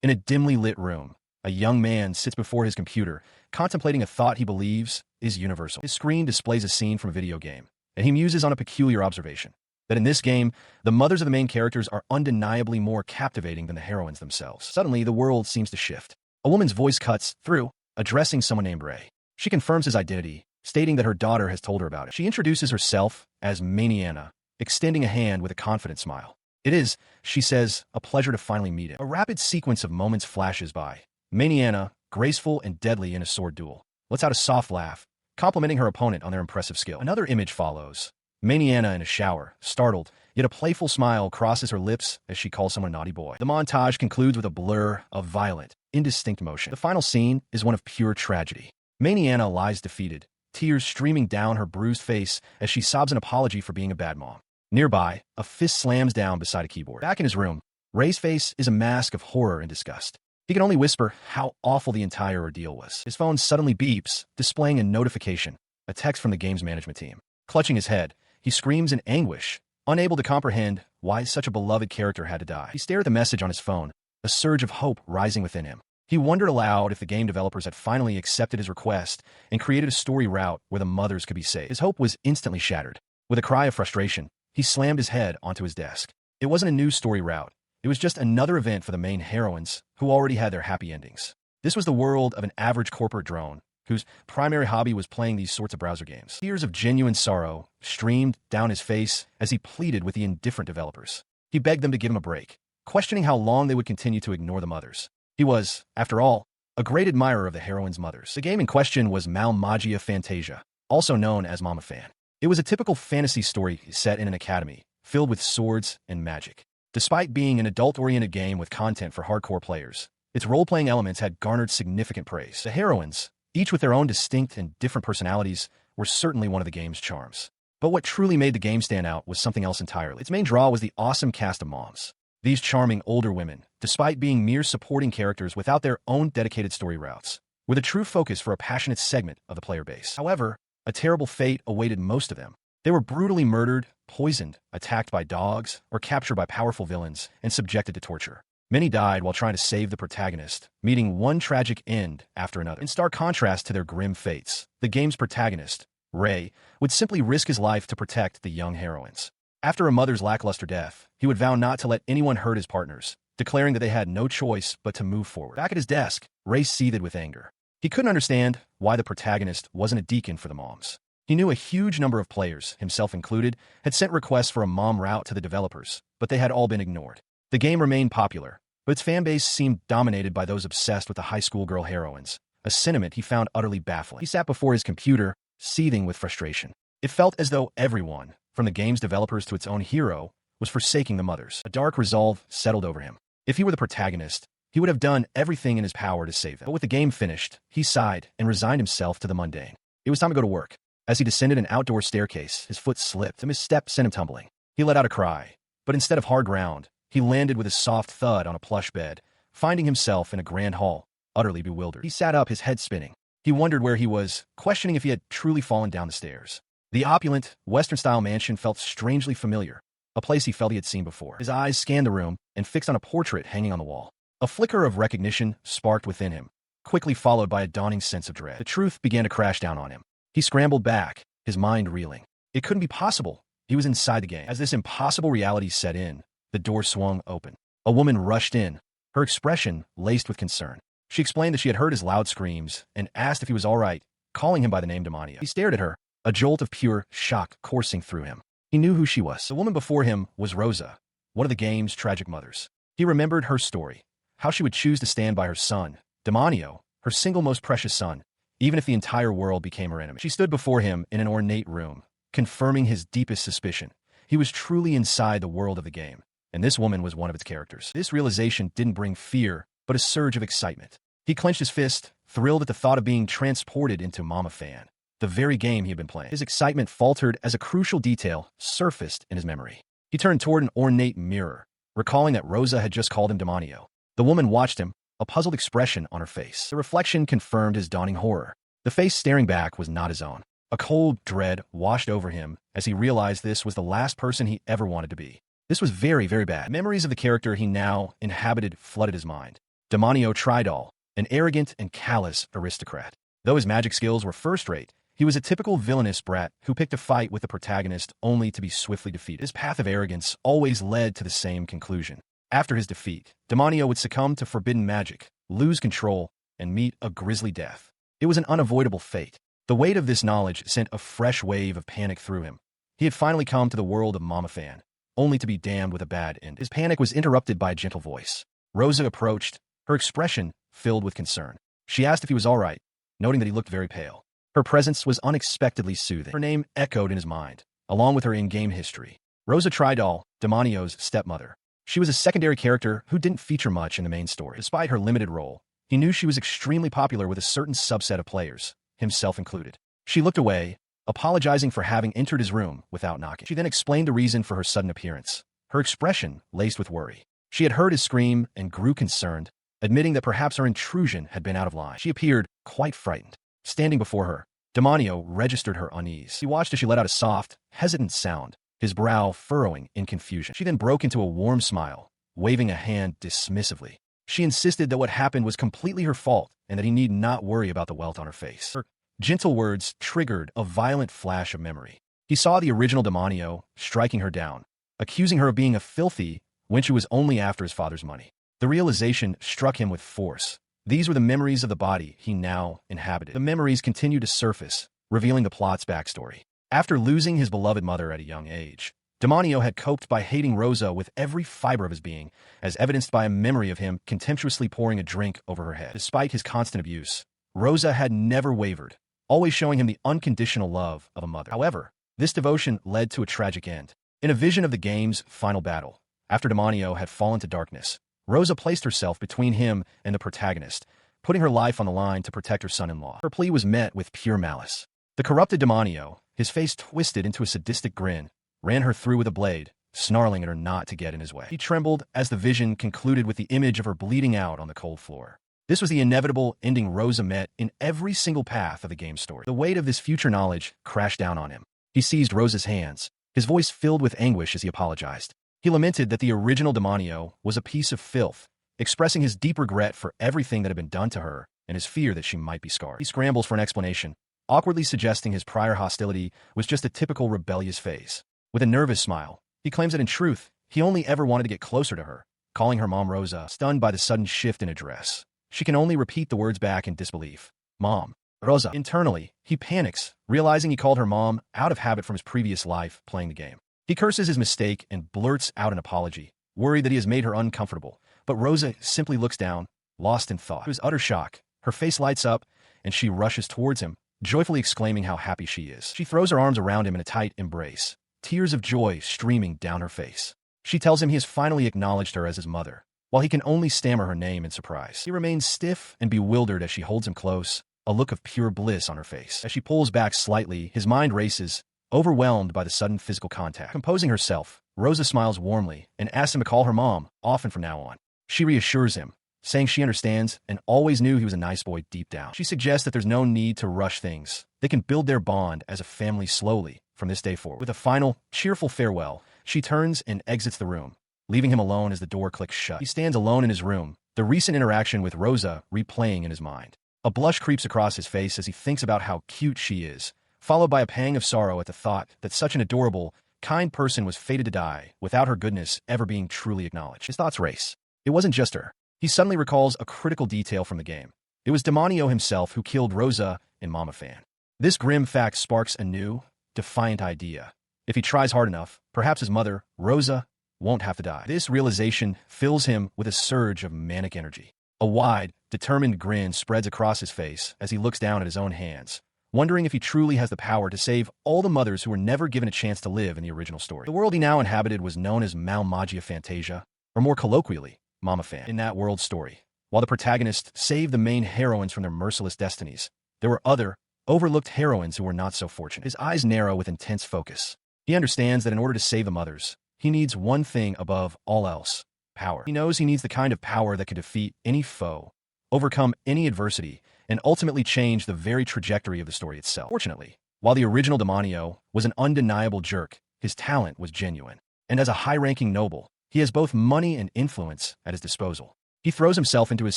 In a dimly lit room, a young man sits before his computer, contemplating a thought he believes is universal. His screen displays a scene from a video game, and he muses on a peculiar observation: that in this game, the mothers of the main characters are undeniably more captivating than the heroines themselves. Suddenly, the world seems to shift. A woman's voice cuts through, addressing someone named Ray. She confirms his identity, stating that her daughter has told her about it. She introduces herself as Maniana, extending a hand with a confident smile. "It is," she says, "a pleasure to finally meet him." A rapid sequence of moments flashes by. Maniana, graceful and deadly in a sword duel, lets out a soft laugh, complimenting her opponent on their impressive skill. Another image follows. Maniana in a shower, startled, yet a playful smile crosses her lips as she calls someone a naughty boy. The montage concludes with a blur of violent, indistinct motion. The final scene is one of pure tragedy. Maniana lies defeated, tears streaming down her bruised face as she sobs an apology for being a bad mom. Nearby, a fist slams down beside a keyboard. Back in his room, Ray's face is a mask of horror and disgust. He can only whisper how awful the entire ordeal was. His phone suddenly beeps, displaying a notification, a text from the game's management team. Clutching his head, he screams in anguish, unable to comprehend why such a beloved character had to die. He stared at the message on his phone, a surge of hope rising within him. He wondered aloud if the game developers had finally accepted his request and created a story route where the mothers could be saved. His hope was instantly shattered. With a cry of frustration, he slammed his head onto his desk. It wasn't a new story route. It was just another event for the main heroines, who already had their happy endings. This was the world of an average corporate drone, whose primary hobby was playing these sorts of browser games. Tears of genuine sorrow streamed down his face as he pleaded with the indifferent developers. He begged them to give him a break, questioning how long they would continue to ignore the mothers. He was, after all, a great admirer of the heroines' mothers. The game in question was Magia Fantasia, also known as Mama Fan. It was a typical fantasy story set in an academy, filled with swords and magic. Despite being an adult-oriented game with content for hardcore players, its role-playing elements had garnered significant praise. The heroines, each with their own distinct and different personalities, were certainly one of the game's charms. But what truly made the game stand out was something else entirely. Its main draw was the awesome cast of moms. These charming older women, despite being mere supporting characters without their own dedicated story routes, were the true focus for a passionate segment of the player base. However, a terrible fate awaited most of them. They were brutally murdered, poisoned, attacked by dogs, or captured by powerful villains and subjected to torture. Many died while trying to save the protagonist, meeting one tragic end after another. In stark contrast to their grim fates, the game's protagonist, Ray, would simply risk his life to protect the young heroines. After a mother's lackluster death, he would vow not to let anyone hurt his partners, declaring that they had no choice but to move forward. Back at his desk, Ray seethed with anger. He couldn't understand why the protagonist wasn't a deacon for the moms. He knew a huge number of players, himself included, had sent requests for a mom route to the developers, but they had all been ignored. The game remained popular, but its fanbase seemed dominated by those obsessed with the high school girl heroines, a sentiment he found utterly baffling. He sat before his computer, seething with frustration. It felt as though everyone, from the game's developers to its own hero, was forsaking the mothers. A dark resolve settled over him. If he were the protagonist, he would have done everything in his power to save them. But with the game finished, he sighed and resigned himself to the mundane. It was time to go to work. As he descended an outdoor staircase, his foot slipped, and his step sent him tumbling. He let out a cry, but instead of hard ground, he landed with a soft thud on a plush bed, finding himself in a grand hall, utterly bewildered. He sat up, his head spinning. He wondered where he was, questioning if he had truly fallen down the stairs. The opulent, Western-style mansion felt strangely familiar, a place he felt he had seen before. His eyes scanned the room and fixed on a portrait hanging on the wall. A flicker of recognition sparked within him, quickly followed by a dawning sense of dread. The truth began to crash down on him. He scrambled back, his mind reeling. It couldn't be possible. He was inside the game. As this impossible reality set in, the door swung open. A woman rushed in, her expression laced with concern. She explained that she had heard his loud screams and asked if he was all right, calling him by the name Demonia. He stared at her, a jolt of pure shock coursing through him. He knew who she was. The woman before him was Rosa, one of the game's tragic mothers. He remembered her story, how she would choose to stand by her son, Demonio, her single most precious son, even if the entire world became her enemy. She stood before him in an ornate room, confirming his deepest suspicion. He was truly inside the world of the game, and this woman was one of its characters. This realization didn't bring fear, but a surge of excitement. He clenched his fist, thrilled at the thought of being transported into Mama Fan, the very game he had been playing. His excitement faltered as a crucial detail surfaced in his memory. He turned toward an ornate mirror, recalling that Rosa had just called him Demonio. The woman watched him, a puzzled expression on her face. The reflection confirmed his dawning horror. The face staring back was not his own. A cold dread washed over him as he realized this was the last person he ever wanted to be. This was very, very bad. Memories of the character he now inhabited flooded his mind. Demonio Tridal, an arrogant and callous aristocrat. Though his magic skills were first-rate, he was a typical villainous brat who picked a fight with the protagonist only to be swiftly defeated. His path of arrogance always led to the same conclusion. After his defeat, Demonio would succumb to forbidden magic, lose control, and meet a grisly death. It was an unavoidable fate. The weight of this knowledge sent a fresh wave of panic through him. He had finally come to the world of manhwa, only to be damned with a bad end. His panic was interrupted by a gentle voice. Rosa approached, her expression filled with concern. She asked if he was all right, noting that he looked very pale. Her presence was unexpectedly soothing. Her name echoed in his mind, along with her in-game history. Rosa Tridal, Demonio's stepmother. She was a secondary character who didn't feature much in the main story. Despite her limited role, he knew she was extremely popular with a certain subset of players, himself included. She looked away, apologizing for having entered his room without knocking. She then explained the reason for her sudden appearance, her expression laced with worry. She had heard his scream and grew concerned, admitting that perhaps her intrusion had been out of line. She appeared quite frightened. Standing before her, Demonio registered her unease. He watched as she let out a soft, hesitant sound, his brow furrowing in confusion. She then broke into a warm smile, waving a hand dismissively. She insisted that what happened was completely her fault and that he need not worry about the welt on her face. Her gentle words triggered a violent flash of memory. He saw the original Demonio striking her down, accusing her of being a filthy when she was only after his father's money. The realization struck him with force. These were the memories of the body he now inhabited. The memories continued to surface, revealing the plot's backstory. After losing his beloved mother at a young age, Demonio had coped by hating Rosa with every fiber of his being, as evidenced by a memory of him contemptuously pouring a drink over her head. Despite his constant abuse, Rosa had never wavered, always showing him the unconditional love of a mother. However, this devotion led to a tragic end. In a vision of the game's final battle, after Demonio had fallen to darkness, Rosa placed herself between him and the protagonist, putting her life on the line to protect her son-in-law. Her plea was met with pure malice. The corrupted Demonio, his face twisted into a sadistic grin, ran her through with a blade, snarling at her not to get in his way. He trembled as the vision concluded with the image of her bleeding out on the cold floor. This was the inevitable ending Rosa met in every single path of the game's story. The weight of this future knowledge crashed down on him. He seized Rosa's hands, his voice filled with anguish as he apologized. He lamented that the original Demonio was a piece of filth, expressing his deep regret for everything that had been done to her and his fear that she might be scarred. He scrambles for an explanation, awkwardly suggesting his prior hostility was just a typical rebellious phase. With a nervous smile, he claims that in truth, he only ever wanted to get closer to her, calling her Mom Rosa. Stunned by the sudden shift in address, she can only repeat the words back in disbelief. Mom Rosa. Internally, he panics, realizing he called her mom out of habit from his previous life playing the game. He curses his mistake and blurts out an apology, worried that he has made her uncomfortable, but Rosa simply looks down, lost in thought. To his utter shock, her face lights up, and she rushes towards him, joyfully exclaiming how happy she is. She throws her arms around him in a tight embrace, tears of joy streaming down her face. She tells him he has finally acknowledged her as his mother, while he can only stammer her name in surprise. He remains stiff and bewildered as she holds him close, a look of pure bliss on her face. As she pulls back slightly, his mind races, overwhelmed by the sudden physical contact. Composing herself, Rosa smiles warmly and asks him to call her mom often from now on. She reassures him, saying she understands and always knew he was a nice boy deep down. She suggests that there's no need to rush things. They can build their bond as a family slowly from this day forward. With a final, cheerful farewell, she turns and exits the room, leaving him alone as the door clicks shut. He stands alone in his room, the recent interaction with Rosa replaying in his mind. A blush creeps across his face as he thinks about how cute she is, followed by a pang of sorrow at the thought that such an adorable, kind person was fated to die without her goodness ever being truly acknowledged. His thoughts race. It wasn't just her. He suddenly recalls a critical detail from the game. It was Demonio himself who killed Rosa in manhwa. This grim fact sparks a new, defiant idea. If he tries hard enough, perhaps his mother, Rosa, won't have to die. This realization fills him with a surge of manic energy. A wide, determined grin spreads across his face as he looks down at his own hands, wondering if he truly has the power to save all the mothers who were never given a chance to live in the original story. The world he now inhabited was known as Magia Fantasia, or more colloquially, manhwa. In that world story, while the protagonist saved the main heroines from their merciless destinies, there were other, overlooked heroines who were not so fortunate. His eyes narrow with intense focus. He understands that in order to save the mothers, he needs one thing above all else: power. He knows he needs the kind of power that can defeat any foe, overcome any adversity, and ultimately change the very trajectory of the story itself. Fortunately, while the original Demonio was an undeniable jerk, his talent was genuine. And as a high-ranking noble, he has both money and influence at his disposal. He throws himself into his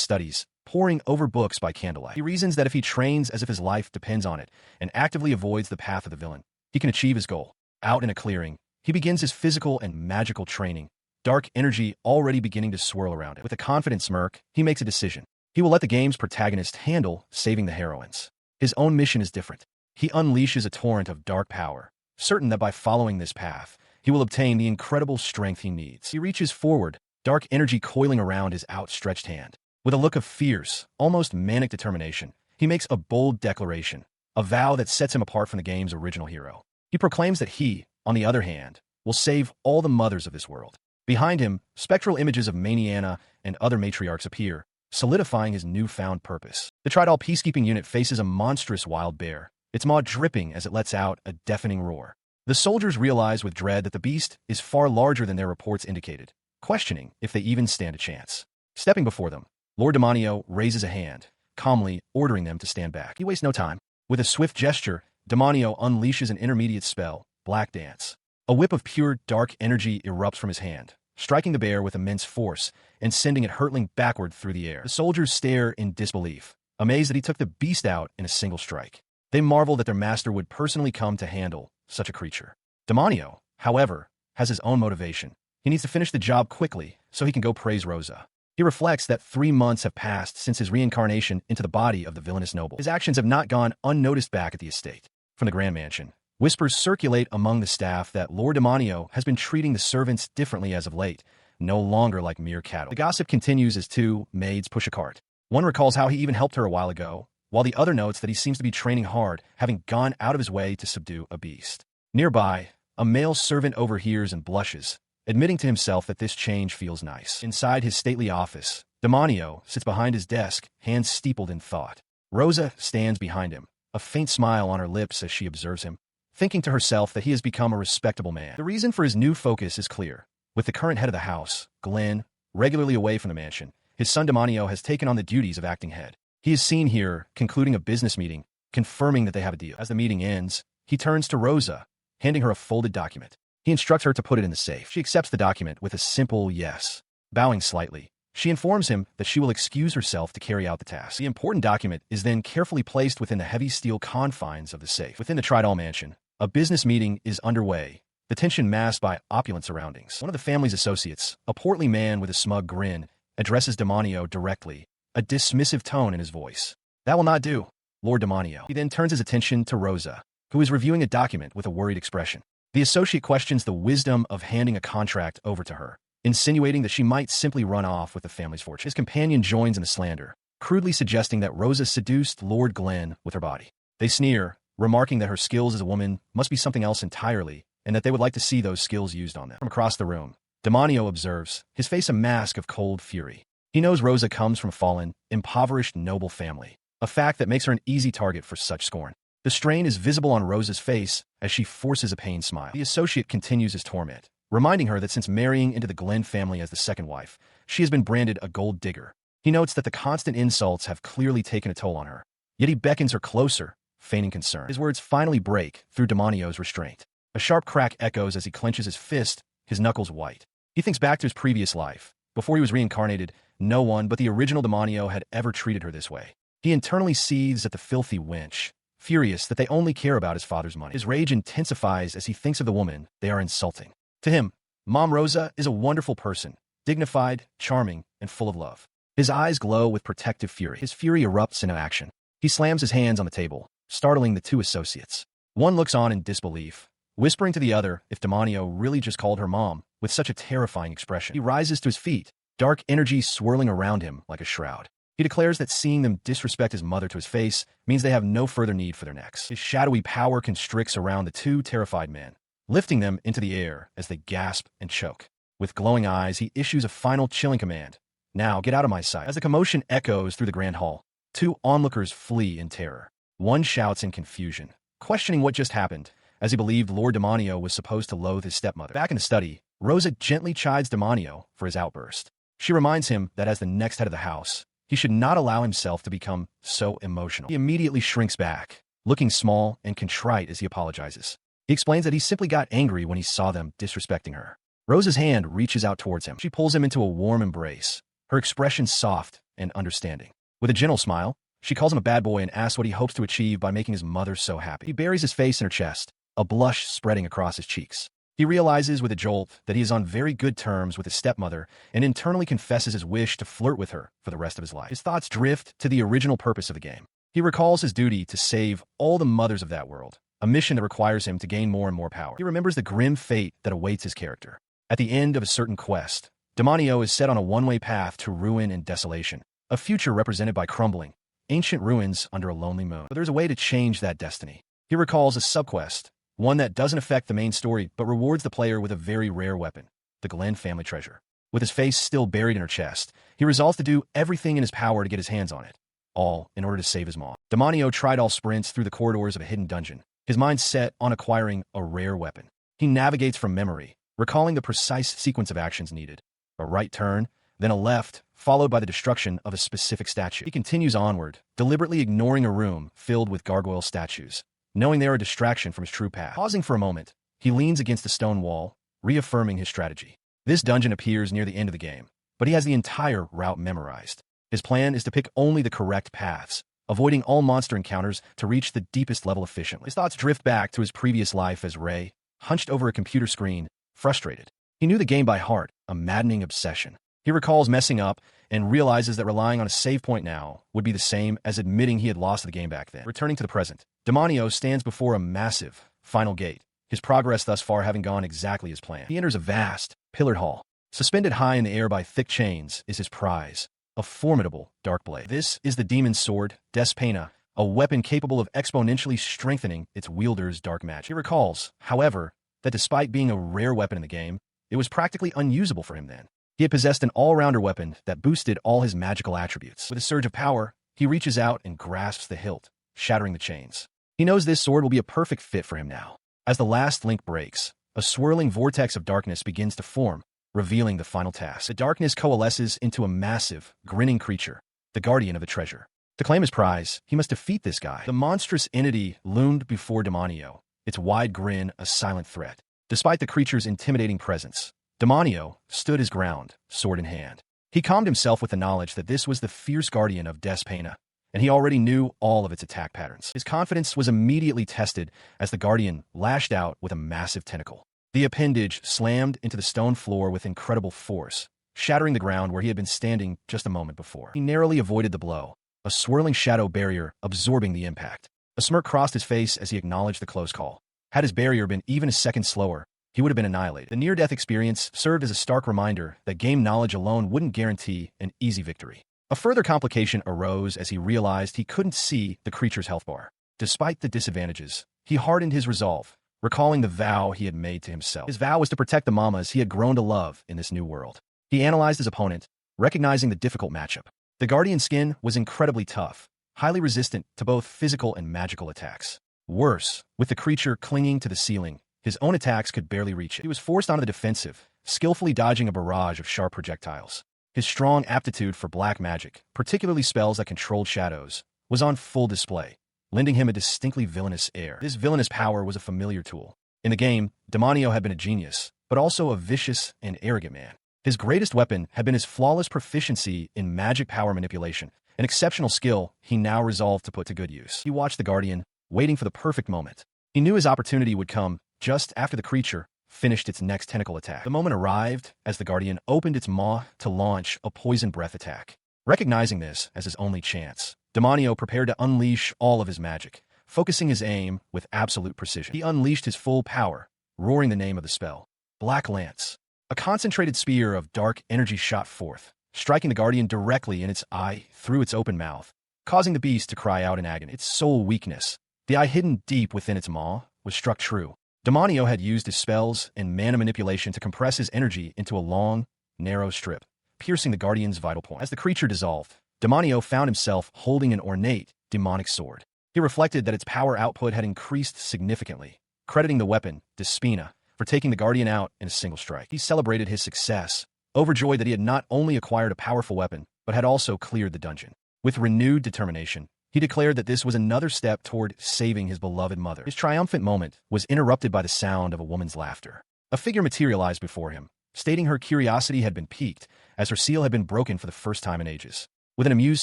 studies, poring over books by candlelight. He reasons that if he trains as if his life depends on it and actively avoids the path of the villain, he can achieve his goal. Out in a clearing, he begins his physical and magical training, dark energy already beginning to swirl around him. With a confident smirk, he makes a decision. He will let the game's protagonist handle saving the heroines. His own mission is different. He unleashes a torrent of dark power, certain that by following this path, he will obtain the incredible strength he needs. He reaches forward, dark energy coiling around his outstretched hand. With a look of fierce, almost manic determination, he makes a bold declaration, a vow that sets him apart from the game's original hero. He proclaims that he, on the other hand, will save all the mothers of this world. Behind him, spectral images of Maniana and other matriarchs appear, solidifying his newfound purpose. The Tridal peacekeeping unit faces a monstrous wild bear, its maw dripping as it lets out a deafening roar. The soldiers realize with dread that the beast is far larger than their reports indicated, questioning if they even stand a chance. Stepping before them, Lord Demonio raises a hand, calmly ordering them to stand back. He wastes no time. With a swift gesture, Demonio unleashes an intermediate spell, Black Dance. A whip of pure dark energy erupts from his hand, striking the bear with immense force and sending it hurtling backward through the air. The soldiers stare in disbelief, amazed that he took the beast out in a single strike. They marvel that their master would personally come to handle such a creature. Demonio, however, has his own motivation. He needs to finish the job quickly so he can go praise Rosa. He reflects that 3 months have passed since his reincarnation into the body of the villainous noble. His actions have not gone unnoticed back at the estate. From the Grand Mansion, whispers circulate among the staff that Lord Demonio has been treating the servants differently as of late, no longer like mere cattle. The gossip continues as 2 maids push a cart. One recalls how he even helped her a while ago, while the other notes that he seems to be training hard, having gone out of his way to subdue a beast. Nearby, a male servant overhears and blushes, admitting to himself that this change feels nice. Inside his stately office, Demonio sits behind his desk, hands steepled in thought. Rosa stands behind him, a faint smile on her lips as she observes him, thinking to herself that he has become a respectable man. The reason for his new focus is clear. With the current head of the house, Glenn, regularly away from the mansion, his son Demonio has taken on the duties of acting head. He is seen here, concluding a business meeting, confirming that they have a deal. As the meeting ends, he turns to Rosa, handing her a folded document. He instructs her to put it in the safe. She accepts the document with a simple yes. Bowing slightly, she informs him that she will excuse herself to carry out the task. The important document is then carefully placed within the heavy steel confines of the safe. Within the Tridal mansion, a business meeting is underway, the tension masked by opulent surroundings. One of the family's associates, a portly man with a smug grin, addresses Demonio directly, a dismissive tone in his voice. That will not do, Lord Demonio. He then turns his attention to Rosa, who is reviewing a document with a worried expression. The associate questions the wisdom of handing a contract over to her, insinuating that she might simply run off with the family's fortune. His companion joins in the slander, crudely suggesting that Rosa seduced Lord Glenn with her body. They sneer, remarking that her skills as a woman must be something else entirely, and that they would like to see those skills used on them. From across the room, Demonio observes, his face a mask of cold fury. He knows Rosa comes from a fallen, impoverished noble family, a fact that makes her an easy target for such scorn. The strain is visible on Rosa's face as she forces a pained smile. The associate continues his torment, reminding her that since marrying into the Glenn family as the second wife, she has been branded a gold digger. He notes that the constant insults have clearly taken a toll on her, yet he beckons her closer, feigning concern. His words finally break through Demonio's restraint. A sharp crack echoes as he clenches his fist, his knuckles white. He thinks back to his previous life. Before he was reincarnated, no one but the original Demonio had ever treated her this way. He internally seethes at the filthy wench, furious that they only care about his father's money. His rage intensifies as he thinks of the woman they are insulting. To him, Mom Rosa is a wonderful person, dignified, charming, and full of love. His eyes glow with protective fury. His fury erupts into action. He slams his hands on the table, startling the 2 associates. One looks on in disbelief, whispering to the other if Demonio really just called her mom with such a terrifying expression. He rises to his feet, dark energy swirling around him like a shroud. He declares that seeing them disrespect his mother to his face means they have no further need for their necks. His shadowy power constricts around the 2 terrified men, lifting them into the air as they gasp and choke. With glowing eyes, he issues a final chilling command. Now, get out of my sight. As the commotion echoes through the grand hall, 2 onlookers flee in terror. One shouts in confusion, questioning what just happened, as he believed Lord Demonio was supposed to loathe his stepmother. Back in the study, Rosa gently chides Demonio for his outburst. She reminds him that as the next head of the house, he should not allow himself to become so emotional. He immediately shrinks back, looking small and contrite as he apologizes. He explains that he simply got angry when he saw them disrespecting her. Rosa's hand reaches out towards him. She pulls him into a warm embrace, her expression soft and understanding. With a gentle smile, she calls him a bad boy and asks what he hopes to achieve by making his mother so happy. He buries his face in her chest, a blush spreading across his cheeks. He realizes with a jolt that he is on very good terms with his stepmother and internally confesses his wish to flirt with her for the rest of his life. His thoughts drift to the original purpose of the game. He recalls his duty to save all the mothers of that world, a mission that requires him to gain more and more power. He remembers the grim fate that awaits his character. At the end of a certain quest, Demonio is set on a one-way path to ruin and desolation, a future represented by crumbling, ancient ruins under a lonely moon. But there's a way to change that destiny. He recalls a subquest, one that doesn't affect the main story but rewards the player with a very rare weapon, the Glenn family treasure. With his face still buried in her chest, he resolves to do everything in his power to get his hands on it, all in order to save his mom. Demonio tried all sprints through the corridors of a hidden dungeon, his mind set on acquiring a rare weapon. He navigates from memory, recalling the precise sequence of actions needed. A right turn, then a left, followed by the destruction of a specific statue. He continues onward, deliberately ignoring a room filled with gargoyle statues, knowing they are a distraction from his true path. Pausing for a moment, he leans against the stone wall, reaffirming his strategy. This dungeon appears near the end of the game, but he has the entire route memorized. His plan is to pick only the correct paths, avoiding all monster encounters to reach the deepest level efficiently. His thoughts drift back to his previous life as Ray, hunched over a computer screen, frustrated. He knew the game by heart, a maddening obsession. He recalls messing up and realizes that relying on a save point now would be the same as admitting he had lost the game back then. Returning to the present, Demonio stands before a massive, final gate, his progress thus far having gone exactly as planned. He enters a vast, pillared hall. Suspended high in the air by thick chains is his prize, a formidable dark blade. This is the demon's sword, Despena, a weapon capable of exponentially strengthening its wielder's dark magic. He recalls, however, that despite being a rare weapon in the game, it was practically unusable for him then. He had possessed an all-rounder weapon that boosted all his magical attributes. With a surge of power, he reaches out and grasps the hilt, shattering the chains. He knows this sword will be a perfect fit for him now. As the last link breaks, a swirling vortex of darkness begins to form, revealing the final task. The darkness coalesces into a massive, grinning creature, the guardian of the treasure. To claim his prize, he must defeat this guy. The monstrous entity loomed before Demonio, its wide grin a silent threat. Despite the creature's intimidating presence, Demonio stood his ground, sword in hand. He calmed himself with the knowledge that this was the fierce guardian of Despena, and he already knew all of its attack patterns. His confidence was immediately tested as the guardian lashed out with a massive tentacle. The appendage slammed into the stone floor with incredible force, shattering the ground where he had been standing just a moment before. He narrowly avoided the blow, a swirling shadow barrier absorbing the impact. A smirk crossed his face as he acknowledged the close call. Had his barrier been even a second slower, he would have been annihilated. The near-death experience served as a stark reminder that game knowledge alone wouldn't guarantee an easy victory. A further complication arose as he realized he couldn't see the creature's health bar. Despite the disadvantages, he hardened his resolve, recalling the vow he had made to himself. His vow was to protect the mamas he had grown to love in this new world. He analyzed his opponent, recognizing the difficult matchup. The guardian skin was incredibly tough, highly resistant to both physical and magical attacks. Worse, with the creature clinging to the ceiling, his own attacks could barely reach it. He was forced onto the defensive, skillfully dodging a barrage of sharp projectiles. His strong aptitude for black magic, particularly spells that controlled shadows, was on full display, lending him a distinctly villainous air. This villainous power was a familiar tool. In the game, Demonio had been a genius, but also a vicious and arrogant man. His greatest weapon had been his flawless proficiency in magic power manipulation, an exceptional skill he now resolved to put to good use. He watched the guardian, waiting for the perfect moment. He knew his opportunity would come just after the creature finished its next tentacle attack. The moment arrived as the guardian opened its maw to launch a poison breath attack. Recognizing this as his only chance, Demonio prepared to unleash all of his magic, focusing his aim with absolute precision. He unleashed his full power, roaring the name of the spell, Black Lance. A concentrated spear of dark energy shot forth, striking the guardian directly in its eye through its open mouth, causing the beast to cry out in agony. Its sole weakness, the eye hidden deep within its maw, was struck true. Demonio had used his spells and mana manipulation to compress his energy into a long, narrow strip, piercing the guardian's vital point. As the creature dissolved, Demonio found himself holding an ornate, demonic sword. He reflected that its power output had increased significantly, crediting the weapon, Despena, for taking the guardian out in a single strike. He celebrated his success, overjoyed that he had not only acquired a powerful weapon, but had also cleared the dungeon. With renewed determination, he declared that this was another step toward saving his beloved mother. His triumphant moment was interrupted by the sound of a woman's laughter. A figure materialized before him, stating her curiosity had been piqued as her seal had been broken for the first time in ages. With an amused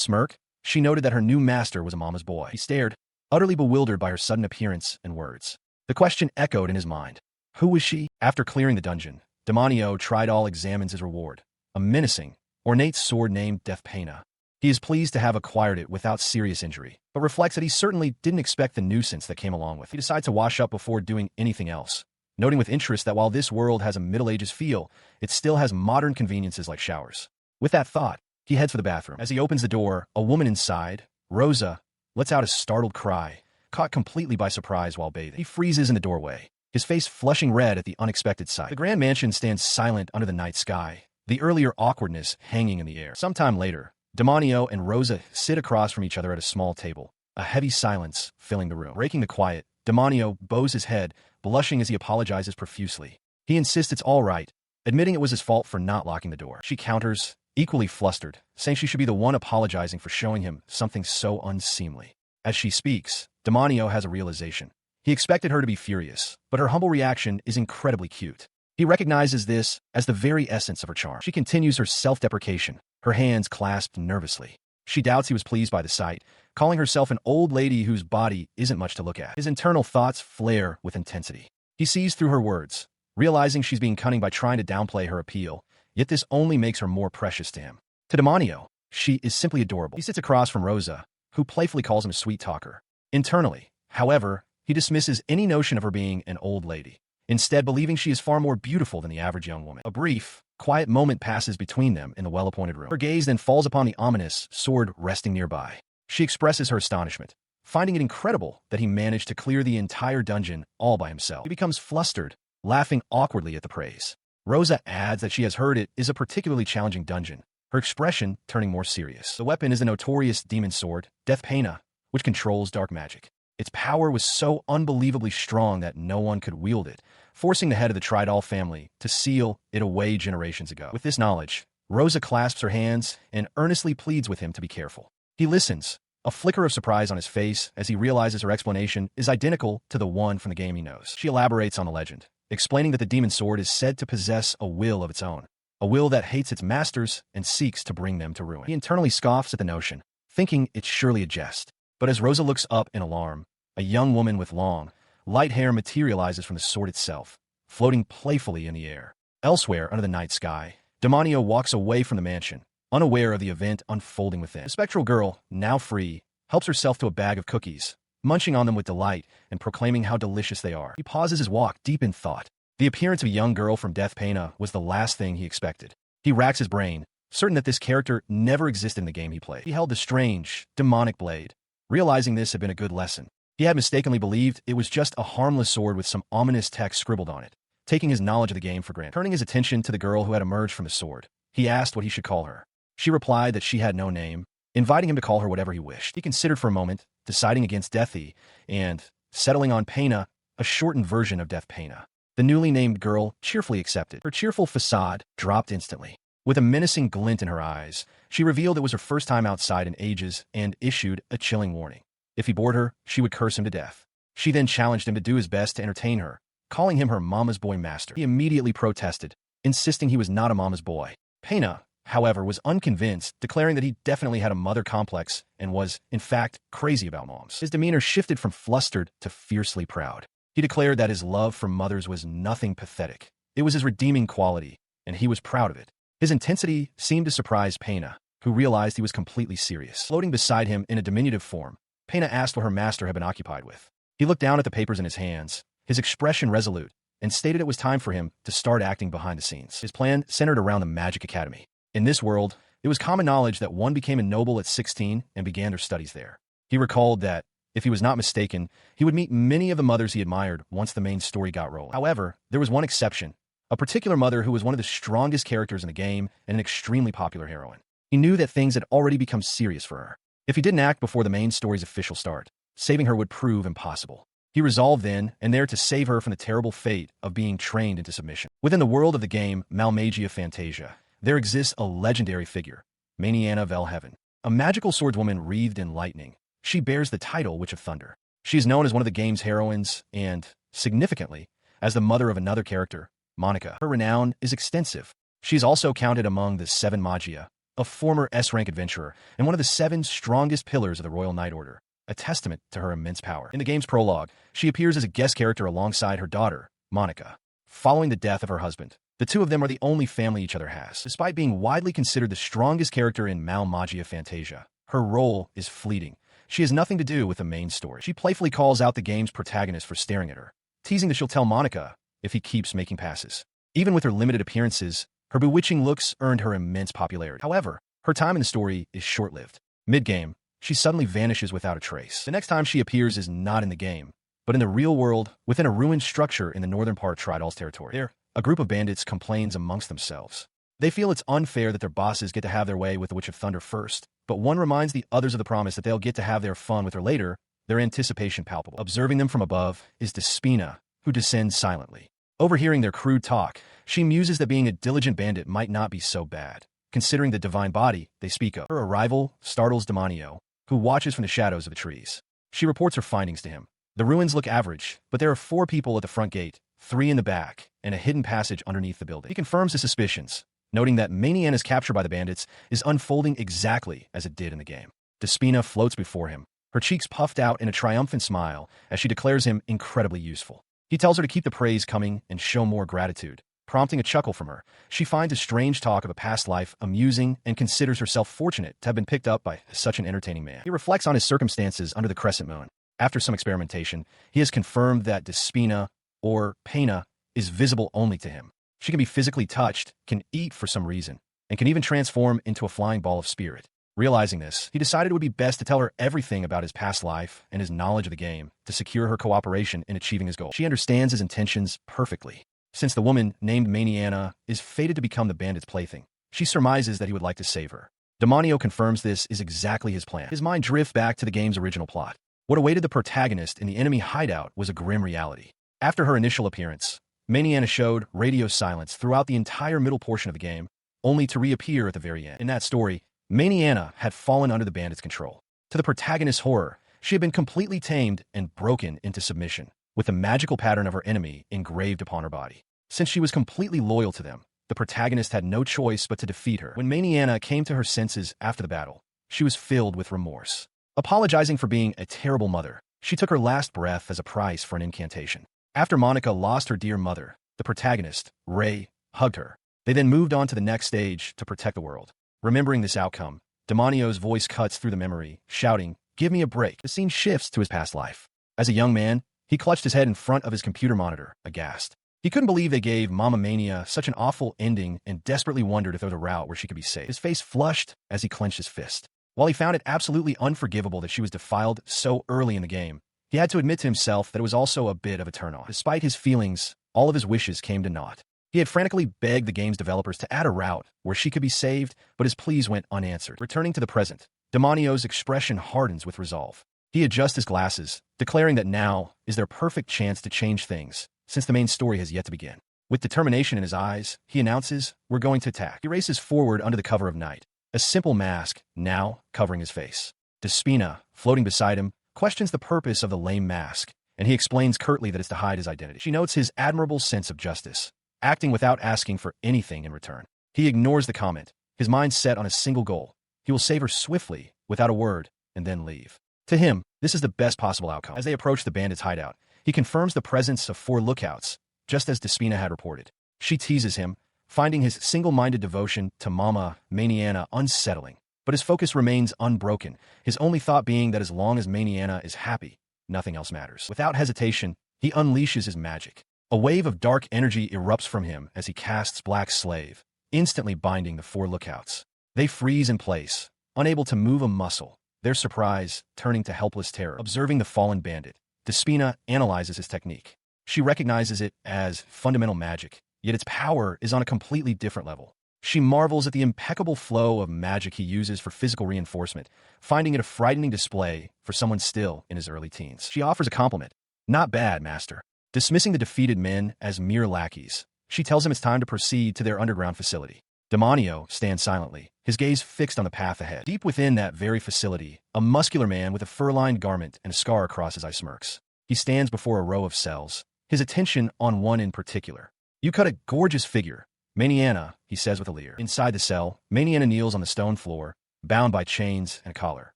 smirk, she noted that her new master was a mama's boy. He stared, utterly bewildered by her sudden appearance and words. The question echoed in his mind. Who was she? After clearing the dungeon, Demonio tried all examines his reward, a menacing, ornate sword named Death Pena. He is pleased to have acquired it without serious injury, but reflects that he certainly didn't expect the nuisance that came along with it. He decides to wash up before doing anything else, noting with interest that while this world has a Middle Ages feel, it still has modern conveniences like showers. With that thought, he heads for the bathroom. As he opens the door, a woman inside, Rosa, lets out a startled cry, caught completely by surprise while bathing. He freezes in the doorway, his face flushing red at the unexpected sight. The grand mansion stands silent under the night sky, the earlier awkwardness hanging in the air. Sometime later, Demonio and Rosa sit across from each other at a small table, a heavy silence filling the room. Breaking the quiet, Demonio bows his head, blushing as he apologizes profusely. He insists it's all right, admitting it was his fault for not locking the door. She counters, equally flustered, saying she should be the one apologizing for showing him something so unseemly. As she speaks, Demonio has a realization. He expected her to be furious, but her humble reaction is incredibly cute. He recognizes this as the very essence of her charm. She continues her self-deprecation, her hands clasped nervously. She doubts he was pleased by the sight, calling herself an old lady whose body isn't much to look at. His internal thoughts flare with intensity. He sees through her words, realizing she's being cunning by trying to downplay her appeal, yet this only makes her more precious to him. To Demonio, she is simply adorable. He sits across from Rosa, who playfully calls him a sweet talker. Internally, however, he dismisses any notion of her being an old lady, instead believing she is far more beautiful than the average young woman. A brief, quiet moment passes between them in the well-appointed room. Her gaze then falls upon the ominous sword resting nearby. She expresses her astonishment, finding it incredible that he managed to clear the entire dungeon all by himself. He becomes flustered, laughing awkwardly at the praise. Rosa adds that she has heard it is a particularly challenging dungeon, her expression turning more serious. The weapon is the notorious demon sword, Death Pena, which controls dark magic. Its power was so unbelievably strong that no one could wield it, forcing the head of the Tridal family to seal it away generations ago. With this knowledge, Rosa clasps her hands and earnestly pleads with him to be careful. He listens, a flicker of surprise on his face as he realizes her explanation is identical to the one from the game he knows. She elaborates on the legend, explaining that the demon sword is said to possess a will of its own, a will that hates its masters and seeks to bring them to ruin. He internally scoffs at the notion, thinking it's surely a jest. But as Rosa looks up in alarm, a young woman with long, light hair materializes from the sword itself, floating playfully in the air. Elsewhere, under the night sky, Demonio walks away from the mansion, unaware of the event unfolding within. The spectral girl, now free, helps herself to a bag of cookies, munching on them with delight and proclaiming how delicious they are. He pauses his walk deep in thought. The appearance of a young girl from Death Pena was the last thing he expected. He racks his brain, certain that this character never existed in the game he played. He held the strange, demonic blade. Realizing this had been a good lesson. He had mistakenly believed it was just a harmless sword with some ominous text scribbled on it, taking his knowledge of the game for granted. Turning his attention to the girl who had emerged from the sword, he asked what he should call her. She replied that she had no name, inviting him to call her whatever he wished. He considered for a moment, deciding against Deathy, and settling on Pena, a shortened version of Death Pena. The newly named girl cheerfully accepted. Her cheerful facade dropped instantly. With a menacing glint in her eyes, she revealed it was her first time outside in ages and issued a chilling warning. If he bored her, she would curse him to death. She then challenged him to do his best to entertain her, calling him her mama's boy master. He immediately protested, insisting he was not a mama's boy. Pena, however, was unconvinced, declaring that he definitely had a mother complex and was, in fact, crazy about moms. His demeanor shifted from flustered to fiercely proud. He declared that his love for mothers was nothing pathetic. It was his redeeming quality, and he was proud of it. His intensity seemed to surprise Pena, who realized he was completely serious. Floating beside him in a diminutive form, Pena asked what her master had been occupied with. He looked down at the papers in his hands, his expression resolute, and stated it was time for him to start acting behind the scenes. His plan centered around the Magic Academy. In this world, it was common knowledge that one became a noble at 16 and began their studies there. He recalled that, if he was not mistaken, he would meet many of the mothers he admired once the main story got rolling. However, there was one exception, a particular mother who was one of the strongest characters in the game and an extremely popular heroine. He knew that things had already become serious for her. If he didn't act before the main story's official start, saving her would prove impossible. He resolved then and there to save her from the terrible fate of being trained into submission. Within the world of the game Malmagia Fantasia, there exists a legendary figure, Maniana Velheaven, a magical swordswoman wreathed in lightning. She bears the title Witch of Thunder. She is known as one of the game's heroines and, significantly, as the mother of another character, Monica. Her renown is extensive. She's also counted among the 7 Maggia, a former S-rank adventurer and one of the 7 strongest pillars of the Royal Knight Order, a testament to her immense power. In the game's prologue, she appears as a guest character alongside her daughter, Monica. Following the death of her husband, the two of them are the only family each other has. Despite being widely considered the strongest character in Mal Magia Fantasia, her role is fleeting. She has nothing to do with the main story. She playfully calls out the game's protagonist for staring at her, teasing that she'll tell Monica if he keeps making passes. Even with her limited appearances, her bewitching looks earned her immense popularity. However, her time in the story is short-lived. Mid-game, she suddenly vanishes without a trace. The next time she appears is not in the game, but in the real world, within a ruined structure in the northern part of Tridal's territory. There, a group of bandits complains amongst themselves. They feel it's unfair that their bosses get to have their way with the Witch of Thunder first, but one reminds the others of the promise that they'll get to have their fun with her later, their anticipation palpable. Observing them from above is Despina, who descends silently. Overhearing their crude talk, she muses that being a diligent bandit might not be so bad, considering the divine body they speak of. Her arrival startles Demonio, who watches from the shadows of the trees. She reports her findings to him. The ruins look average, but there are 4 people at the front gate, 3 in the back, and a hidden passage underneath the building. He confirms his suspicions, noting that Maniana's capture by the bandits is unfolding exactly as it did in the game. Despina floats before him, her cheeks puffed out in a triumphant smile as she declares him incredibly useful. He tells her to keep the praise coming and show more gratitude, prompting a chuckle from her. She finds a strange talk of a past life amusing and considers herself fortunate to have been picked up by such an entertaining man. He reflects on his circumstances under the crescent moon. After some experimentation, he has confirmed that Despina, or Pena, is visible only to him. She can be physically touched, can eat for some reason, and can even transform into a flying ball of spirit. Realizing this, he decided it would be best to tell her everything about his past life and his knowledge of the game to secure her cooperation in achieving his goal. She understands his intentions perfectly. Since the woman named Maniana is fated to become the bandit's plaything, she surmises that he would like to save her. Demonio confirms this is exactly his plan. His mind drifts back to the game's original plot. What awaited the protagonist in the enemy hideout was a grim reality. After her initial appearance, Maniana showed radio silence throughout the entire middle portion of the game, only to reappear at the very end. In that story, Maniana had fallen under the bandit's control. To the protagonist's horror, she had been completely tamed and broken into submission, with the magical pattern of her enemy engraved upon her body. Since she was completely loyal to them, the protagonist had no choice but to defeat her. When Maniana came to her senses after the battle, she was filled with remorse. Apologizing for being a terrible mother, she took her last breath as a price for an incantation. After Monica lost her dear mother, the protagonist, Ray, hugged her. They then moved on to the next stage to protect the world. Remembering this outcome, Demonio's voice cuts through the memory, shouting, "Give me a break." The scene shifts to his past life. As a young man, he clutched his head in front of his computer monitor, aghast. He couldn't believe they gave Mama Mania such an awful ending and desperately wondered if there was a route where she could be saved. His face flushed as he clenched his fist. While he found it absolutely unforgivable that she was defiled so early in the game, he had to admit to himself that it was also a bit of a turn-on. Despite his feelings, all of his wishes came to naught. He had frantically begged the game's developers to add a route where she could be saved, but his pleas went unanswered. Returning to the present, Demonio's expression hardens with resolve. He adjusts his glasses, declaring that now is their perfect chance to change things, since the main story has yet to begin. With determination in his eyes, he announces, "We're going to attack." He races forward under the cover of night, a simple mask now covering his face. Despina, floating beside him, questions the purpose of the lame mask, and he explains curtly that it's to hide his identity. She notes his admirable sense of justice, acting without asking for anything in return. He ignores the comment, his mind set on a single goal. He will save her swiftly, without a word, and then leave. To him, this is the best possible outcome. As they approach the bandits' hideout, he confirms the presence of 4 lookouts, just as Despina had reported. She teases him, finding his single-minded devotion to Mama Maniana unsettling. But his focus remains unbroken, his only thought being that as long as Maniana is happy, nothing else matters. Without hesitation, he unleashes his magic. A wave of dark energy erupts from him as he casts Black Slave, instantly binding the 4 lookouts. They freeze in place, unable to move a muscle, their surprise turning to helpless terror. Observing the fallen bandit, Despina analyzes his technique. She recognizes it as fundamental magic, yet its power is on a completely different level. She marvels at the impeccable flow of magic he uses for physical reinforcement, finding it a frightening display for someone still in his early teens. She offers a compliment. "Not bad, master." Dismissing the defeated men as mere lackeys, she tells him it's time to proceed to their underground facility. Demonio stands silently, his gaze fixed on the path ahead. Deep within that very facility, a muscular man with a fur-lined garment and a scar across his eye smirks. He stands before a row of cells, his attention on one in particular. "You cut a gorgeous figure. Maniana, he says with a leer. Inside the cell, Maniana kneels on the stone floor, bound by chains and a collar.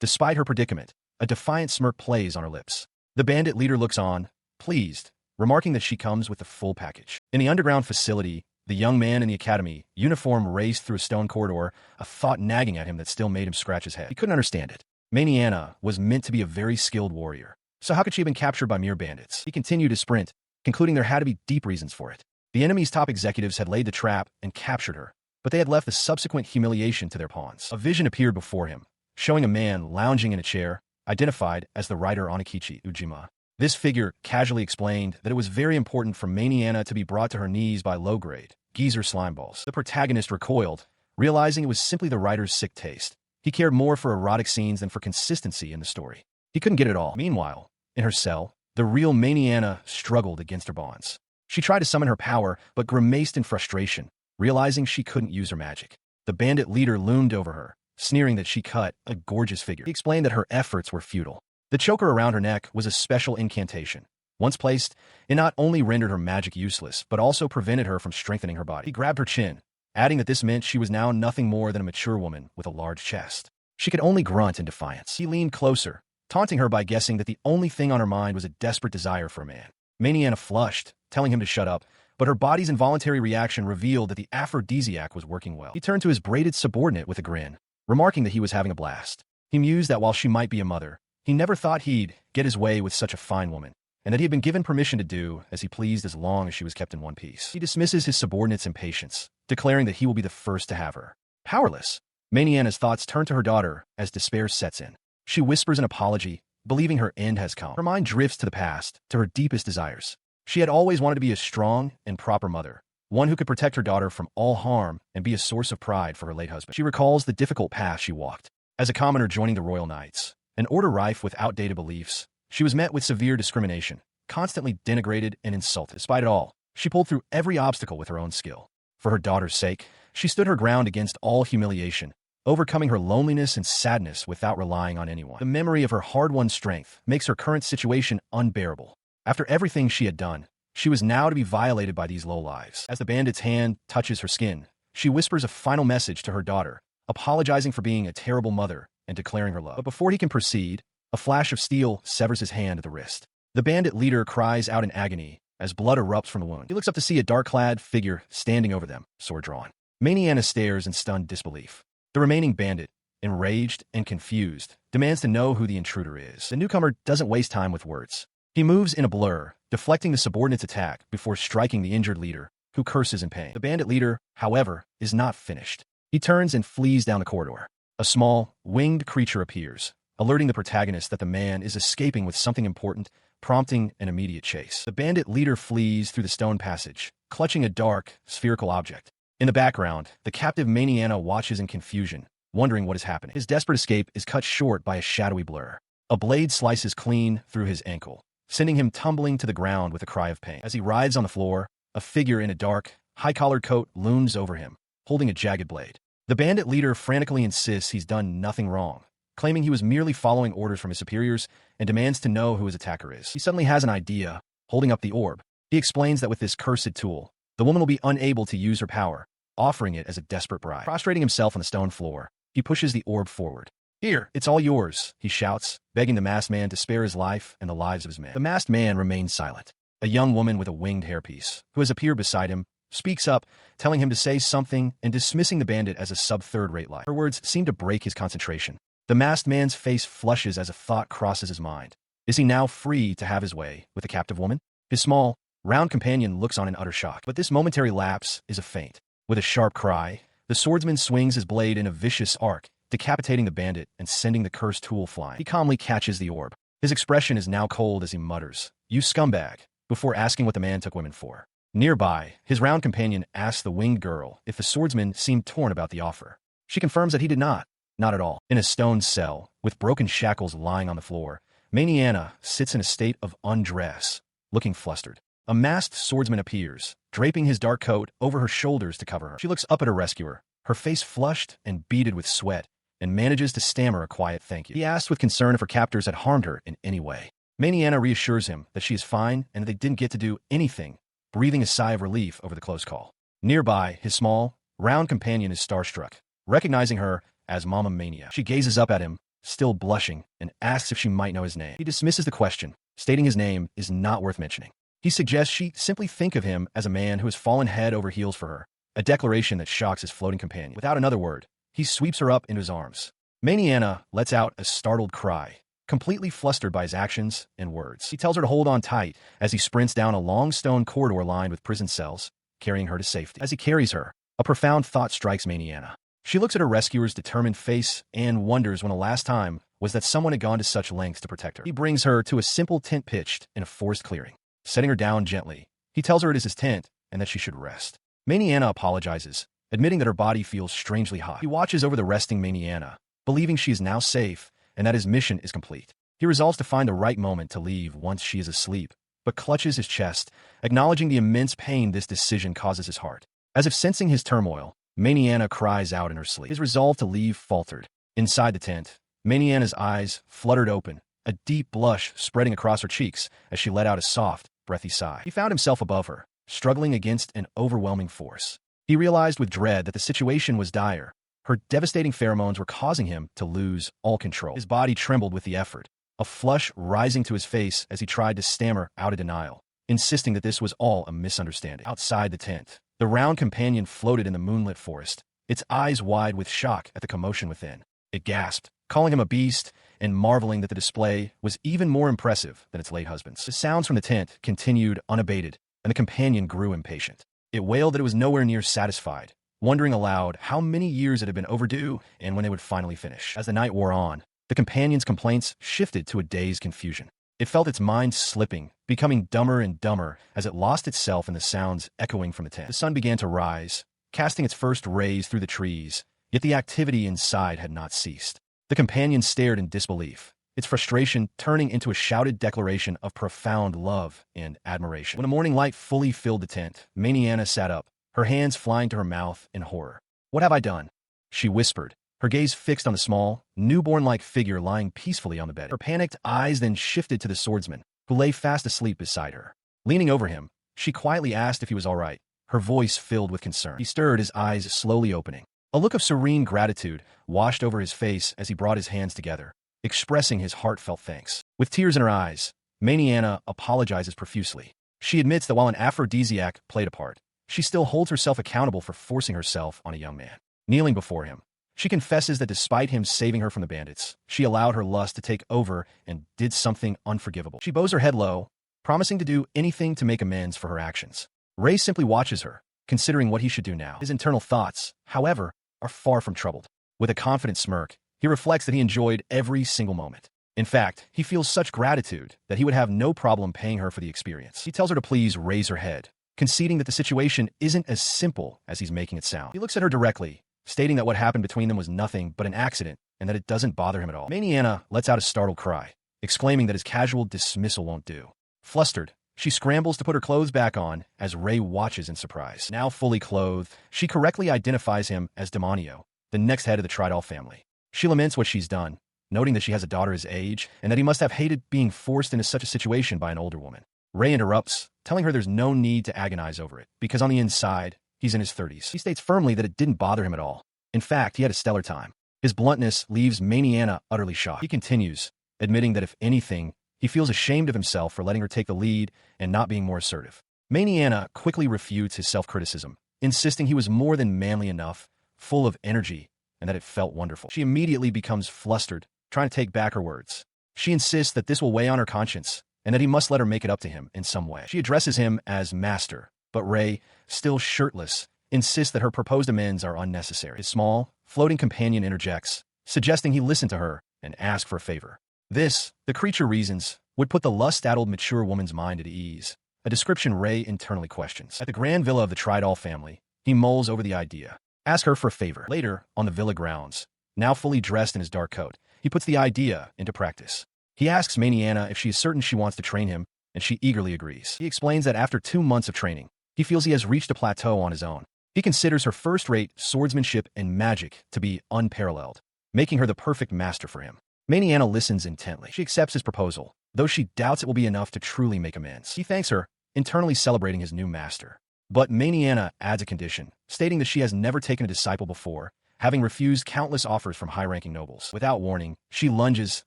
Despite her predicament, a defiant smirk plays on her lips. The bandit leader looks on, pleased, remarking that she comes with the full package. In the underground facility, the young man in the academy, uniform, raced through a stone corridor, a thought nagging at him that still made him scratch his head. He couldn't understand it. Maniana was meant to be a very skilled warrior. So how could she have been captured by mere bandits? He continued to sprint, concluding there had to be deep reasons for it. The enemy's top executives had laid the trap and captured her, but they had left the subsequent humiliation to their pawns. A vision appeared before him, showing a man lounging in a chair, identified as the writer Onikichi Ujima. This figure casually explained that it was very important for Maniana to be brought to her knees by low-grade, geezer slimeballs. The protagonist recoiled, realizing it was simply the writer's sick taste. He cared more for erotic scenes than for consistency in the story. He couldn't get it all. Meanwhile, in her cell, the real Maniana struggled against her bonds. She tried to summon her power, but grimaced in frustration, realizing she couldn't use her magic. The bandit leader loomed over her, sneering that she cut a gorgeous figure. He explained that her efforts were futile. The choker around her neck was a special incantation. Once placed, it not only rendered her magic useless, but also prevented her from strengthening her body. He grabbed her chin, adding that this meant she was now nothing more than a mature woman with a large chest. She could only grunt in defiance. He leaned closer, taunting her by guessing that the only thing on her mind was a desperate desire for a man. Maniana flushed, telling him to shut up, but her body's involuntary reaction revealed that the aphrodisiac was working well. He turned to his braided subordinate with a grin, remarking that he was having a blast. He mused that while she might be a mother, he never thought he'd get his way with such a fine woman, and that he had been given permission to do as he pleased as long as she was kept in one piece. He dismisses his subordinate's impatience, declaring that he will be the first to have her. Powerless, Maniana's thoughts turn to her daughter as despair sets in. She whispers an apology, believing her end has come. Her mind drifts to the past, to her deepest desires. She had always wanted to be a strong and proper mother, one who could protect her daughter from all harm and be a source of pride for her late husband. She recalls the difficult path she walked. As a commoner joining the Royal Knights, an order rife with outdated beliefs, she was met with severe discrimination, constantly denigrated and insulted. Despite it all, she pulled through every obstacle with her own skill. For her daughter's sake, she stood her ground against all humiliation, overcoming her loneliness and sadness without relying on anyone. The memory of her hard-won strength makes her current situation unbearable. After everything she had done, she was now to be violated by these lowlives. As the bandit's hand touches her skin, she whispers a final message to her daughter, apologizing for being a terrible mother and declaring her love. But before he can proceed, a flash of steel severs his hand at the wrist. The bandit leader cries out in agony as blood erupts from the wound. He looks up to see a dark-clad figure standing over them, sword drawn. Maniana stares in stunned disbelief. The remaining bandit, enraged and confused, demands to know who the intruder is. The newcomer doesn't waste time with words. He moves in a blur, deflecting the subordinate's attack before striking the injured leader, who curses in pain. The bandit leader, however, is not finished. He turns and flees down the corridor. A small, winged creature appears, alerting the protagonist that the man is escaping with something important, prompting an immediate chase. The bandit leader flees through the stone passage, clutching a dark, spherical object. In the background, the captive Maniana watches in confusion, wondering what is happening. His desperate escape is cut short by a shadowy blur. A blade slices clean through his ankle, sending him tumbling to the ground with a cry of pain. As he writhes on the floor, a figure in a dark, high-collared coat looms over him, holding a jagged blade. The bandit leader frantically insists he's done nothing wrong, claiming he was merely following orders from his superiors and demands to know who his attacker is. He suddenly has an idea, holding up the orb. He explains that with this cursed tool, the woman will be unable to use her power, offering it as a desperate bribe. Prostrating himself on the stone floor, he pushes the orb forward. "Here, it's all yours," he shouts, begging the masked man to spare his life and the lives of his men. The masked man remains silent. A young woman with a winged hairpiece, who has appeared beside him, speaks up, telling him to say something and dismissing the bandit as a sub-third-rate liar. Her words seem to break his concentration. The masked man's face flushes as a thought crosses his mind. Is he now free to have his way with the captive woman? His small, round companion looks on in utter shock. But this momentary lapse is a feint. With a sharp cry, the swordsman swings his blade in a vicious arc, decapitating the bandit and sending the cursed tool flying. He calmly catches the orb. His expression is now cold as he mutters, "You scumbag," before asking what the man took women for. Nearby, his round companion asks the winged girl if the swordsman seemed torn about the offer. She confirms that he did not at all. In a stone cell, with broken shackles lying on the floor, Maniana sits in a state of undress, looking flustered. A masked swordsman appears, draping his dark coat over her shoulders to cover her. She looks up at her rescuer, her face flushed and beaded with sweat, and manages to stammer a quiet thank you. He asks with concern if her captors had harmed her in any way. Maniana reassures him that she is fine and that they didn't get to do anything, breathing a sigh of relief over the close call. Nearby, his small, round companion is starstruck, recognizing her as Mama Mania. She gazes up at him, still blushing, and asks if she might know his name. He dismisses the question, stating his name is not worth mentioning. He suggests she simply think of him as a man who has fallen head over heels for her, a declaration that shocks his floating companion. Without another word, he sweeps her up into his arms. Maniana lets out a startled cry, completely flustered by his actions and words. He tells her to hold on tight as he sprints down a long stone corridor lined with prison cells, carrying her to safety. As he carries her, a profound thought strikes Maniana. She looks at her rescuer's determined face and wonders when the last time was that someone had gone to such lengths to protect her. He brings her to a simple tent pitched in a forest clearing. Setting her down gently, he tells her it is his tent and that she should rest. Maniana apologizes, admitting that her body feels strangely hot. He watches over the resting Maniana, believing she is now safe and that his mission is complete. He resolves to find the right moment to leave once she is asleep, but clutches his chest, acknowledging the immense pain this decision causes his heart. As if sensing his turmoil, Maniana cries out in her sleep. His resolve to leave faltered. Inside the tent, Maniana's eyes fluttered open, a deep blush spreading across her cheeks as she let out a soft, breathy sigh. He found himself above her, struggling against an overwhelming force. He realized with dread that the situation was dire. Her devastating pheromones were causing him to lose all control. His body trembled with the effort, a flush rising to his face as he tried to stammer out a denial, insisting that this was all a misunderstanding. Outside the tent, the round companion floated in the moonlit forest, its eyes wide with shock at the commotion within. It gasped, calling him a beast and marveling that the display was even more impressive than its late husband's. The sounds from the tent continued unabated, and the companion grew impatient. It wailed that it was nowhere near satisfied, wondering aloud how many years it had been overdue and when they would finally finish. As the night wore on, the companion's complaints shifted to a dazed confusion. It felt its mind slipping, becoming dumber and dumber as it lost itself in the sounds echoing from the tent. The sun began to rise, casting its first rays through the trees, yet the activity inside had not ceased. The companion stared in disbelief, its frustration turning into a shouted declaration of profound love and admiration. When the morning light fully filled the tent, Maniana sat up, her hands flying to her mouth in horror. "What have I done?" she whispered, her gaze fixed on the small, newborn-like figure lying peacefully on the bed. Her panicked eyes then shifted to the swordsman, who lay fast asleep beside her. Leaning over him, she quietly asked if he was all right, her voice filled with concern. He stirred, his eyes slowly opening. A look of serene gratitude washed over his face as he brought his hands together, expressing his heartfelt thanks. With tears in her eyes, Maniana apologizes profusely. She admits that while an aphrodisiac played a part, she still holds herself accountable for forcing herself on a young man. Kneeling before him, she confesses that despite him saving her from the bandits, she allowed her lust to take over and did something unforgivable. She bows her head low, promising to do anything to make amends for her actions. Ray simply watches her, considering what he should do now. His internal thoughts, however, are far from troubled. With a confident smirk, he reflects that he enjoyed every single moment. In fact, he feels such gratitude that he would have no problem paying her for the experience. He tells her to please raise her head, conceding that the situation isn't as simple as he's making it sound. He looks at her directly, stating that what happened between them was nothing but an accident and that it doesn't bother him at all. Maniana lets out a startled cry, exclaiming that his casual dismissal won't do. Flustered, she scrambles to put her clothes back on as Ray watches in surprise. Now fully clothed, she correctly identifies him as Demonio, the next head of the Tridal family. She laments what she's done, noting that she has a daughter his age and that he must have hated being forced into such a situation by an older woman. Ray interrupts, telling her there's no need to agonize over it, because on the inside, he's in his 30s. He states firmly that it didn't bother him at all. In fact, he had a stellar time. His bluntness leaves Maniana utterly shocked. He continues, admitting that if anything, he feels ashamed of himself for letting her take the lead and not being more assertive. Maniana quickly refutes his self-criticism, insisting he was more than manly enough, full of energy, and that it felt wonderful. She immediately becomes flustered, trying to take back her words. She insists that this will weigh on her conscience, and that he must let her make it up to him in some way. She addresses him as master, but Ray, still shirtless, insists that her proposed amends are unnecessary. His small, floating companion interjects, suggesting he listen to her and ask for a favor. This, the creature reasons, would put the lust-addled mature woman's mind at ease, a description Ray internally questions. At the grand villa of the Tridal family, he mulls over the idea. Ask her for a favor. Later, on the villa grounds, now fully dressed in his dark coat, he puts the idea into practice. He asks Maniana if she is certain she wants to train him, and she eagerly agrees. He explains that after 2 months of training, he feels he has reached a plateau on his own. He considers her first-rate swordsmanship and magic to be unparalleled, making her the perfect master for him. Maniana listens intently. She accepts his proposal, though she doubts it will be enough to truly make amends. He thanks her, internally celebrating his new master. But Maniana adds a condition, stating that she has never taken a disciple before, having refused countless offers from high-ranking nobles. Without warning, she lunges,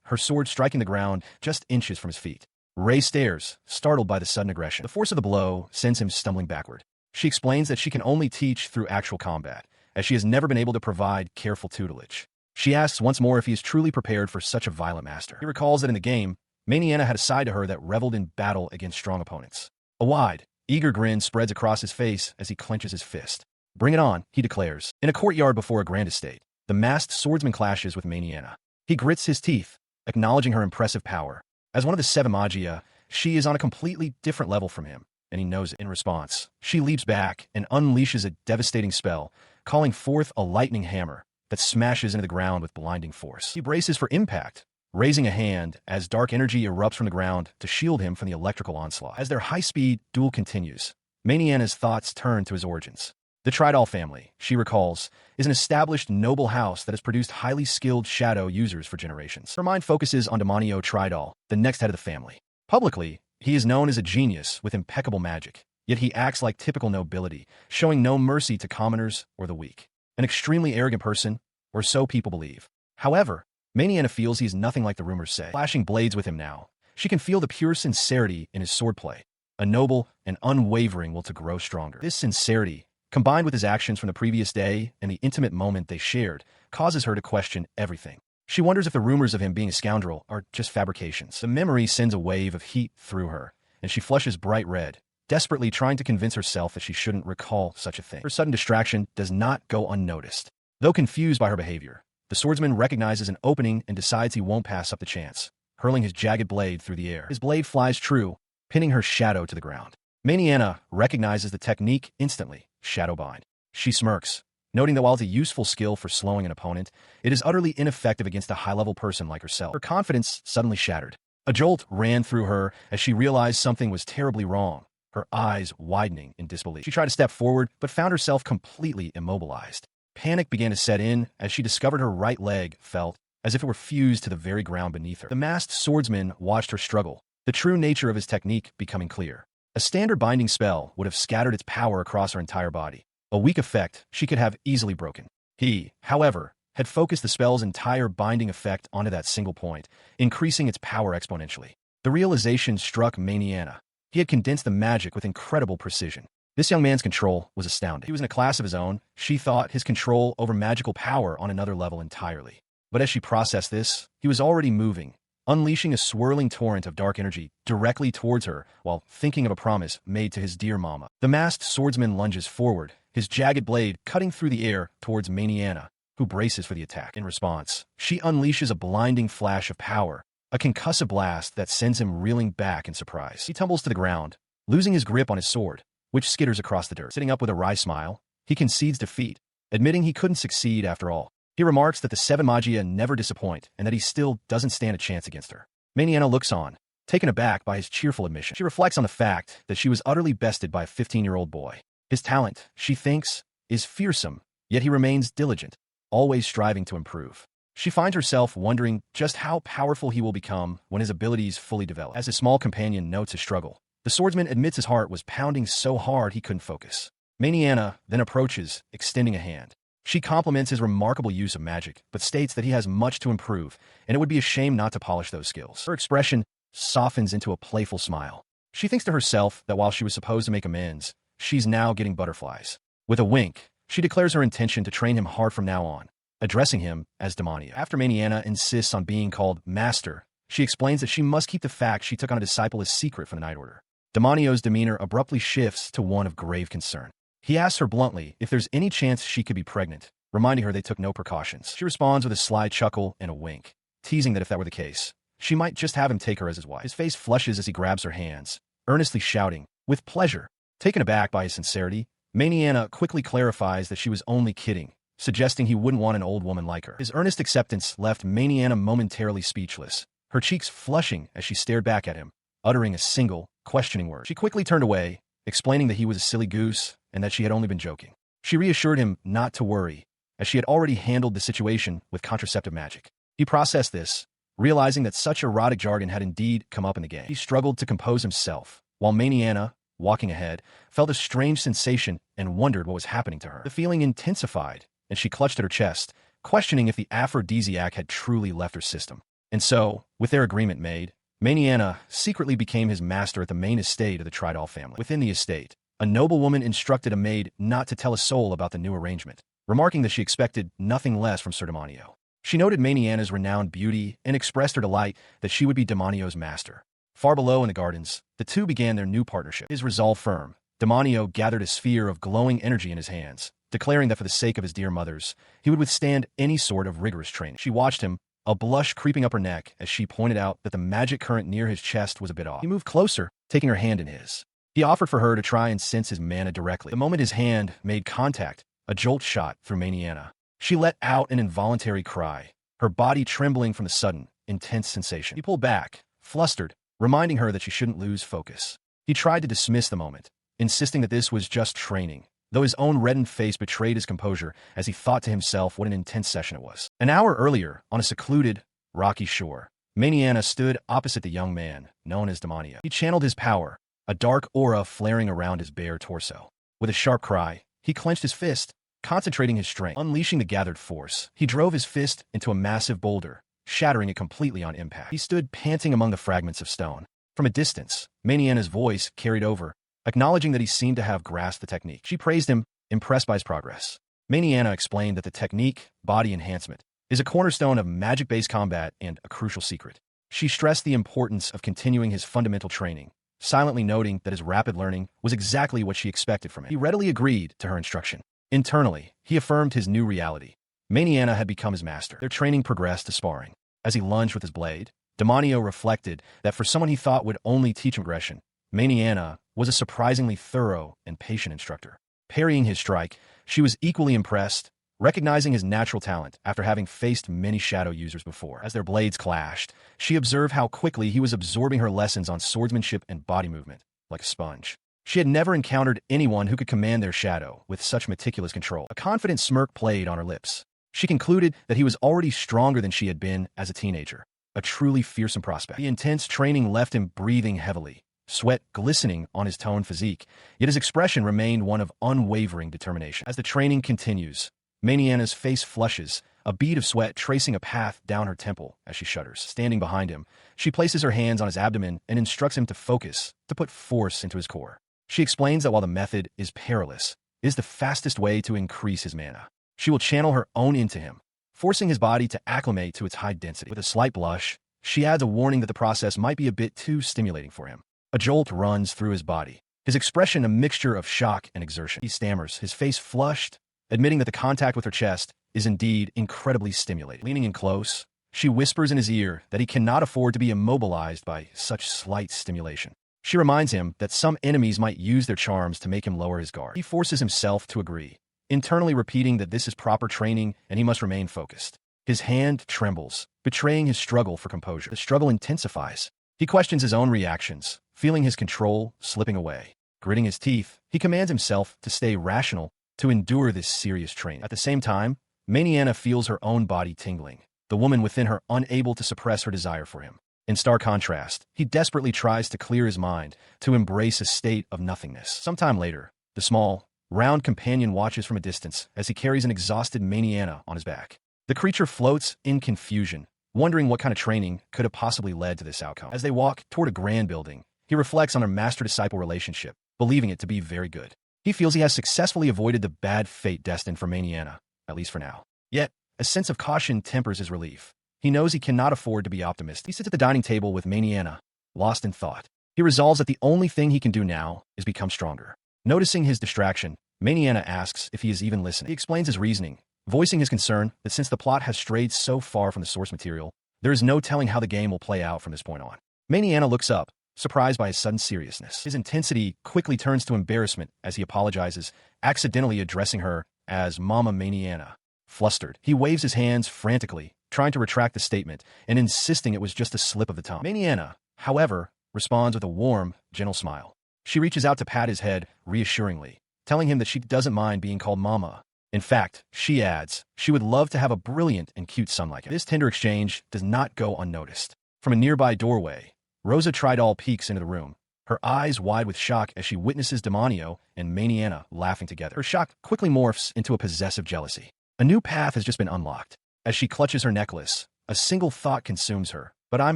her sword striking the ground just inches from his feet. Ray stares, startled by the sudden aggression. The force of the blow sends him stumbling backward. She explains that she can only teach through actual combat, as she has never been able to provide careful tutelage. She asks once more if he is truly prepared for such a violent master. He recalls that in the game, Maniana had a side to her that reveled in battle against strong opponents. A wide, eager grin spreads across his face as he clenches his fist. "Bring it on," he declares. In a courtyard before a grand estate, the masked swordsman clashes with Maniana. He grits his teeth, acknowledging her impressive power. As one of the seven magia, she is on a completely different level from him, and he knows it. In response, she leaps back and unleashes a devastating spell, calling forth a lightning hammer that smashes into the ground with blinding force. He braces for impact, raising a hand as dark energy erupts from the ground to shield him from the electrical onslaught. As their high-speed duel continues, Maniana's thoughts turn to his origins. The Tridal family, she recalls, is an established noble house that has produced highly skilled shadow users for generations. Her mind focuses on Demonio Tridal, the next head of the family. Publicly, he is known as a genius with impeccable magic, yet he acts like typical nobility, showing no mercy to commoners or the weak. An extremely arrogant person, or so people believe. However, Maniana feels he is nothing like the rumors say. Flashing blades with him now, she can feel the pure sincerity in his swordplay, a noble and unwavering will to grow stronger. This sincerity, combined with his actions from the previous day and the intimate moment they shared, causes her to question everything. She wonders if the rumors of him being a scoundrel are just fabrications. The memory sends a wave of heat through her, and she flushes bright red, desperately trying to convince herself that she shouldn't recall such a thing. Her sudden distraction does not go unnoticed. Though confused by her behavior, the swordsman recognizes an opening and decides he won't pass up the chance, hurling his jagged blade through the air. His blade flies true, pinning her shadow to the ground. Maniana recognizes the technique instantly, shadow bind. She smirks, noting that while it's a useful skill for slowing an opponent, it is utterly ineffective against a high-level person like herself. Her confidence suddenly shattered. A jolt ran through her as she realized something was terribly wrong, her eyes widening in disbelief. She tried to step forward, but found herself completely immobilized. Panic began to set in as she discovered her right leg felt as if it were fused to the very ground beneath her. The masked swordsman watched her struggle, the true nature of his technique becoming clear. A standard binding spell would have scattered its power across her entire body, a weak effect she could have easily broken. He, however, had focused the spell's entire binding effect onto that single point, increasing its power exponentially. The realization struck Maniana. He had condensed the magic with incredible precision. This young man's control was astounding. He was in a class of his own. She thought his control over magical power on another level entirely. But as she processed this, he was already moving, unleashing a swirling torrent of dark energy directly towards her while thinking of a promise made to his dear mama. The masked swordsman lunges forward, his jagged blade cutting through the air towards Maniana, who braces for the attack. In response, she unleashes a blinding flash of power, a concussive blast that sends him reeling back in surprise. He tumbles to the ground, losing his grip on his sword, which skitters across the dirt. Sitting up with a wry smile, he concedes defeat, admitting he couldn't succeed after all. He remarks that the seven magia never disappoint and that he still doesn't stand a chance against her. Maniana looks on, taken aback by his cheerful admission. She reflects on the fact that she was utterly bested by a 15-year-old boy. His talent, she thinks, is fearsome, yet he remains diligent, always striving to improve. She finds herself wondering just how powerful he will become when his abilities fully develop. As his small companion notes his struggle, the swordsman admits his heart was pounding so hard he couldn't focus. Maniana then approaches, extending a hand. She compliments his remarkable use of magic, but states that he has much to improve, and it would be a shame not to polish those skills. Her expression softens into a playful smile. She thinks to herself that while she was supposed to make amends, she's now getting butterflies. With a wink, she declares her intention to train him hard from now on, addressing him as Demonio. After Maniana insists on being called Master, she explains that she must keep the fact she took on a disciple a secret from the Night Order. Demonio's demeanor abruptly shifts to one of grave concern. He asks her bluntly if there's any chance she could be pregnant, reminding her they took no precautions. She responds with a sly chuckle and a wink, teasing that if that were the case, she might just have him take her as his wife. His face flushes as he grabs her hands, earnestly shouting, with pleasure. Taken aback by his sincerity, Maniana quickly clarifies that she was only kidding, suggesting he wouldn't want an old woman like her. His earnest acceptance left Maniana momentarily speechless, her cheeks flushing as she stared back at him, uttering a single, questioning word. She quickly turned away, explaining that he was a silly goose and that she had only been joking. She reassured him not to worry, as she had already handled the situation with contraceptive magic. He processed this, realizing that such erotic jargon had indeed come up in the game. He struggled to compose himself, while Maniana, walking ahead, felt a strange sensation and wondered what was happening to her. The feeling intensified, and she clutched at her chest, questioning if the aphrodisiac had truly left her system. And so, with their agreement made, Manhwa secretly became his master at the main estate of the Tridal family. Within the estate, a noblewoman instructed a maid not to tell a soul about the new arrangement, remarking that she expected nothing less from Sir Demonio. She noted Manhwa's renowned beauty and expressed her delight that she would be Demonio's master. Far below in the gardens, the two began their new partnership. His resolve firm, Demonio gathered a sphere of glowing energy in his hands, declaring that for the sake of his dear mothers, he would withstand any sort of rigorous training. She watched him, a blush creeping up her neck as she pointed out that the magic current near his chest was a bit off. He moved closer, taking her hand in his. He offered for her to try and sense his mana directly. The moment his hand made contact, a jolt shot through Manhwa. She let out an involuntary cry, her body trembling from the sudden, intense sensation. He pulled back, flustered, reminding her that she shouldn't lose focus. He tried to dismiss the moment, insisting that this was just training, though his own reddened face betrayed his composure as he thought to himself what an intense session it was. An hour earlier, on a secluded, rocky shore, Manhwa stood opposite the young man, known as Demonio. He channeled his power, a dark aura flaring around his bare torso. With a sharp cry, he clenched his fist, concentrating his strength. Unleashing the gathered force, he drove his fist into a massive boulder, shattering it completely on impact. He stood panting among the fragments of stone. From a distance, Manhwa's voice carried over, acknowledging that he seemed to have grasped the technique. She praised him, impressed by his progress. Manhwa explained that the technique, body enhancement, is a cornerstone of magic-based combat and a crucial secret. She stressed the importance of continuing his fundamental training, silently noting that his rapid learning was exactly what she expected from him. He readily agreed to her instruction. Internally, he affirmed his new reality. Manhwa had become his master. Their training progressed to sparring. As he lunged with his blade, Demonio reflected that for someone he thought would only teach him aggression, Manhwa was a surprisingly thorough and patient instructor. Parrying his strike, she was equally impressed, recognizing his natural talent after having faced many shadow users before. As their blades clashed, she observed how quickly he was absorbing her lessons on swordsmanship and body movement, like a sponge. She had never encountered anyone who could command their shadow with such meticulous control. A confident smirk played on her lips. She concluded that he was already stronger than she had been as a teenager, a truly fearsome prospect. The intense training left him breathing heavily, sweat glistening on his toned physique, yet his expression remained one of unwavering determination. As the training continues, Manhwa's face flushes, a bead of sweat tracing a path down her temple as she shudders. Standing behind him, she places her hands on his abdomen and instructs him to focus, to put force into his core. She explains that while the method is perilous, it is the fastest way to increase his mana. She will channel her own into him, forcing his body to acclimate to its high density. With a slight blush, she adds a warning that the process might be a bit too stimulating for him. A jolt runs through his body, his expression a mixture of shock and exertion. He stammers, his face flushed, admitting that the contact with her chest is indeed incredibly stimulating. Leaning in close, she whispers in his ear that he cannot afford to be immobilized by such slight stimulation. She reminds him that some enemies might use their charms to make him lower his guard. He forces himself to agree, internally repeating that this is proper training and he must remain focused. His hand trembles, betraying his struggle for composure. The struggle intensifies. He questions his own reactions, feeling his control slipping away. Gritting his teeth, he commands himself to stay rational, to endure this serious training. At the same time, Manhwa feels her own body tingling, the woman within her unable to suppress her desire for him. In stark contrast, he desperately tries to clear his mind, to embrace a state of nothingness. Sometime later, the small, round companion watches from a distance as he carries an exhausted Manhwa on his back. The creature floats in confusion, wondering what kind of training could have possibly led to this outcome. As they walk toward a grand building, he reflects on their master-disciple relationship, believing it to be very good. He feels he has successfully avoided the bad fate destined for Manhwa, at least for now. Yet, a sense of caution tempers his relief. He knows he cannot afford to be optimistic. He sits at the dining table with Manhwa, lost in thought. He resolves that the only thing he can do now is become stronger. Noticing his distraction, Manhwa asks if he is even listening. He explains his reasoning, voicing his concern that since the plot has strayed so far from the source material, there is no telling how the game will play out from this point on. Manhwa looks up, surprised by his sudden seriousness. His intensity quickly turns to embarrassment as he apologizes, accidentally addressing her as Mama Manhwa. Flustered, he waves his hands frantically, trying to retract the statement and insisting it was just a slip of the tongue. Manhwa, however, responds with a warm, gentle smile. She reaches out to pat his head reassuringly, telling him that she doesn't mind being called Mama. In fact, she adds, she would love to have a brilliant and cute son like him. This tender exchange does not go unnoticed. From a nearby doorway, Rosa Tridal peeks into the room, her eyes wide with shock as she witnesses Demonio and Maniana laughing together. Her shock quickly morphs into a possessive jealousy. A new path has just been unlocked. As she clutches her necklace, a single thought consumes her. But I'm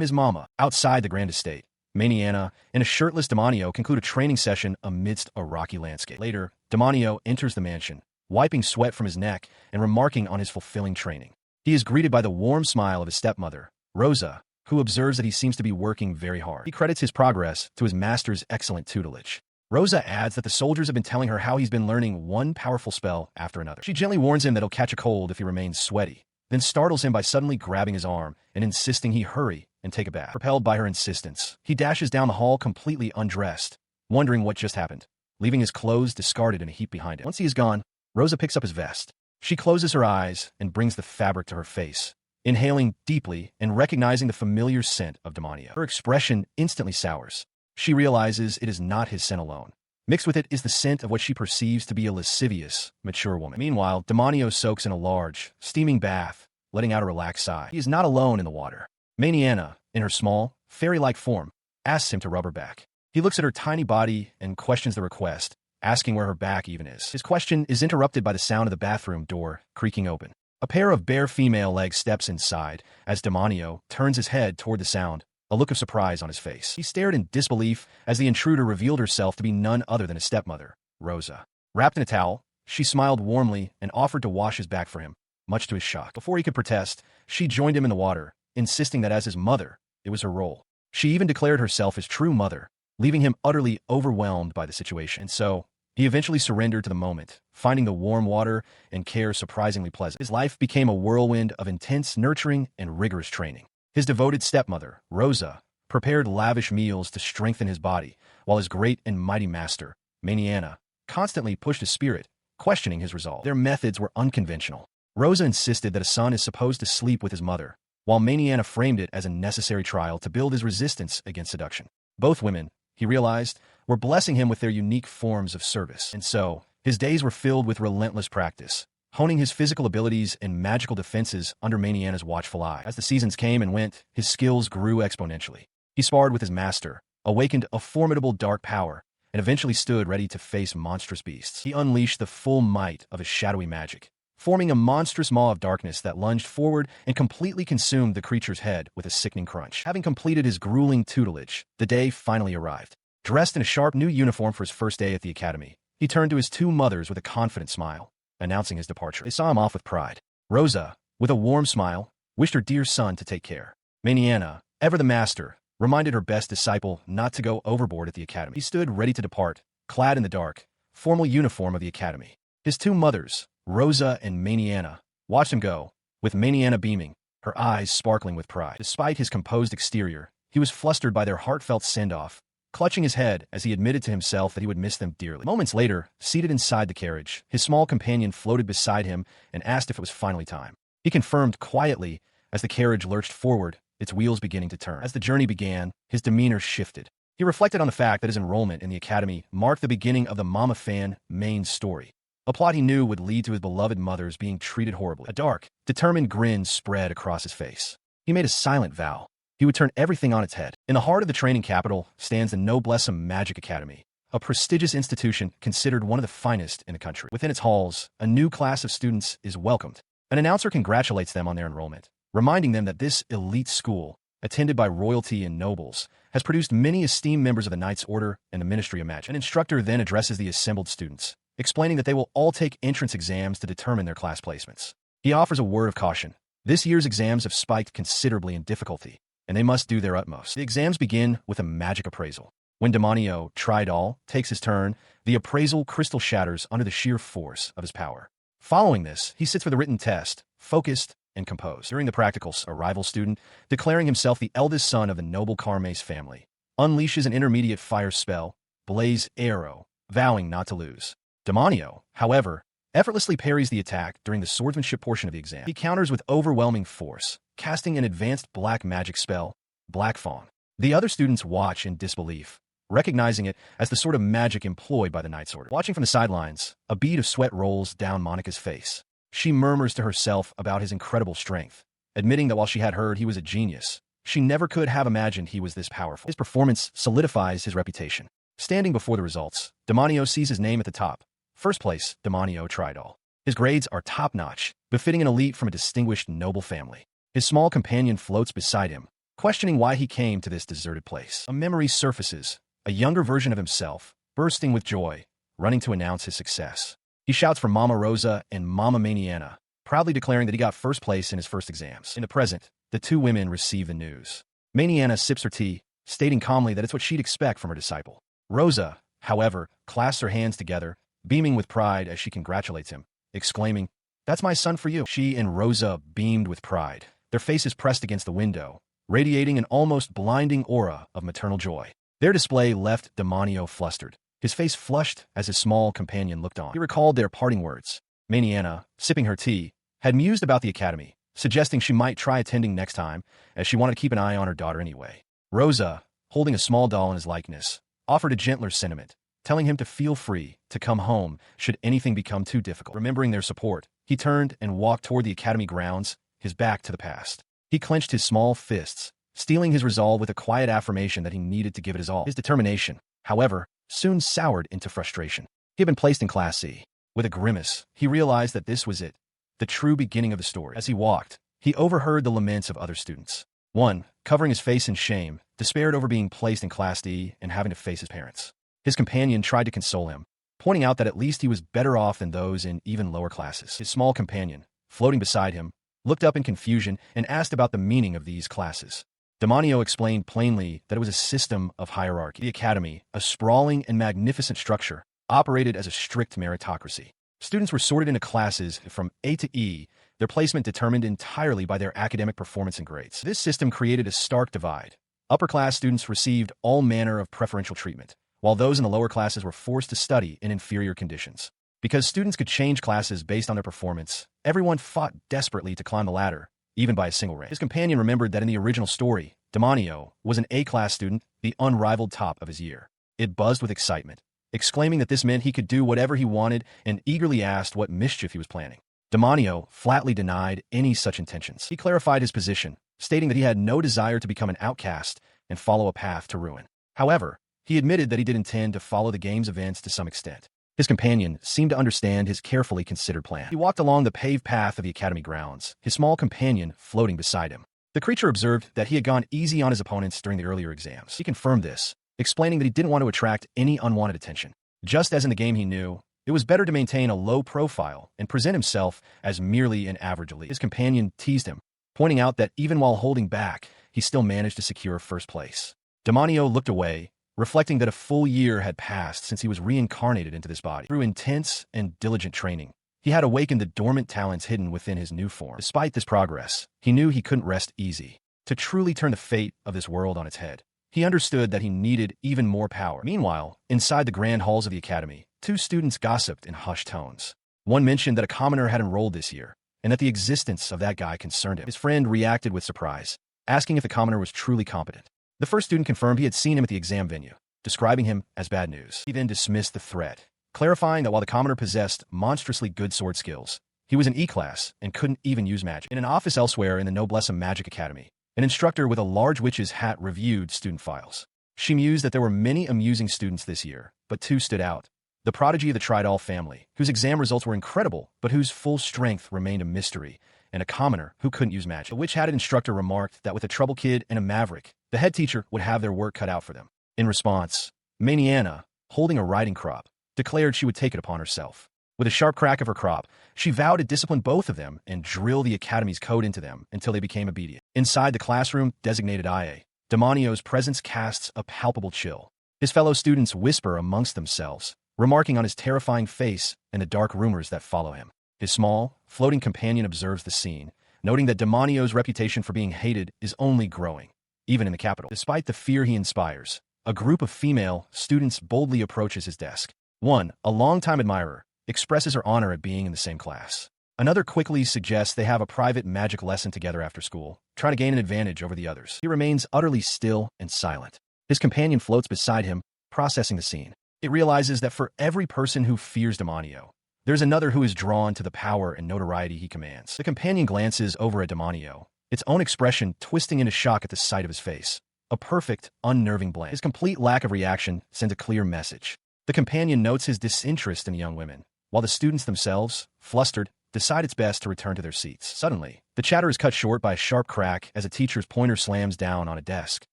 his mama. Outside the grand estate, Maniana and a shirtless Demonio conclude a training session amidst a rocky landscape. Later, Demonio enters the mansion, wiping sweat from his neck and remarking on his fulfilling training. He is greeted by the warm smile of his stepmother, Rosa, who observes that he seems to be working very hard. He credits his progress to his master's excellent tutelage. Rosa adds that the soldiers have been telling her how he's been learning one powerful spell after another. She gently warns him that he'll catch a cold if he remains sweaty, then startles him by suddenly grabbing his arm and insisting he hurry and take a bath. Propelled by her insistence, he dashes down the hall completely undressed, wondering what just happened, leaving his clothes discarded in a heap behind him. Once he is gone, Rosa picks up his vest. She closes her eyes and brings the fabric to her face, inhaling deeply and recognizing the familiar scent of Demonio. Her expression instantly sours. She realizes it is not his scent alone. Mixed with it is the scent of what she perceives to be a lascivious, mature woman. Meanwhile, Demonio soaks in a large, steaming bath, letting out a relaxed sigh. He is not alone in the water. Maniana, in her small, fairy-like form, asks him to rub her back. He looks at her tiny body and questions the request, asking where her back even is. His question is interrupted by the sound of the bathroom door creaking open. A pair of bare female legs steps inside as Demonio turns his head toward the sound, a look of surprise on his face. He stared in disbelief as the intruder revealed herself to be none other than his stepmother, Rosa. Wrapped in a towel, she smiled warmly and offered to wash his back for him, much to his shock. Before he could protest, she joined him in the water, insisting that as his mother, it was her role. She even declared herself his true mother, leaving him utterly overwhelmed by the situation. And so, he eventually surrendered to the moment, finding the warm water and care surprisingly pleasant. His life became a whirlwind of intense nurturing and rigorous training. His devoted stepmother, Rosa, prepared lavish meals to strengthen his body, while his great and mighty master, Maniana, constantly pushed his spirit, questioning his resolve. Their methods were unconventional. Rosa insisted that a son is supposed to sleep with his mother, while Maniana framed it as a necessary trial to build his resistance against seduction. Both women, he realized, were blessing him with their unique forms of service. And so, his days were filled with relentless practice, honing his physical abilities and magical defenses under Maniana's watchful eye. As the seasons came and went, his skills grew exponentially. He sparred with his master, awakened a formidable dark power, and eventually stood ready to face monstrous beasts. He unleashed the full might of his shadowy magic, forming a monstrous maw of darkness that lunged forward and completely consumed the creature's head with a sickening crunch. Having completed his grueling tutelage, the day finally arrived. Dressed in a sharp new uniform for his first day at the academy, he turned to his two mothers with a confident smile, announcing his departure. They saw him off with pride. Rosa, with a warm smile, wished her dear son to take care. Maniana, ever the master, reminded her best disciple not to go overboard at the academy. He stood ready to depart, clad in the dark, formal uniform of the academy. His two mothers, Rosa and Maniana, watched him go, with Maniana beaming, her eyes sparkling with pride. Despite his composed exterior, he was flustered by their heartfelt send-off, clutching his head as he admitted to himself that he would miss them dearly. Moments later, seated inside the carriage, his small companion floated beside him and asked if it was finally time. He confirmed quietly as the carriage lurched forward, its wheels beginning to turn. As the journey began, his demeanor shifted. He reflected on the fact that his enrollment in the academy marked the beginning of the Mama Fan main story, a plot he knew would lead to his beloved mothers being treated horribly. A dark, determined grin spread across his face. He made a silent vow. He would turn everything on its head. In the heart of the training capital stands the Noblessum Magic Academy, a prestigious institution considered one of the finest in the country. Within its halls, a new class of students is welcomed. An announcer congratulates them on their enrollment, reminding them that this elite school, attended by royalty and nobles, has produced many esteemed members of the Knights Order and the Ministry of Magic. An instructor then addresses the assembled students, explaining that they will all take entrance exams to determine their class placements. He offers a word of caution. This year's exams have spiked considerably in difficulty, and they must do their utmost. The exams begin with a magic appraisal. When Demonio, Tridal, takes his turn, the appraisal crystal shatters under the sheer force of his power. Following this, he sits for the written test, focused and composed. During the practicals, a rival student, declaring himself the eldest son of the noble Carmes family, unleashes an intermediate fire spell, Blaze Arrow, vowing not to lose. Demonio, however, effortlessly parries the attack during the swordsmanship portion of the exam. He counters with overwhelming force, casting an advanced black magic spell, Black Fawn. The other students watch in disbelief, recognizing it as the sort of magic employed by the Knights Order. Watching from the sidelines, a bead of sweat rolls down Monica's face. She murmurs to herself about his incredible strength, admitting that while she had heard he was a genius, She never could have imagined he was this powerful. His performance solidifies his reputation. Standing before the results, Demonio sees his name at the top. First place, Demonio Tridal. His grades are top-notch, befitting an elite from a distinguished noble family. His small companion floats beside him, questioning why he came to this deserted place. A memory surfaces, a younger version of himself, bursting with joy, running to announce his success. He shouts for Mama Rosa and Mama Maniana, proudly declaring that he got first place in his first exams. In the present, the two women receive the news. Maniana sips her tea, stating calmly that it's what she'd expect from her disciple. Rosa, however, clasps her hands together, beaming with pride as she congratulates him, exclaiming, "That's my son for you." She and Rosa beamed with pride, their faces pressed against the window, radiating an almost blinding aura of maternal joy. Their display left Demonio flustered, his face flushed as his small companion looked on. He recalled their parting words. Maniana, sipping her tea, had mused about the academy, suggesting she might try attending next time, as she wanted to keep an eye on her daughter anyway. Rosa, holding a small doll in his likeness, offered a gentler sentiment, telling him to feel free to come home should anything become too difficult. Remembering their support, he turned and walked toward the academy grounds, his back to the past. He clenched his small fists, steeling his resolve with a quiet affirmation that he needed to give it his all. His determination, however, soon soured into frustration. He had been placed in Class C. With a grimace, he realized that this was it, the true beginning of the story. As he walked, he overheard the laments of other students. One, covering his face in shame, despaired over being placed in Class D and having to face his parents. His companion tried to console him, pointing out that at least he was better off than those in even lower classes. His small companion, floating beside him, looked up in confusion and asked about the meaning of these classes. Demonio explained plainly that it was a system of hierarchy. The academy, a sprawling and magnificent structure, operated as a strict meritocracy. Students were sorted into classes from A to E, their placement determined entirely by their academic performance and grades. This system created a stark divide. Upper-class students received all manner of preferential treatment, while those in the lower classes were forced to study in inferior conditions. Because students could change classes based on their performance, everyone fought desperately to climb the ladder, even by a single rank. His companion remembered that in the original story, Demonio was an A-class student, the unrivaled top of his year. It buzzed with excitement, exclaiming that this meant he could do whatever he wanted and eagerly asked what mischief he was planning. Demonio flatly denied any such intentions. He clarified his position, stating that he had no desire to become an outcast and follow a path to ruin. However, he admitted that he did intend to follow the game's events to some extent. His companion seemed to understand his carefully considered plan. He walked along the paved path of the academy grounds, his small companion floating beside him. The creature observed that he had gone easy on his opponents during the earlier exams. He confirmed this, explaining that he didn't want to attract any unwanted attention. Just as in the game he knew, it was better to maintain a low profile and present himself as merely an average elite. His companion teased him, pointing out that even while holding back, he still managed to secure first place. Demonio looked away, reflecting that a full year had passed since he was reincarnated into this body. Through intense and diligent training, he had awakened the dormant talents hidden within his new form. Despite this progress, he knew he couldn't rest easy. To truly turn the fate of this world on its head, he understood that he needed even more power. Meanwhile, inside the grand halls of the academy, two students gossiped in hushed tones. One mentioned that a commoner had enrolled this year, and that the existence of that guy concerned him. His friend reacted with surprise, asking if the commoner was truly competent. The first student confirmed he had seen him at the exam venue, describing him as bad news. He then dismissed the threat, clarifying that while the commoner possessed monstrously good sword skills, he was an E-class and couldn't even use magic. In an office elsewhere in the Noblesse Magic Academy, an instructor with a large witch's hat reviewed student files. She mused that there were many amusing students this year, but two stood out. The prodigy of the Tridal family, whose exam results were incredible, but whose full strength remained a mystery, and a commoner who couldn't use magic. The witch-hatted instructor remarked that with a trouble kid and a maverick, the head teacher would have their work cut out for them. In response, Maniana, holding a riding crop, declared she would take it upon herself. With a sharp crack of her crop, she vowed to discipline both of them and drill the academy's code into them until they became obedient. Inside the classroom designated IA, Demonio's presence casts a palpable chill. His fellow students whisper amongst themselves, remarking on his terrifying face and the dark rumors that follow him. His small, floating companion observes the scene, noting that Demonio's reputation for being hated is only growing, even in the capital. Despite the fear he inspires, a group of female students boldly approaches his desk. One, a longtime admirer, expresses her honor at being in the same class. Another quickly suggests they have a private magic lesson together after school, trying to gain an advantage over the others. He remains utterly still and silent. His companion floats beside him, processing the scene. It realizes that for every person who fears Demonio, there's another who is drawn to the power and notoriety he commands. The companion glances over at Demonio, its own expression twisting into shock at the sight of his face. A perfect, unnerving blend. His complete lack of reaction sends a clear message. The companion notes his disinterest in the young women, while the students themselves, flustered, decide it's best to return to their seats. Suddenly, the chatter is cut short by a sharp crack as a teacher's pointer slams down on a desk,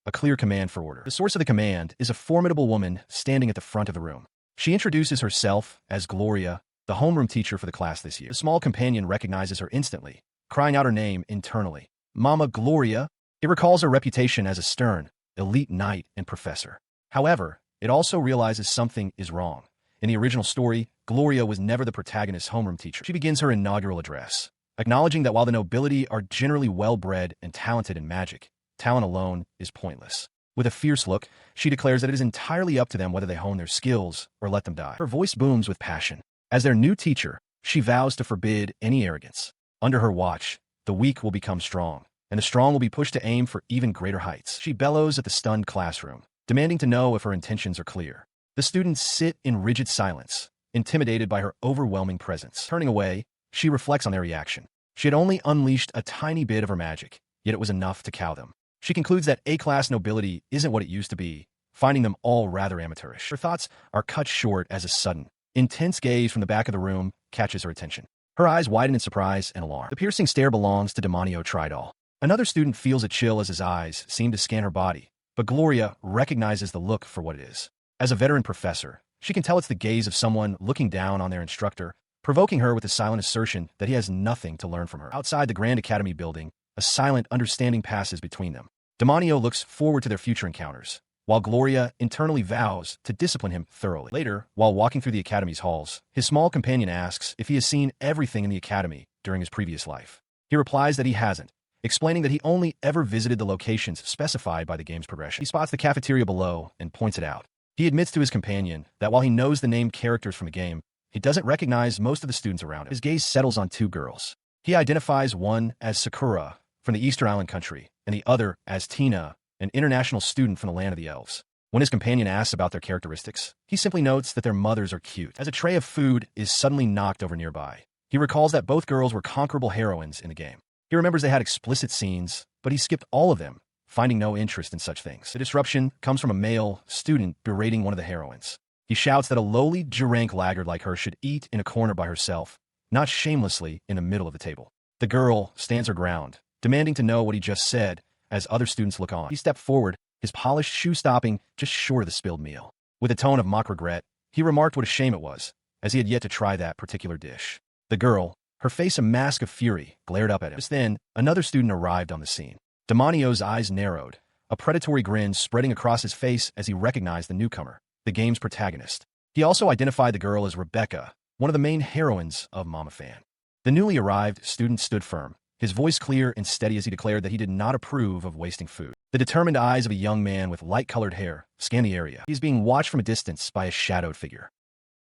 a clear command for order. The source of the command is a formidable woman standing at the front of the room. She introduces herself as Gloria, the homeroom teacher for the class this year. The small companion recognizes her instantly, crying out her name internally. Mama Gloria. It recalls her reputation as a stern, elite knight and professor. However, it also realizes something is wrong. In the original story, Gloria was never the protagonist's homeroom teacher. She begins her inaugural address, acknowledging that while the nobility are generally well-bred and talented in magic, talent alone is pointless. With a fierce look, she declares that it is entirely up to them whether they hone their skills or let them die. Her voice booms with passion. As their new teacher, she vows to forbid any arrogance. Under her watch, the weak will become strong, and the strong will be pushed to aim for even greater heights. She bellows at the stunned classroom, demanding to know if her intentions are clear. The students sit in rigid silence, intimidated by her overwhelming presence. Turning away, she reflects on their reaction. She had only unleashed a tiny bit of her magic, yet it was enough to cow them. She concludes that A-class nobility isn't what it used to be, finding them all rather amateurish. Her thoughts are cut short as a sudden, intense gaze from the back of the room catches her attention. Her eyes widen in surprise and alarm. The piercing stare belongs to Demonio Tridal. Another student feels a chill as his eyes seem to scan her body, but Gloria recognizes the look for what it is. As a veteran professor, she can tell it's the gaze of someone looking down on their instructor, provoking her with a silent assertion that he has nothing to learn from her. Outside the Grand Academy building, a silent understanding passes between them. Demonio looks forward to their future encounters, while Gloria internally vows to discipline him thoroughly. Later, while walking through the Academy's halls, his small companion asks if he has seen everything in the Academy during his previous life. He replies that he hasn't, explaining that he only ever visited the locations specified by the game's progression. He spots the cafeteria below and points it out. He admits to his companion that while he knows the named characters from the game, he doesn't recognize most of the students around him. His gaze settles on two girls. He identifies one as Sakura from the Easter Island country, and the other as Tina, an international student from the land of the elves. When his companion asks about their characteristics, he simply notes that their mothers are cute. As a tray of food is suddenly knocked over nearby, he recalls that both girls were conquerable heroines in the game. He remembers they had explicit scenes, but he skipped all of them, finding no interest in such things. The disruption comes from a male student berating one of the heroines. He shouts that a lowly G-rank laggard like her should eat in a corner by herself, not shamelessly in the middle of the table. The girl stands her ground, demanding to know what he just said, as other students look on. He stepped forward, his polished shoe stopping just short of the spilled meal. With a tone of mock regret, he remarked what a shame it was, as he had yet to try that particular dish. The girl, her face a mask of fury, glared up at him. Just then, another student arrived on the scene. Demonio's eyes narrowed, a predatory grin spreading across his face as he recognized the newcomer, the game's protagonist. He also identified the girl as Rebecca, one of the main heroines of Mama Fan. The newly arrived student stood firm, his voice clear and steady as he declared that he did not approve of wasting food. The determined eyes of a young man with light-colored hair scan the area. He is being watched from a distance by a shadowed figure.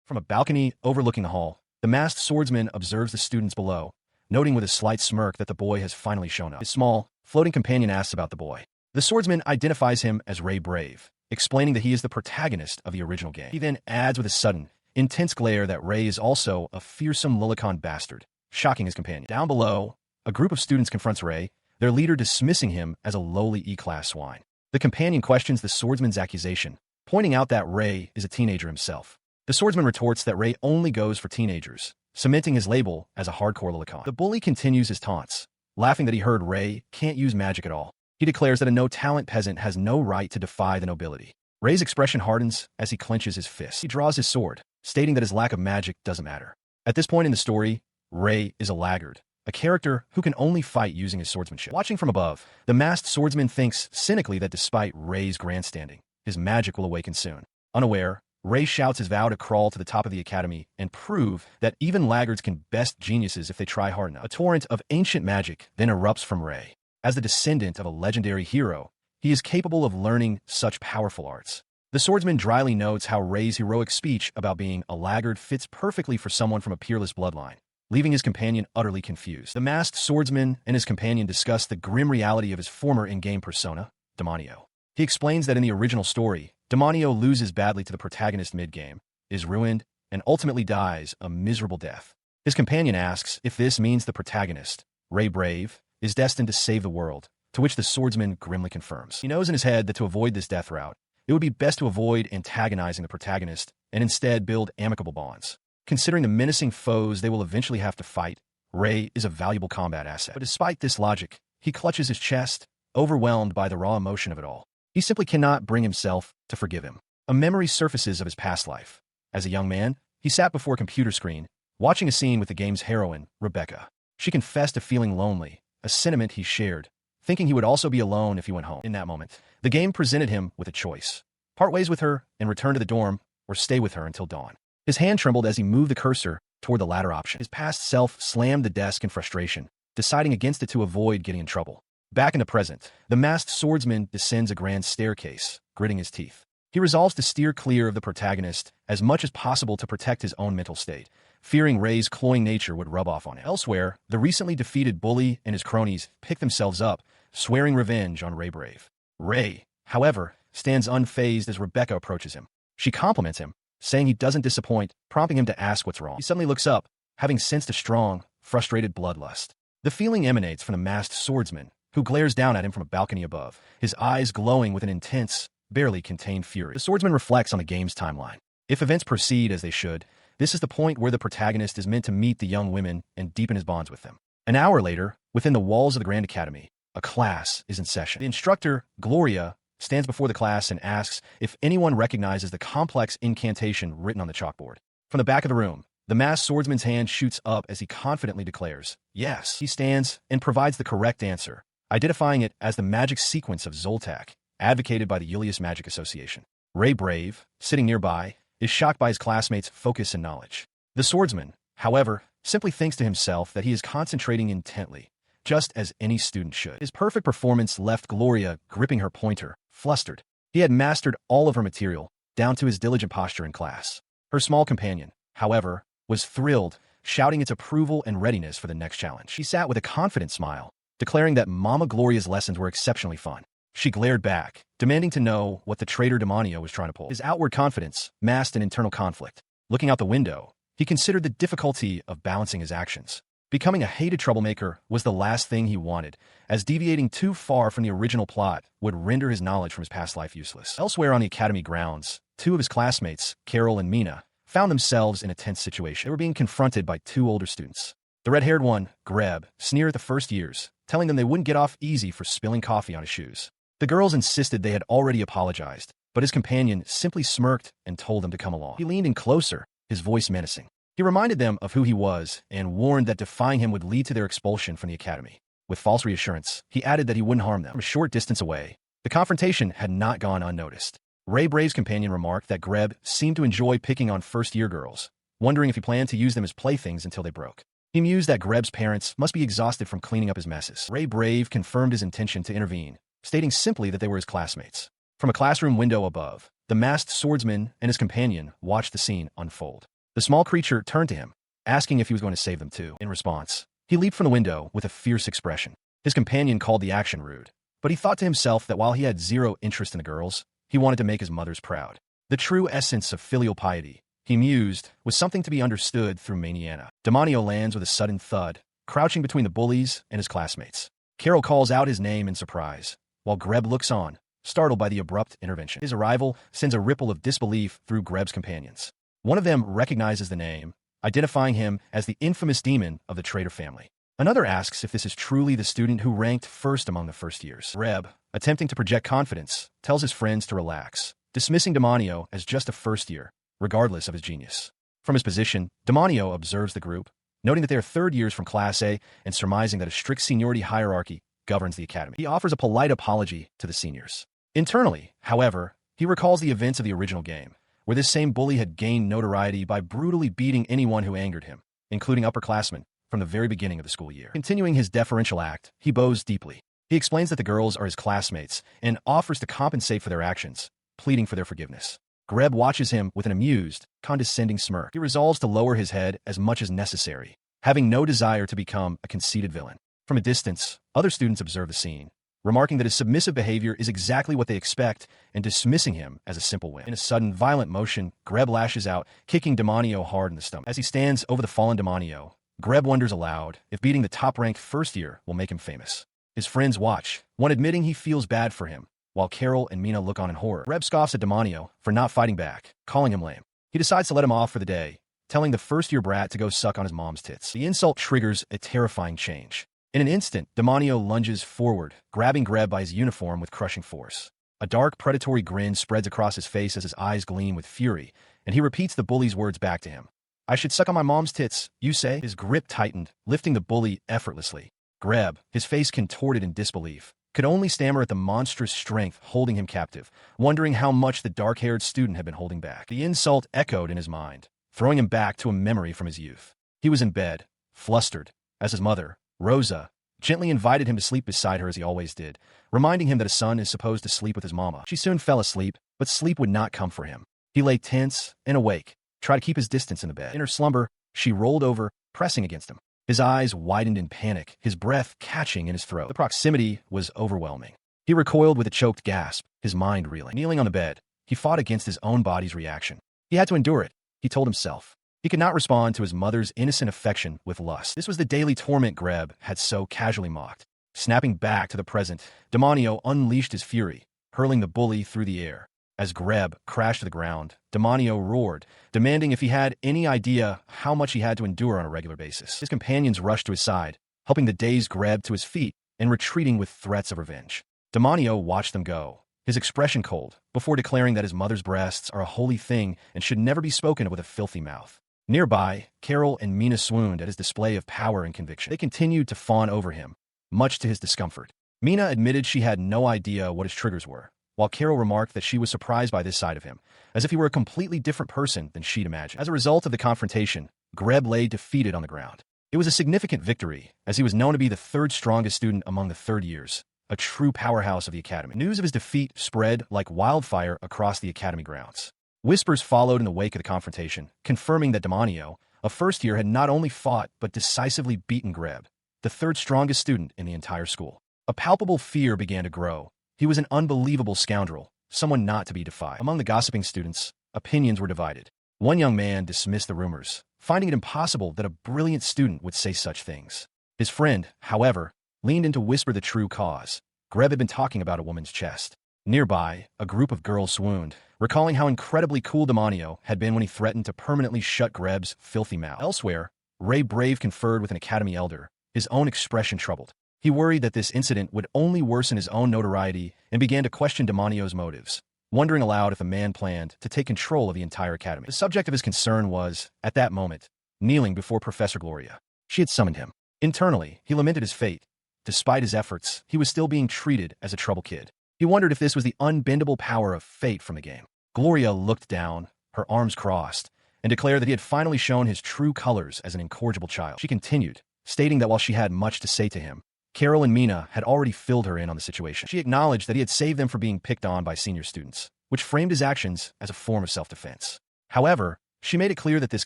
From a balcony overlooking the hall, the masked swordsman observes the students below, noting with a slight smirk that the boy has finally shown up. His small, floating companion asks about the boy. The swordsman identifies him as Ray Brave, explaining that he is the protagonist of the original game. He then adds with a sudden, intense glare that Ray is also a fearsome Lilicon bastard, shocking his companion. Down below, a group of students confronts Ray, their leader dismissing him as a lowly E-class swine. The companion questions the swordsman's accusation, pointing out that Ray is a teenager himself. The swordsman retorts that Ray only goes for teenagers, cementing his label as a hardcore Lilicon. The bully continues his taunts, laughing that he heard Ray can't use magic at all. He declares that a no-talent peasant has no right to defy the nobility. Ray's expression hardens as he clenches his fist. He draws his sword, stating that his lack of magic doesn't matter. At this point in the story, Ray is a laggard, a character who can only fight using his swordsmanship. Watching from above, the masked swordsman thinks cynically that despite Ray's grandstanding, his magic will awaken soon. Unaware, Ray shouts his vow to crawl to the top of the academy and prove that even laggards can best geniuses if they try hard enough. A torrent of ancient magic then erupts from Ray. As the descendant of a legendary hero, he is capable of learning such powerful arts. The swordsman dryly notes how Ray's heroic speech about being a laggard fits perfectly for someone from a peerless bloodline, leaving his companion utterly confused. The masked swordsman and his companion discuss the grim reality of his former in-game persona, Demonio. He explains that in the original story, Demonio loses badly to the protagonist mid-game, is ruined, and ultimately dies a miserable death. His companion asks if this means the protagonist, Ray Brave, is destined to save the world, to which the swordsman grimly confirms. He knows in his head that to avoid this death route, it would be best to avoid antagonizing the protagonist and instead build amicable bonds. Considering the menacing foes they will eventually have to fight, Rei is a valuable combat asset. But despite this logic, he clutches his chest, overwhelmed by the raw emotion of it all. He simply cannot bring himself to forgive him. A memory surfaces of his past life. As a young man, he sat before a computer screen, watching a scene with the game's heroine, Rebecca. She confessed to feeling lonely, a sentiment he shared, thinking he would also be alone if he went home. In that moment, the game presented him with a choice: part ways with her and return to the dorm, or stay with her until dawn. His hand trembled as he moved the cursor toward the latter option. His past self slammed the desk in frustration, deciding against it to avoid getting in trouble. Back in the present, the masked swordsman descends a grand staircase, gritting his teeth. He resolves to steer clear of the protagonist as much as possible to protect his own mental state, fearing Rei's cloying nature would rub off on him. Elsewhere, the recently defeated bully and his cronies pick themselves up, swearing revenge on Rei Brave. Rei, however, stands unfazed as Rebecca approaches him. She compliments him, saying he doesn't disappoint, prompting him to ask what's wrong. He suddenly looks up, having sensed a strong, frustrated bloodlust. The feeling emanates from the masked swordsman, who glares down at him from a balcony above, his eyes glowing with an intense, barely contained fury. The swordsman reflects on the game's timeline. If events proceed as they should, this is the point where the protagonist is meant to meet the young women and deepen his bonds with them. An hour later, within the walls of the Grand Academy, a class is in session. The instructor, Gloria, stands before the class and asks if anyone recognizes the complex incantation written on the chalkboard. From the back of the room, the masked swordsman's hand shoots up as he confidently declares, yes. He stands and provides the correct answer, identifying it as the magic sequence of Zoltak, advocated by the Julius Magic Association. Rei Brave, sitting nearby, is shocked by his classmates' focus and knowledge. The swordsman, however, simply thinks to himself that he is concentrating intently, just as any student should. His perfect performance left Gloria gripping her pointer, flustered. He had mastered all of her material, down to his diligent posture in class. Her small companion, however, was thrilled, shouting its approval and readiness for the next challenge. She sat with a confident smile, declaring that Mama Gloria's lessons were exceptionally fun. She glared back, demanding to know what the traitor Demonio was trying to pull. His outward confidence masked an internal conflict. Looking out the window, he considered the difficulty of balancing his actions. Becoming a hated troublemaker was the last thing he wanted, as deviating too far from the original plot would render his knowledge from his past life useless. Elsewhere on the academy grounds, two of his classmates, Carol and Mina, found themselves in a tense situation. They were being confronted by two older students. The red-haired one, Greb, sneered at the first years, telling them they wouldn't get off easy for spilling coffee on his shoes. The girls insisted they had already apologized, but his companion simply smirked and told them to come along. He leaned in closer, his voice menacing. He reminded them of who he was and warned that defying him would lead to their expulsion from the academy. With false reassurance, he added that he wouldn't harm them. From a short distance away, the confrontation had not gone unnoticed. Rei Brave's companion remarked that Greb seemed to enjoy picking on first-year girls, wondering if he planned to use them as playthings until they broke. He mused that Greb's parents must be exhausted from cleaning up his messes. Rei Brave confirmed his intention to intervene, stating simply that they were his classmates. From a classroom window above, the masked swordsman and his companion watched the scene unfold. The small creature turned to him, asking if he was going to save them too. In response, he leaped from the window with a fierce expression. His companion called the action rude, but he thought to himself that while he had zero interest in the girls, he wanted to make his mothers proud. The true essence of filial piety, he mused, was something to be understood through Maniana. Demonio lands with a sudden thud, crouching between the bullies and his classmates. Carol calls out his name in surprise, while Greb looks on, startled by the abrupt intervention. His arrival sends a ripple of disbelief through Greb's companions. One of them recognizes the name, identifying him as the infamous demon of the traitor family. Another asks if this is truly the student who ranked first among the first years. Greb, attempting to project confidence, tells his friends to relax, dismissing Demonio as just a first year, regardless of his genius. From his position, Demonio observes the group, noting that they are third years from Class A and surmising that a strict seniority hierarchy governs the academy. He offers a polite apology to the seniors. Internally, however, he recalls the events of the original game, where this same bully had gained notoriety by brutally beating anyone who angered him, including upperclassmen, from the very beginning of the school year. Continuing his deferential act, he bows deeply. He explains that the girls are his classmates and offers to compensate for their actions, pleading for their forgiveness. Greb watches him with an amused, condescending smirk. He resolves to lower his head as much as necessary, having no desire to become a conceited villain. From a distance, other students observe the scene, remarking that his submissive behavior is exactly what they expect and dismissing him as a simple whim. In a sudden, violent motion, Greb lashes out, kicking Demonio hard in the stomach. As he stands over the fallen Demonio, Greb wonders aloud if beating the top-ranked first year will make him famous. His friends watch, one admitting he feels bad for him, while Carol and Mina look on in horror. Greb scoffs at Demonio for not fighting back, calling him lame. He decides to let him off for the day, telling the first-year brat to go suck on his mom's tits. The insult triggers a terrifying change. In an instant, Demonio lunges forward, grabbing Greb by his uniform with crushing force. A dark, predatory grin spreads across his face as his eyes gleam with fury, and he repeats the bully's words back to him. "I should suck on my mom's tits, you say?" His grip tightened, lifting the bully effortlessly. Greb, his face contorted in disbelief, could only stammer at the monstrous strength holding him captive, wondering how much the dark-haired student had been holding back. The insult echoed in his mind, throwing him back to a memory from his youth. He was in bed, flustered, as his mother, Rosa, gently invited him to sleep beside her as he always did, reminding him that a son is supposed to sleep with his mama. She soon fell asleep, but sleep would not come for him. He lay tense and awake, tried to keep his distance in the bed. In her slumber, she rolled over, pressing against him. His eyes widened in panic, his breath catching in his throat. The proximity was overwhelming. He recoiled with a choked gasp, his mind reeling. Kneeling on the bed, he fought against his own body's reaction. He had to endure it, he told himself. He could not respond to his mother's innocent affection with lust. This was the daily torment Greb had so casually mocked. Snapping back to the present, Demonio unleashed his fury, hurling the bully through the air. As Greb crashed to the ground, Demonio roared, demanding if he had any idea how much he had to endure on a regular basis. His companions rushed to his side, helping the dazed Greb to his feet and retreating with threats of revenge. Demonio watched them go, his expression cold, before declaring that his mother's breasts are a holy thing and should never be spoken of with a filthy mouth. Nearby, Carol and Mina swooned at his display of power and conviction. They continued to fawn over him, much to his discomfort. Mina admitted she had no idea what his triggers were, while Carol remarked that she was surprised by this side of him, as if he were a completely different person than she'd imagined. As a result of the confrontation, Greb lay defeated on the ground. It was a significant victory, as he was known to be the third strongest student among the third years, a true powerhouse of the academy. News of his defeat spread like wildfire across the academy grounds. Whispers followed in the wake of the confrontation, confirming that Demonio, a first year, had not only fought but decisively beaten Greb, the third strongest student in the entire school. A palpable fear began to grow. He was an unbelievable scoundrel, someone not to be defied. Among the gossiping students, opinions were divided. One young man dismissed the rumors, finding it impossible that a brilliant student would say such things. His friend, however, leaned in to whisper the true cause. Greb had been talking about a woman's chest. Nearby, a group of girls swooned, recalling how incredibly cool Demonio had been when he threatened to permanently shut Greb's filthy mouth. Elsewhere, Ray Brave conferred with an academy elder, his own expression troubled. He worried that this incident would only worsen his own notoriety and began to question Demonio's motives, wondering aloud if the man planned to take control of the entire academy. The subject of his concern was, at that moment, kneeling before Professor Gloria. She had summoned him. Internally, he lamented his fate. Despite his efforts, he was still being treated as a trouble kid. He wondered if this was the unbendable power of fate from the game. Gloria looked down, her arms crossed, and declared that he had finally shown his true colors as an incorrigible child. She continued, stating that while she had much to say to him, Carol and Mina had already filled her in on the situation. She acknowledged that he had saved them from being picked on by senior students, which framed his actions as a form of self-defense. However, she made it clear that this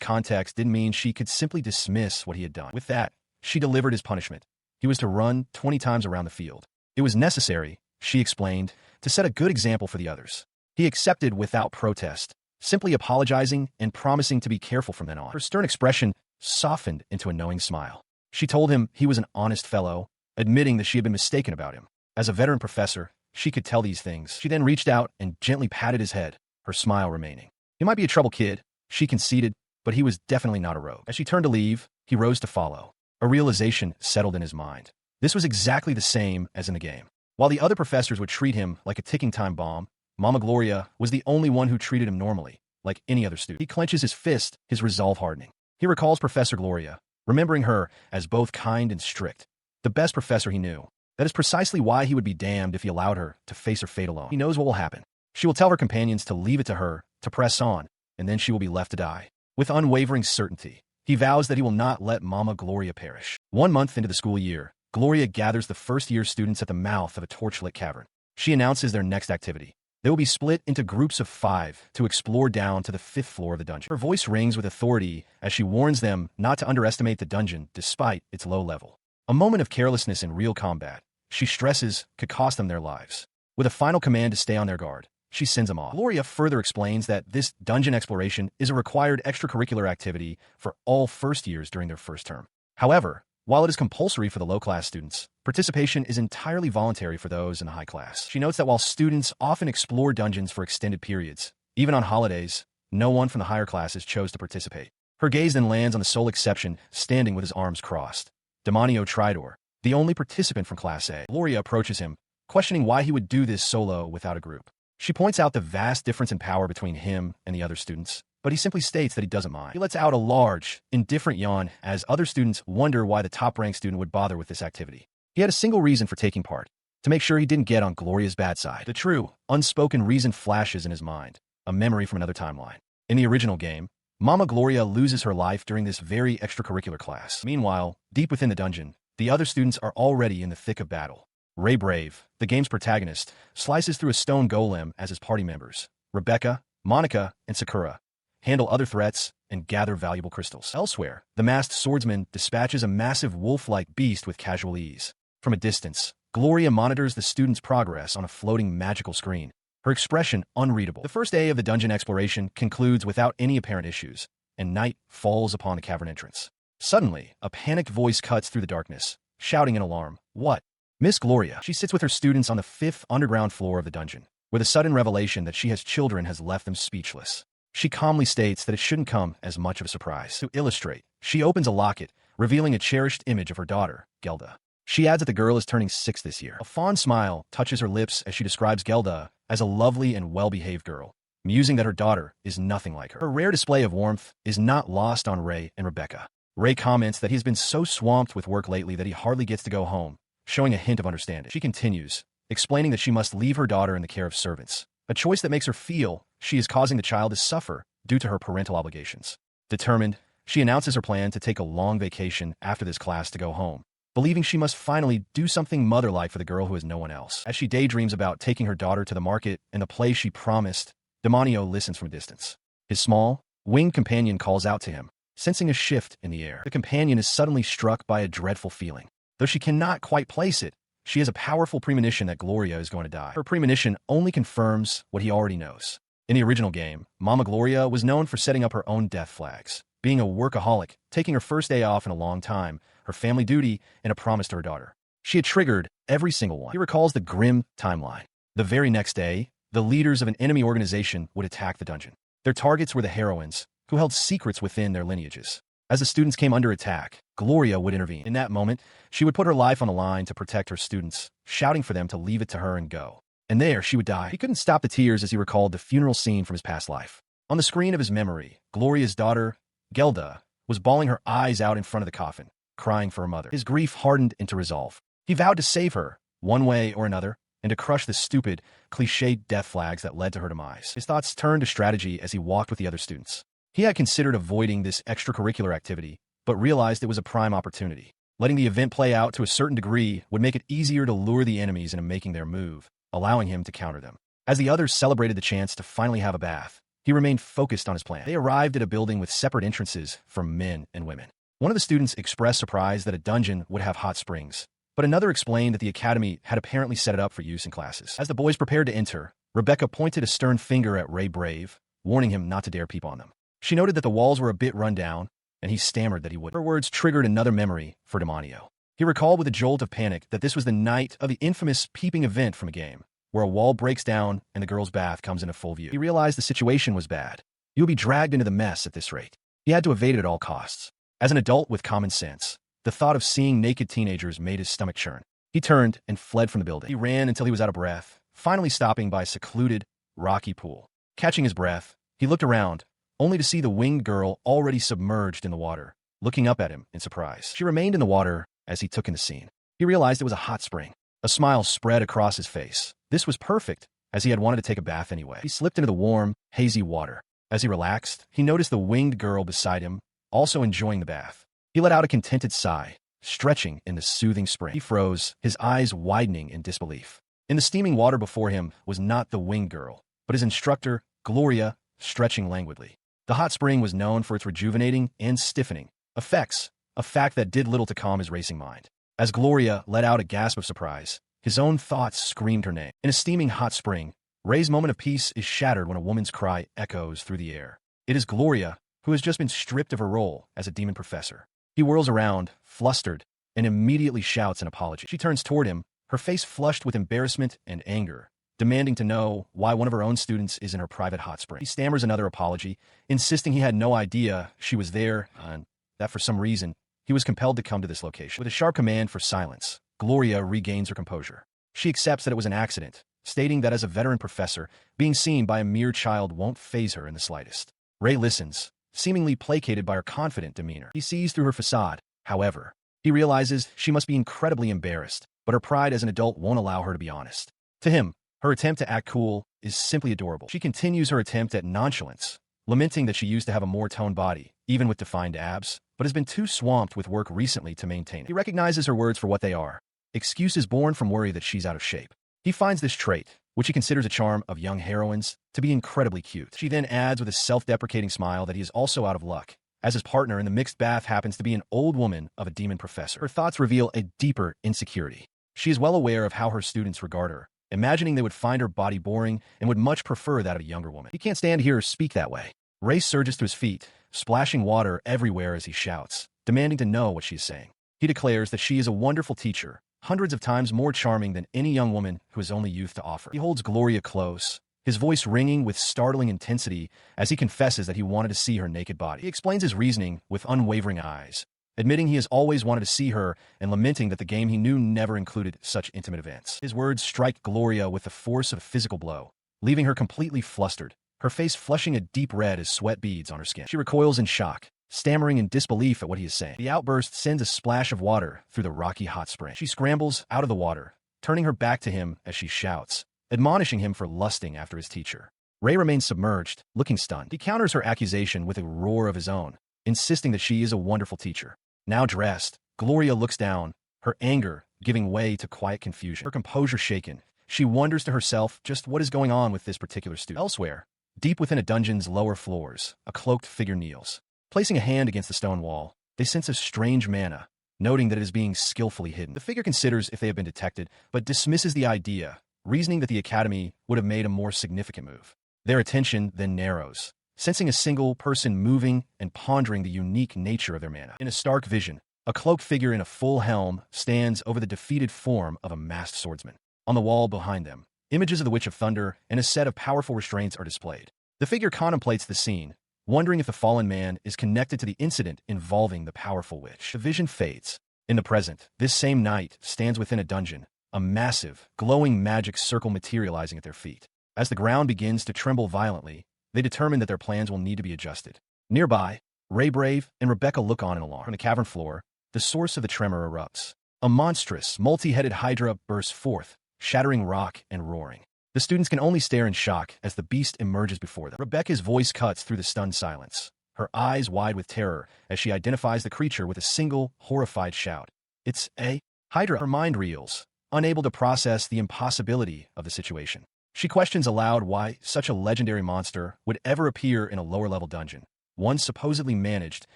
context didn't mean she could simply dismiss what he had done. With that, she delivered his punishment. He was to run 20 times around the field. It was necessary, she explained, to set a good example for the others. He accepted without protest, simply apologizing and promising to be careful from then on. Her stern expression softened into a knowing smile. She told him he was an honest fellow, admitting that she had been mistaken about him. As a veteran professor, she could tell these things. She then reached out and gently patted his head, her smile remaining. He might be a trouble kid, she conceded, but he was definitely not a rogue. As she turned to leave, he rose to follow. A realization settled in his mind. This was exactly the same as in the game. While the other professors would treat him like a ticking time bomb, Mama Gloria was the only one who treated him normally, like any other student. He clenches his fist, his resolve hardening. He recalls Professor Gloria, remembering her as both kind and strict, the best professor he knew. That is precisely why he would be damned if he allowed her to face her fate alone. He knows what will happen. She will tell her companions to leave it to her, to press on, and then she will be left to die. With unwavering certainty, he vows that he will not let Mama Gloria perish. 1 month into the school year, Gloria gathers the first-year students at the mouth of a torchlit cavern. She announces their next activity. They will be split into groups of 5 to explore down to the 5th floor of the dungeon. Her voice rings with authority as she warns them not to underestimate the dungeon despite its low level. A moment of carelessness in real combat, she stresses, could cost them their lives. With a final command to stay on their guard, she sends them off. Gloria further explains that this dungeon exploration is a required extracurricular activity for all first years during their first term. However, while it is compulsory for the low-class students, participation is entirely voluntary for those in the high class. She notes that while students often explore dungeons for extended periods, even on holidays, no one from the higher classes chose to participate. Her gaze then lands on the sole exception, standing with his arms crossed. Demonio Tridor, the only participant from Class A. Gloria approaches him, questioning why he would do this solo without a group. She points out the vast difference in power between him and the other students, but he simply states that he doesn't mind. He lets out a large, indifferent yawn as other students wonder why the top-ranked student would bother with this activity. He had a single reason for taking part: to make sure he didn't get on Gloria's bad side. The true, unspoken reason flashes in his mind, a memory from another timeline. In the original game, Mama Gloria loses her life during this very extracurricular class. Meanwhile, deep within the dungeon, the other students are already in the thick of battle. Ray Brave, the game's protagonist, slices through a stone golem as his party members. Rebecca, Monica, and Sakura handle other threats and gather valuable crystals. Elsewhere, the masked swordsman dispatches a massive wolf-like beast with casual ease. From a distance, Gloria monitors the students' progress on a floating magical screen, her expression unreadable. The first day of the dungeon exploration concludes without any apparent issues, and night falls upon the cavern entrance. Suddenly, a panicked voice cuts through the darkness, shouting in alarm, "What?" Miss Gloria. She sits with her students on the 5th underground floor of the dungeon, where the sudden revelation that she has children has left them speechless. She calmly states that it shouldn't come as much of a surprise. To illustrate, she opens a locket, revealing a cherished image of her daughter, Gelda. She adds that the girl is turning 6 this year. A fond smile touches her lips as she describes Gelda as a lovely and well-behaved girl, musing that her daughter is nothing like her. Her rare display of warmth is not lost on Ray and Rebecca. Ray comments that he's been so swamped with work lately that he hardly gets to go home, showing a hint of understanding. She continues, explaining that she must leave her daughter in the care of servants, a choice that makes her feel she is causing the child to suffer due to her parental obligations. Determined, she announces her plan to take a long vacation after this class to go home, believing she must finally do something mother-like for the girl who has no one else. As she daydreams about taking her daughter to the market and the play she promised, Demonio listens from a distance. His small, winged companion calls out to him, sensing a shift in the air. The companion is suddenly struck by a dreadful feeling. Though she cannot quite place it, she has a powerful premonition that Gloria is going to die. Her premonition only confirms what he already knows. In the original game, Mama Gloria was known for setting up her own death flags, being a workaholic, taking her first day off in a long time, her family duty, and a promise to her daughter. She had triggered every single one. He recalls the grim timeline. The very next day, the leaders of an enemy organization would attack the dungeon. Their targets were the heroines, who held secrets within their lineages. As the students came under attack, Gloria would intervene. In that moment, she would put her life on the line to protect her students, shouting for them to leave it to her and go. And there she would die. He couldn't stop the tears as he recalled the funeral scene from his past life. On the screen of his memory, Gloria's daughter, Gelda, was bawling her eyes out in front of the coffin, crying for her mother. His grief hardened into resolve. He vowed to save her, one way or another, and to crush the stupid, cliched death flags that led to her demise. His thoughts turned to strategy as he walked with the other students. He had considered avoiding this extracurricular activity, but realized it was a prime opportunity. Letting the event play out to a certain degree would make it easier to lure the enemies into making their move, allowing him to counter them. As the others celebrated the chance to finally have a bath, he remained focused on his plan. They arrived at a building with separate entrances for men and women. One of the students expressed surprise that a dungeon would have hot springs, but another explained that the academy had apparently set it up for use in classes. As the boys prepared to enter, Rebecca pointed a stern finger at Ray Brave, warning him not to dare peep on them. She noted that the walls were a bit run down, and he stammered that he would. Her words triggered another memory for Demonio. He recalled with a jolt of panic that this was the night of the infamous peeping event from a game, where a wall breaks down and the girl's bath comes into full view. He realized the situation was bad. He would be dragged into the mess at this rate. He had to evade it at all costs. As an adult with common sense, the thought of seeing naked teenagers made his stomach churn. He turned and fled from the building. He ran until he was out of breath, finally stopping by a secluded, rocky pool. Catching his breath, he looked around, only to see the winged girl already submerged in the water, looking up at him in surprise. She remained in the water as he took in the scene. He realized it was a hot spring. A smile spread across his face. This was perfect, as he had wanted to take a bath anyway. He slipped into the warm, hazy water. As he relaxed, he noticed the winged girl beside him, also enjoying the bath. He let out a contented sigh, stretching in the soothing spring. He froze, his eyes widening in disbelief. In the steaming water before him was not the winged girl, but his instructor, Gloria, stretching languidly. The hot spring was known for its rejuvenating and stiffening effects, a fact that did little to calm his racing mind. As Gloria let out a gasp of surprise, his own thoughts screamed her name. In a steaming hot spring, Ray's moment of peace is shattered when a woman's cry echoes through the air. It is Gloria, who has just been stripped of her role as a demon professor. He whirls around, flustered, and immediately shouts an apology. She turns toward him, her face flushed with embarrassment and anger, demanding to know why one of her own students is in her private hot spring. He stammers another apology, insisting he had no idea she was there and that for some reason he was compelled to come to this location. With a sharp command for silence, Gloria regains her composure. She accepts that it was an accident, stating that as a veteran professor, being seen by a mere child won't faze her in the slightest. Ray listens, seemingly placated by her confident demeanor. He sees through her facade, however. He realizes she must be incredibly embarrassed, but her pride as an adult won't allow her to be honest. To him, her attempt to act cool is simply adorable. She continues her attempt at nonchalance, lamenting that she used to have a more toned body, even with defined abs, but has been too swamped with work recently to maintain it. He recognizes her words for what they are, excuses born from worry that she's out of shape. He finds this trait, which he considers a charm of young heroines, to be incredibly cute. She then adds with a self-deprecating smile that he is also out of luck, as his partner in the mixed bath happens to be an old woman of a demon professor. Her thoughts reveal a deeper insecurity. She is well aware of how her students regard her, imagining they would find her body boring and would much prefer that of a younger woman. He can't stand to hear her speak that way. Ray surges to his feet, splashing water everywhere as he shouts, demanding to know what she is saying. He declares that she is a wonderful teacher, hundreds of times more charming than any young woman who has only youth to offer. He holds Gloria close, his voice ringing with startling intensity as he confesses that he wanted to see her naked body. He explains his reasoning with unwavering eyes, admitting he has always wanted to see her and lamenting that the game he knew never included such intimate events. His words strike Gloria with the force of a physical blow, leaving her completely flustered, her face flushing a deep red as sweat beads on her skin. She recoils in shock, stammering in disbelief at what he is saying. The outburst sends a splash of water through the rocky hot spring. She scrambles out of the water, turning her back to him as she shouts, admonishing him for lusting after his teacher. Ray remains submerged, looking stunned. He counters her accusation with a roar of his own, insisting that she is a wonderful teacher. Now dressed, Gloria looks down, her anger giving way to quiet confusion. Her composure shaken, she wonders to herself just what is going on with this particular student. Elsewhere, deep within a dungeon's lower floors, a cloaked figure kneels. Placing a hand against the stone wall, they sense a strange mana, noting that it is being skillfully hidden. The figure considers if they have been detected, but dismisses the idea, reasoning that the Academy would have made a more significant move. Their attention then narrows, sensing a single person moving and pondering the unique nature of their mana. In a stark vision, a cloaked figure in a full helm stands over the defeated form of a masked swordsman. On the wall behind them, images of the Witch of Thunder and a set of powerful restraints are displayed. The figure contemplates the scene, wondering if the fallen man is connected to the incident involving the powerful witch. The vision fades. In the present, this same knight stands within a dungeon, a massive, glowing magic circle materializing at their feet. As the ground begins to tremble violently, they determine that their plans will need to be adjusted. Nearby, Ray Brave and Rebecca look on in alarm. From the cavern floor, the source of the tremor erupts. A monstrous, multi-headed hydra bursts forth, shattering rock and roaring. The students can only stare in shock as the beast emerges before them. Rebecca's voice cuts through the stunned silence, her eyes wide with terror as she identifies the creature with a single, horrified shout. It's a hydra. Her mind reels, unable to process the impossibility of the situation. She questions aloud why such a legendary monster would ever appear in a lower-level dungeon, one supposedly managed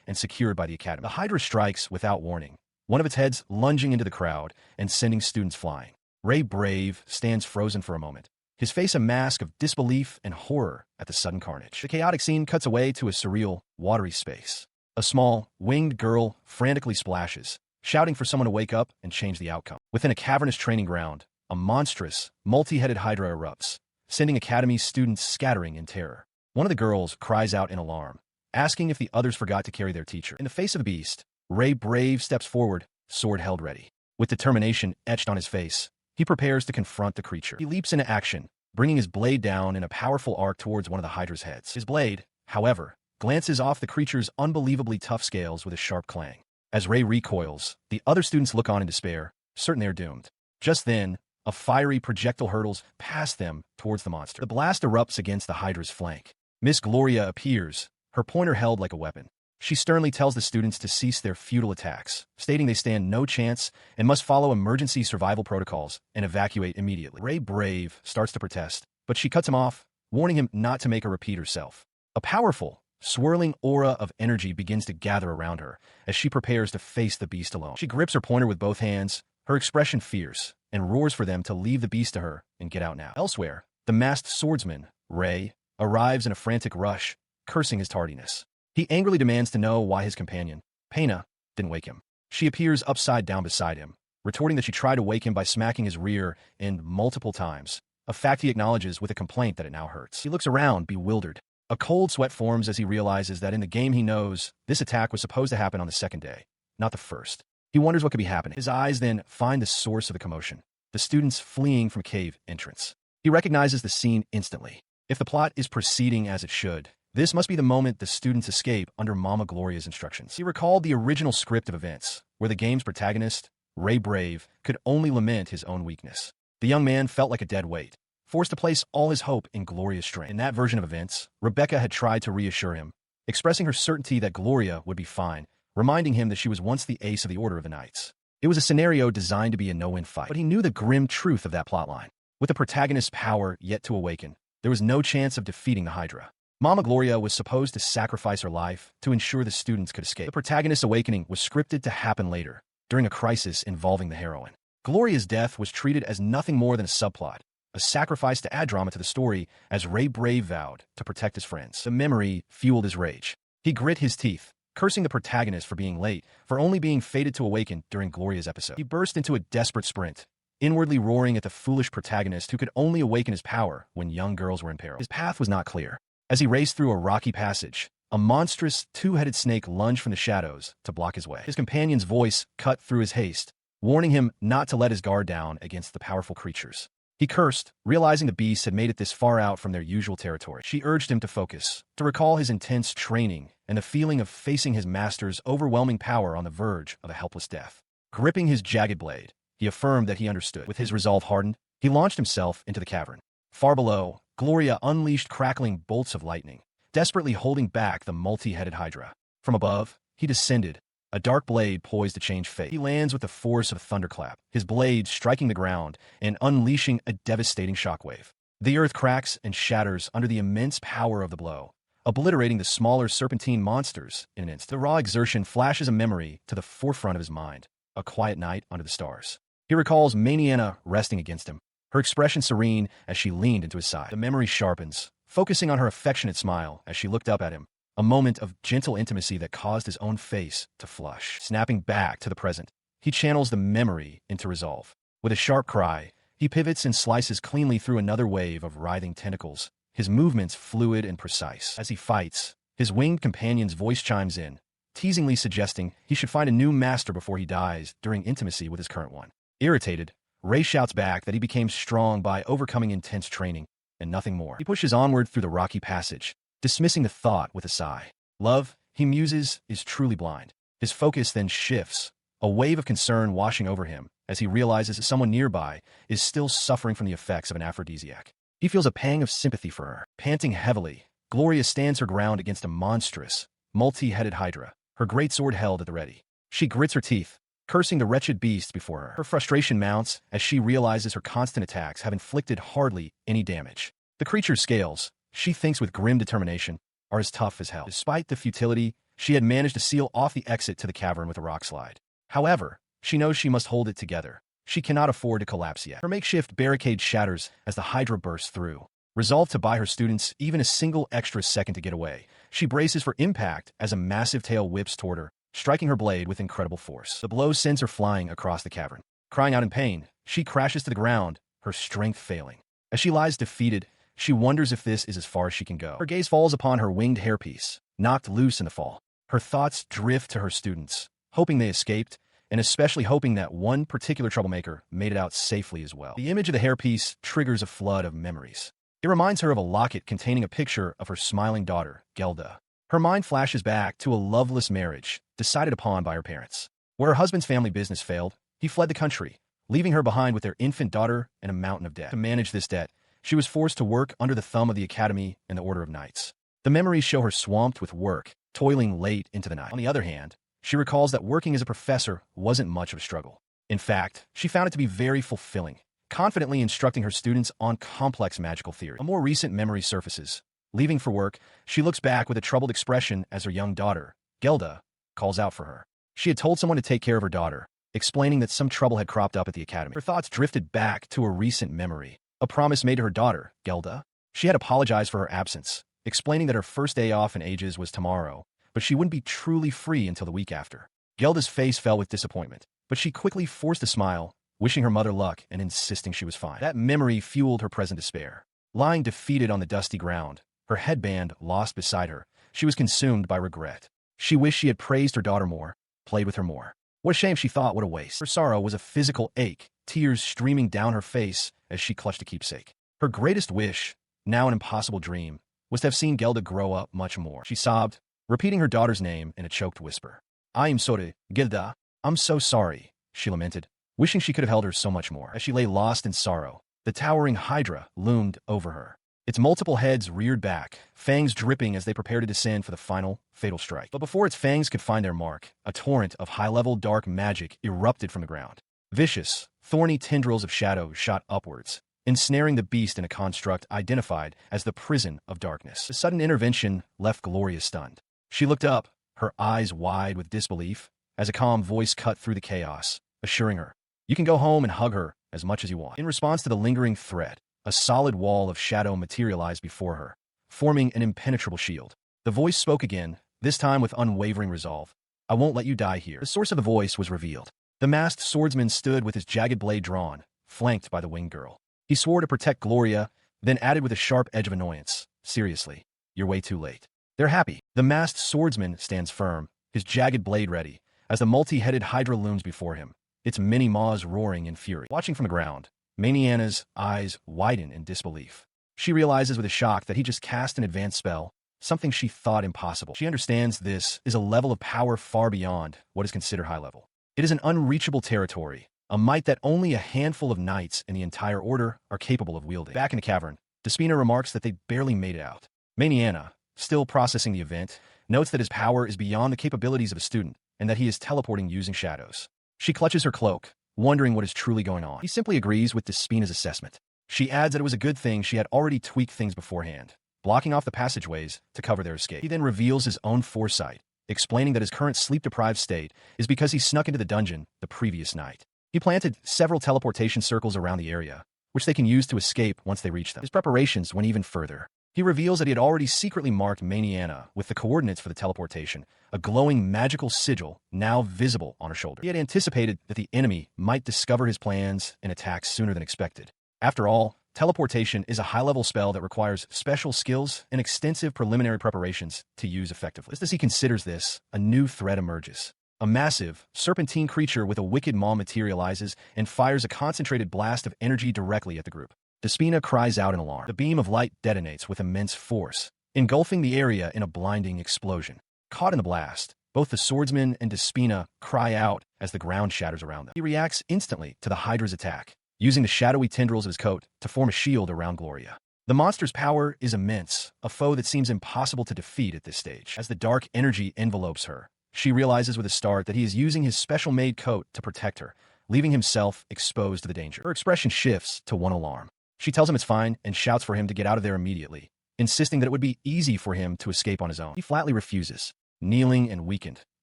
and secured by the Academy. The hydra strikes without warning, one of its heads lunging into the crowd and sending students flying. Ray Brave stands frozen for a moment, his face a mask of disbelief and horror at the sudden carnage. The chaotic scene cuts away to a surreal, watery space. A small, winged girl frantically splashes, shouting for someone to wake up and change the outcome. Within a cavernous training ground, a monstrous, multi-headed hydra erupts, sending Academy students scattering in terror. One of the girls cries out in alarm, asking if the others forgot to carry their teacher. In the face of the beast, Ray Brave steps forward, sword held ready. With determination etched on his face, he prepares to confront the creature. He leaps into action, bringing his blade down in a powerful arc towards one of the hydra's heads. His blade, however, glances off the creature's unbelievably tough scales with a sharp clang. As Ray recoils, the other students look on in despair, certain they are doomed. Just then, a fiery projectile hurtles past them towards the monster. The blast erupts against the hydra's flank. Miss Gloria appears, her pointer held like a weapon. She sternly tells the students to cease their futile attacks, stating they stand no chance and must follow emergency survival protocols and evacuate immediately. Ray Brave starts to protest, but she cuts him off, warning him not to make her repeat herself. A powerful, swirling aura of energy begins to gather around her as she prepares to face the beast alone. She grips her pointer with both hands, her expression fierce, and roars for them to leave the beast to her and get out now. Elsewhere, the masked swordsman, Ray, arrives in a frantic rush, cursing his tardiness. He angrily demands to know why his companion, Pena, didn't wake him. She appears upside down beside him, retorting that she tried to wake him by smacking his rear end multiple times, a fact he acknowledges with a complaint that it now hurts. He looks around, bewildered. A cold sweat forms as he realizes that in the game he knows, this attack was supposed to happen on the second day, not the first. He wonders what could be happening. His eyes then find the source of the commotion, the students fleeing from cave entrance. He recognizes the scene instantly. If the plot is proceeding as it should, this must be the moment the students escape under Mama Gloria's instructions. He recalled the original script of events, where the game's protagonist, Ray Brave, could only lament his own weakness. The young man felt like a dead weight, forced to place all his hope in Gloria's strength. In that version of events, Rebecca had tried to reassure him, expressing her certainty that Gloria would be fine, reminding him that she was once the ace of the Order of the Knights. It was a scenario designed to be a no-win fight, but he knew the grim truth of that plotline. With the protagonist's power yet to awaken, there was no chance of defeating the Hydra. Mama Gloria was supposed to sacrifice her life to ensure the students could escape. The protagonist's awakening was scripted to happen later, during a crisis involving the heroine. Gloria's death was treated as nothing more than a subplot, a sacrifice to add drama to the story as Ray Brave vowed to protect his friends. The memory fueled his rage. He grit his teeth, cursing the protagonist for being late, for only being fated to awaken during Gloria's episode. He burst into a desperate sprint, inwardly roaring at the foolish protagonist who could only awaken his power when young girls were in peril. His path was not clear. As he raced through a rocky passage, a monstrous two-headed snake lunged from the shadows to block his way. His companion's voice cut through his haste, warning him not to let his guard down against the powerful creatures. He cursed, realizing the beasts had made it this far out from their usual territory. She urged him to focus, to recall his intense training and the feeling of facing his master's overwhelming power on the verge of a helpless death. Gripping his jagged blade, he affirmed that he understood. With his resolve hardened, he launched himself into the cavern. Far below, Gloria unleashed crackling bolts of lightning, desperately holding back the multi-headed Hydra. From above, he descended, a dark blade poised to change fate. He lands with the force of a thunderclap, his blade striking the ground and unleashing a devastating shockwave. The earth cracks and shatters under the immense power of the blow, obliterating the smaller serpentine monsters in an instant. The raw exertion flashes a memory to the forefront of his mind, a quiet night under the stars. He recalls Maniana resting against him, her expression serene as she leaned into his side. The memory sharpens, focusing on her affectionate smile as she looked up at him, a moment of gentle intimacy that caused his own face to flush. Snapping back to the present, he channels the memory into resolve. With a sharp cry, he pivots and slices cleanly through another wave of writhing tentacles, his movements fluid and precise. As he fights, his winged companion's voice chimes in, teasingly suggesting he should find a new master before he dies during intimacy with his current one. Irritated, Ray shouts back that he became strong by overcoming intense training, and nothing more. He pushes onward through the rocky passage, dismissing the thought with a sigh. Love, he muses, is truly blind. His focus then shifts, a wave of concern washing over him as he realizes that someone nearby is still suffering from the effects of an aphrodisiac. He feels a pang of sympathy for her. Panting heavily, Gloria stands her ground against a monstrous, multi-headed Hydra, her greatsword held at the ready. She grits her teeth, cursing the wretched beast before her. Her frustration mounts as she realizes her constant attacks have inflicted hardly any damage. The creature's scales, she thinks with grim determination, are as tough as hell. Despite the futility, she had managed to seal off the exit to the cavern with a rock slide. However, she knows she must hold it together. She cannot afford to collapse yet. Her makeshift barricade shatters as the Hydra bursts through. Resolved to buy her students even a single extra second to get away, she braces for impact as a massive tail whips toward her, striking her blade with incredible force. The blow sends her flying across the cavern. Crying out in pain, she crashes to the ground, her strength failing. As she lies defeated, she wonders if this is as far as she can go. Her gaze falls upon her winged hairpiece, knocked loose in the fall. Her thoughts drift to her students, hoping they escaped, and especially hoping that one particular troublemaker made it out safely as well. The image of the hairpiece triggers a flood of memories. It reminds her of a locket containing a picture of her smiling daughter, Gelda. Her mind flashes back to a loveless marriage decided upon by her parents. Where her husband's family business failed, he fled the country, leaving her behind with their infant daughter and a mountain of debt. To manage this debt, she was forced to work under the thumb of the Academy and the Order of Knights. The memories show her swamped with work, toiling late into the night. On the other hand, she recalls that working as a professor wasn't much of a struggle. In fact, she found it to be very fulfilling, confidently instructing her students on complex magical theory. A more recent memory surfaces. Leaving for work, she looks back with a troubled expression as her young daughter, Gelda, calls out for her. She had told someone to take care of her daughter, explaining that some trouble had cropped up at the academy. Her thoughts drifted back to a recent memory, a promise made to her daughter, Gelda. She had apologized for her absence, explaining that her first day off in ages was tomorrow, but she wouldn't be truly free until the week after. Gelda's face fell with disappointment, but she quickly forced a smile, wishing her mother luck and insisting she was fine. That memory fueled her present despair. Lying defeated on the dusty ground, her headband lost beside her, she was consumed by regret. She wished she had praised her daughter more, played with her more. What a shame, she thought, what a waste. Her sorrow was a physical ache, tears streaming down her face as she clutched a keepsake. Her greatest wish, now an impossible dream, was to have seen Gelda grow up much more. She sobbed, repeating her daughter's name in a choked whisper. "I am sorry, Gelda. I'm so sorry," she lamented, wishing she could have held her so much more. As she lay lost in sorrow, the towering Hydra loomed over her. Its multiple heads reared back, fangs dripping as they prepared to descend for the final, fatal strike. But before its fangs could find their mark, a torrent of high-level dark magic erupted from the ground. Vicious, thorny tendrils of shadow shot upwards, ensnaring the beast in a construct identified as the prison of darkness. The sudden intervention left Gloria stunned. She looked up, her eyes wide with disbelief, as a calm voice cut through the chaos, assuring her, "You can go home and hug her as much as you want." In response to the lingering threat, a solid wall of shadow materialized before her, forming an impenetrable shield. The voice spoke again, this time with unwavering resolve. "I won't let you die here." The source of the voice was revealed. The masked swordsman stood with his jagged blade drawn, flanked by the winged girl. He swore to protect Gloria, then added with a sharp edge of annoyance, "Seriously, you're way too late." They're happy. The masked swordsman stands firm, his jagged blade ready, as the multi-headed Hydra looms before him, its many maws roaring in fury. Watching from the ground, Maniana's eyes widen in disbelief. She realizes with a shock that he just cast an advanced spell, something she thought impossible. She understands this is a level of power far beyond what is considered high level. It is an unreachable territory, a might that only a handful of knights in the entire order are capable of wielding. Back in the cavern, Despina remarks that they barely made it out. Maniana, still processing the event, notes that his power is beyond the capabilities of a student and that he is teleporting using shadows. She clutches her cloak, wondering what is truly going on. He simply agrees with Despina's assessment. She adds that it was a good thing she had already tweaked things beforehand, blocking off the passageways to cover their escape. He then reveals his own foresight, explaining that his current sleep-deprived state is because he snuck into the dungeon the previous night. He planted several teleportation circles around the area, which they can use to escape once they reach them. His preparations went even further. He reveals that he had already secretly marked Maniana with the coordinates for the teleportation, a glowing magical sigil now visible on her shoulder. He had anticipated that the enemy might discover his plans and attack sooner than expected. After all, teleportation is a high-level spell that requires special skills and extensive preliminary preparations to use effectively. Just as he considers this, a new threat emerges. A massive, serpentine creature with a wicked maw materializes and fires a concentrated blast of energy directly at the group. Despina cries out in alarm. The beam of light detonates with immense force, engulfing the area in a blinding explosion. Caught in the blast, both the swordsman and Despina cry out as the ground shatters around them. He reacts instantly to the Hydra's attack, using the shadowy tendrils of his coat to form a shield around Gloria. The monster's power is immense, a foe that seems impossible to defeat at this stage. As the dark energy envelopes her, she realizes with a start that he is using his special-made coat to protect her, leaving himself exposed to the danger. Her expression shifts to one alarm. She tells him it's fine and shouts for him to get out of there immediately, insisting that it would be easy for him to escape on his own. He flatly refuses. Kneeling and weakened,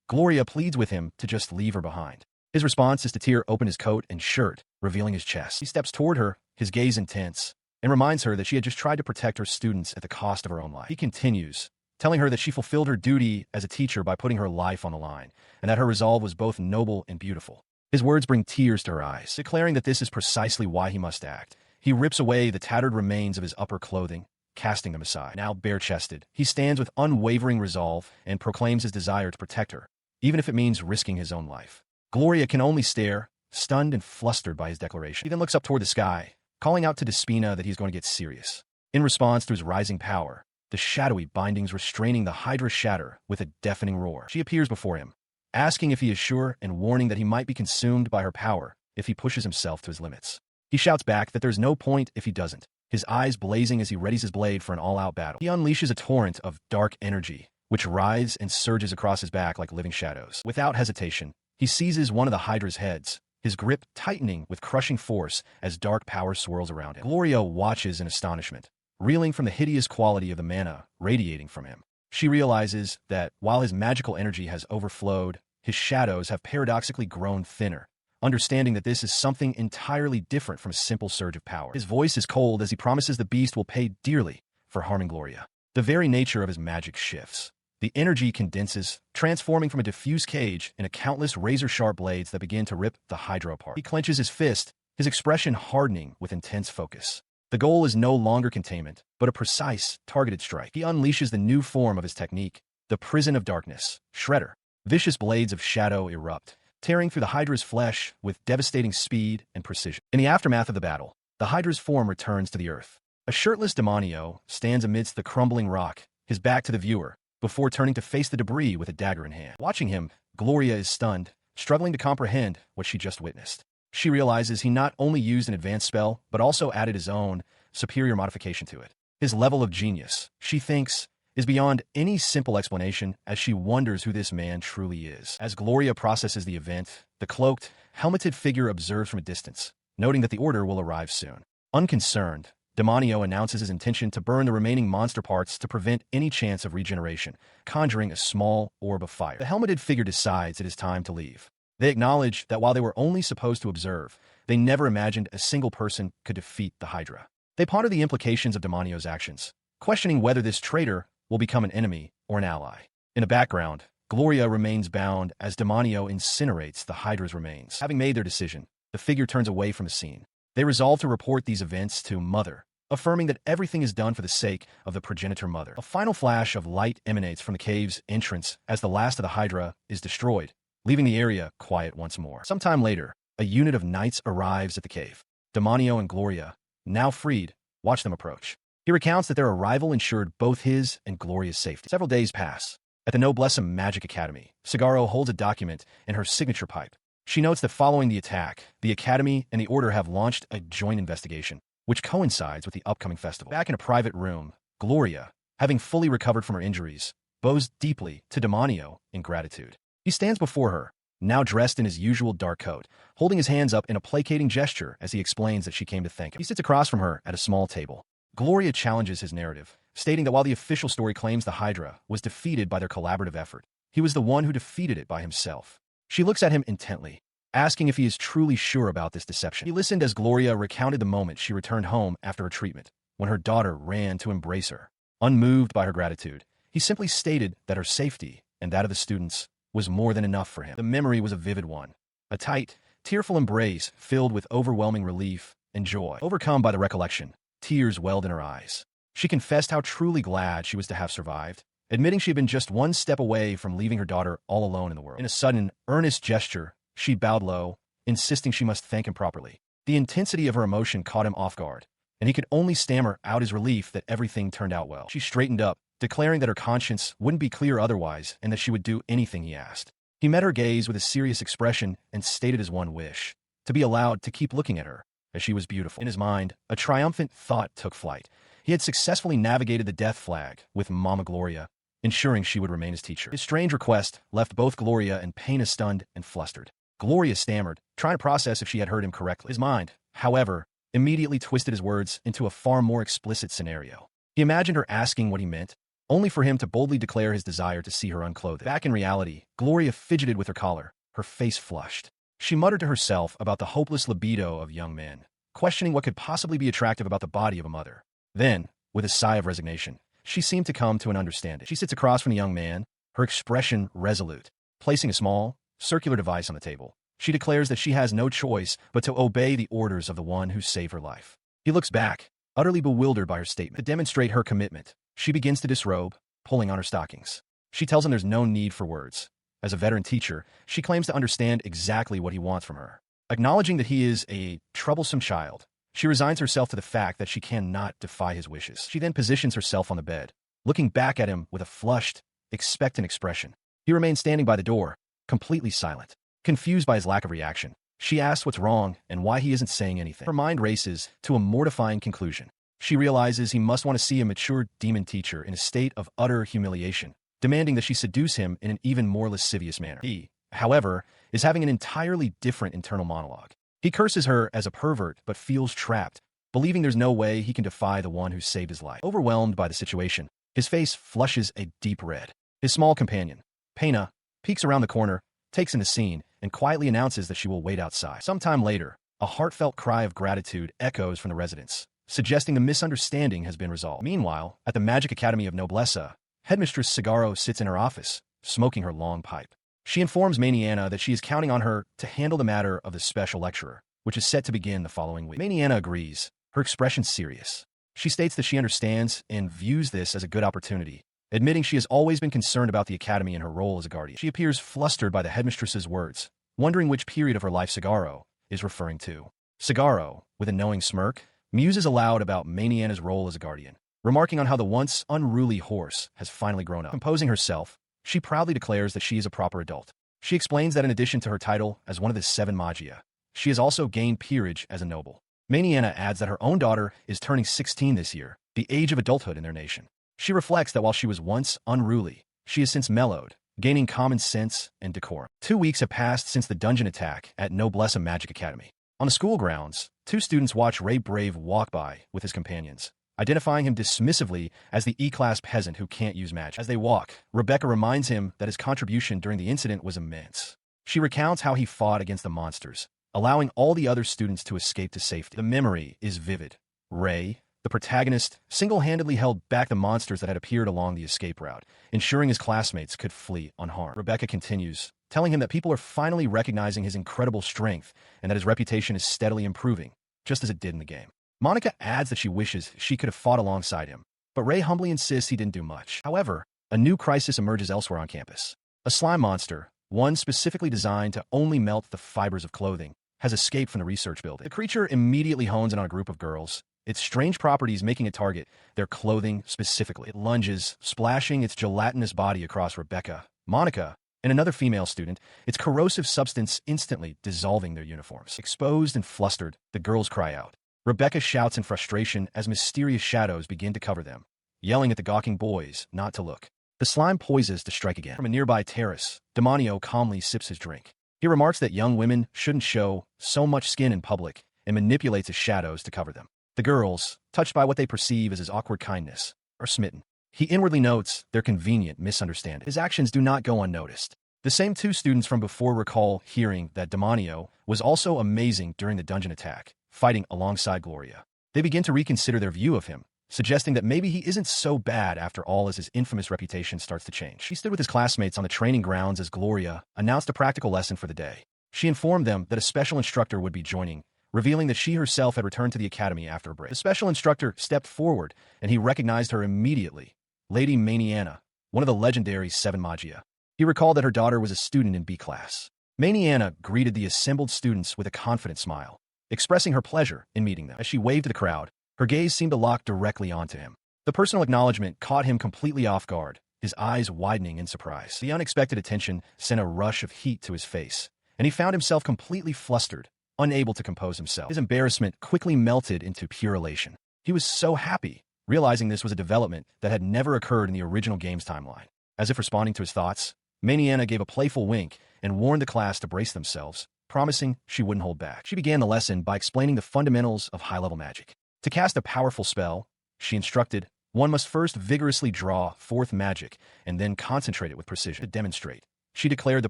Gloria pleads with him to just leave her behind. His response is to tear open his coat and shirt, revealing his chest. He steps toward her, his gaze intense, and reminds her that she had just tried to protect her students at the cost of her own life. He continues, telling her that she fulfilled her duty as a teacher by putting her life on the line, and that her resolve was both noble and beautiful. His words bring tears to her eyes, declaring that this is precisely why he must act. He rips away the tattered remains of his upper clothing, casting them aside. Now bare-chested, he stands with unwavering resolve and proclaims his desire to protect her, even if it means risking his own life. Gloria can only stare, stunned and flustered by his declaration. He then looks up toward the sky, calling out to Despina that he's going to get serious. In response to his rising power, the shadowy bindings restraining the Hydra shatter with a deafening roar. She appears before him, asking if he is sure and warning that he might be consumed by her power if he pushes himself to his limits. He shouts back that there's no point if he doesn't, his eyes blazing as he readies his blade for an all-out battle. He unleashes a torrent of dark energy, which writhes and surges across his back like living shadows. Without hesitation, he seizes one of the Hydra's heads, his grip tightening with crushing force as dark power swirls around him. Gloria watches in astonishment, reeling from the hideous quality of the mana radiating from him. She realizes that while his magical energy has overflowed, his shadows have paradoxically grown thinner, understanding that this is something entirely different from a simple surge of power. His voice is cold as he promises the beast will pay dearly for harming Gloria. The very nature of his magic shifts. the energy condenses, transforming from a diffuse cage into countless razor-sharp blades that begin to rip the Hydra apart. He clenches his fist, his expression hardening with intense focus. The goal is no longer containment, but a precise, targeted strike. He unleashes the new form of his technique, the Prison of Darkness, Shredder. Vicious blades of shadow erupt, tearing through the Hydra's flesh with devastating speed and precision. In the aftermath of the battle, the Hydra's form returns to the earth. A shirtless Demonio stands amidst the crumbling rock, his back to the viewer, before turning to face the debris with a dagger in hand. Watching him, Gloria is stunned, struggling to comprehend what she just witnessed. She realizes he not only used an advanced spell, but also added his own superior modification to it. His level of genius, she thinks, is beyond any simple explanation as she wonders who this man truly is. As Gloria processes the event, the cloaked, helmeted figure observes from a distance, noting that the order will arrive soon. Unconcerned, Demonio announces his intention to burn the remaining monster parts to prevent any chance of regeneration, conjuring a small orb of fire. The helmeted figure decides it is time to leave. They acknowledge that while they were only supposed to observe, they never imagined a single person could defeat the Hydra. They ponder the implications of Demonio's actions, questioning whether this traitor will become an enemy or an ally. In the background, Gloria remains bound as Demonio incinerates the Hydra's remains. Having made their decision, the figure turns away from the scene. They resolve to report these events to Mother, affirming that everything is done for the sake of the progenitor mother. A final flash of light emanates from the cave's entrance as the last of the Hydra is destroyed, leaving the area quiet once more. Sometime later, a unit of knights arrives at the cave. Demonio and Gloria, now freed, watch them approach. He recounts that their arrival ensured both his and Gloria's safety. Several days pass. At the Noblesse Magic Academy, Sagaro holds a document in her signature pipe. She notes that following the attack, the Academy and the Order have launched a joint investigation, which coincides with the upcoming festival. Back in a private room, Gloria, having fully recovered from her injuries, bows deeply to Demonio in gratitude. He stands before her, now dressed in his usual dark coat, holding his hands up in a placating gesture as he explains that she came to thank him. He sits across from her at a small table. Gloria challenges his narrative, stating that while the official story claims the Hydra was defeated by their collaborative effort, he was the one who defeated it by himself. She looks at him intently, asking if he is truly sure about this deception. He listened as Gloria recounted the moment she returned home after her treatment, when her daughter ran to embrace her. Unmoved by her gratitude, he simply stated that her safety, and that of the students, was more than enough for him. The memory was a vivid one, a tight, tearful embrace filled with overwhelming relief and joy. Overcome by the recollection, tears welled in her eyes. She confessed how truly glad she was to have survived, admitting she had been just one step away from leaving her daughter all alone in the world. In a sudden, earnest gesture, she bowed low, insisting she must thank him properly. The intensity of her emotion caught him off guard, and he could only stammer out his relief that everything turned out well. She straightened up, declaring that her conscience wouldn't be clear otherwise and that she would do anything he asked. He met her gaze with a serious expression and stated his one wish, to be allowed to keep looking at her, as she was beautiful. In his mind, a triumphant thought took flight. He had successfully navigated the death flag with Mama Gloria, ensuring she would remain his teacher. His strange request left both Gloria and Pena stunned and flustered. Gloria stammered, trying to process if she had heard him correctly. His mind, however, immediately twisted his words into a far more explicit scenario. He imagined her asking what he meant, only for him to boldly declare his desire to see her unclothed. Back in reality, Gloria fidgeted with her collar, her face flushed. She muttered to herself about the hopeless libido of young men, questioning what could possibly be attractive about the body of a mother. Then, with a sigh of resignation, she seemed to come to an understanding. She sits across from the young man, her expression resolute. Placing a small, circular device on the table, she declares that she has no choice but to obey the orders of the one who saved her life. He looks back, utterly bewildered by her statement. To demonstrate her commitment, she begins to disrobe, pulling on her stockings. She tells him there's no need for words. As a veteran teacher, she claims to understand exactly what he wants from her. Acknowledging that he is a troublesome child, she resigns herself to the fact that she cannot defy his wishes. She then positions herself on the bed, looking back at him with a flushed, expectant expression. He remains standing by the door, completely silent. Confused by his lack of reaction, she asks what's wrong and why he isn't saying anything. Her mind races to a mortifying conclusion. She realizes he must want to see a mature demon teacher in a state of utter humiliation, demanding that she seduce him in an even more lascivious manner. He, however, is having an entirely different internal monologue. He curses her as a pervert but feels trapped, believing there's no way he can defy the one who saved his life. Overwhelmed by the situation, his face flushes a deep red. His small companion, Pena, peeks around the corner, takes in the scene, and quietly announces that she will wait outside. Sometime later, a heartfelt cry of gratitude echoes from the residents, suggesting the misunderstanding has been resolved. Meanwhile, at the Magic Academy of Noblesse, Headmistress Sagaro sits in her office, smoking her long pipe. She informs Maniana that she is counting on her to handle the matter of the special lecturer, which is set to begin the following week. Maniana agrees, her expression serious. She states that she understands and views this as a good opportunity, admitting she has always been concerned about the academy and her role as a guardian. She appears flustered by the headmistress's words, wondering which period of her life Sagaro is referring to. Sagaro, with a knowing smirk, muses aloud about Maniana's role as a guardian, remarking on how the once unruly horse has finally grown up. Composing herself, she proudly declares that she is a proper adult. She explains that in addition to her title as one of the 7 Maggia, she has also gained peerage as a noble. Maniana adds that her own daughter is turning 16 this year, the age of adulthood in their nation. She reflects that while she was once unruly, she has since mellowed, gaining common sense and decorum. 2 weeks have passed since the dungeon attack at Noblesse Magic Academy. On the school grounds, 2 students watch Ray Brave walk by with his companions, identifying him dismissively as the E-class peasant who can't use magic. As they walk, Rebecca reminds him that his contribution during the incident was immense. She recounts how he fought against the monsters, allowing all the other students to escape to safety. The memory is vivid. Ray, the protagonist, single-handedly held back the monsters that had appeared along the escape route, ensuring his classmates could flee unharmed. Rebecca continues, telling him that people are finally recognizing his incredible strength and that his reputation is steadily improving, just as it did in the game. Monica adds that she wishes she could have fought alongside him, but Ray humbly insists he didn't do much. However, a new crisis emerges elsewhere on campus. A slime monster, one specifically designed to only melt the fibers of clothing, has escaped from the research building. The creature immediately hones in on a group of girls, its strange properties making it target their clothing specifically. It lunges, splashing its gelatinous body across Rebecca, Monica, and another female student, its corrosive substance instantly dissolving their uniforms. Exposed and flustered, the girls cry out. Rebecca shouts in frustration as mysterious shadows begin to cover them, yelling at the gawking boys not to look. The slime poises to strike again. From a nearby terrace, Demonio calmly sips his drink. He remarks that young women shouldn't show so much skin in public and manipulates his shadows to cover them. The girls, touched by what they perceive as his awkward kindness, are smitten. He inwardly notes their convenient misunderstanding. His actions do not go unnoticed. The same 2 students from before recall hearing that Demonio was also amazing during the dungeon attack, fighting alongside Gloria. They begin to reconsider their view of him, suggesting that maybe he isn't so bad after all as his infamous reputation starts to change. He stood with his classmates on the training grounds as Gloria announced a practical lesson for the day. She informed them that a special instructor would be joining, revealing that she herself had returned to the academy after a break. The special instructor stepped forward, and he recognized her immediately, Lady Maniana, one of the legendary 7 Maggia. He recalled that her daughter was a student in B class. Maniana greeted the assembled students with a confident smile, expressing her pleasure in meeting them. As she waved to the crowd, her gaze seemed to lock directly onto him. The personal acknowledgement caught him completely off guard, his eyes widening in surprise. The unexpected attention sent a rush of heat to his face, and he found himself completely flustered, unable to compose himself. His embarrassment quickly melted into pure elation. He was so happy, realizing this was a development that had never occurred in the original game's timeline. As if responding to his thoughts, Maniana gave a playful wink and warned the class to brace themselves, promising she wouldn't hold back. She began the lesson by explaining the fundamentals of high-level magic. To cast a powerful spell, she instructed, one must first vigorously draw forth magic and then concentrate it with precision. To demonstrate, she declared the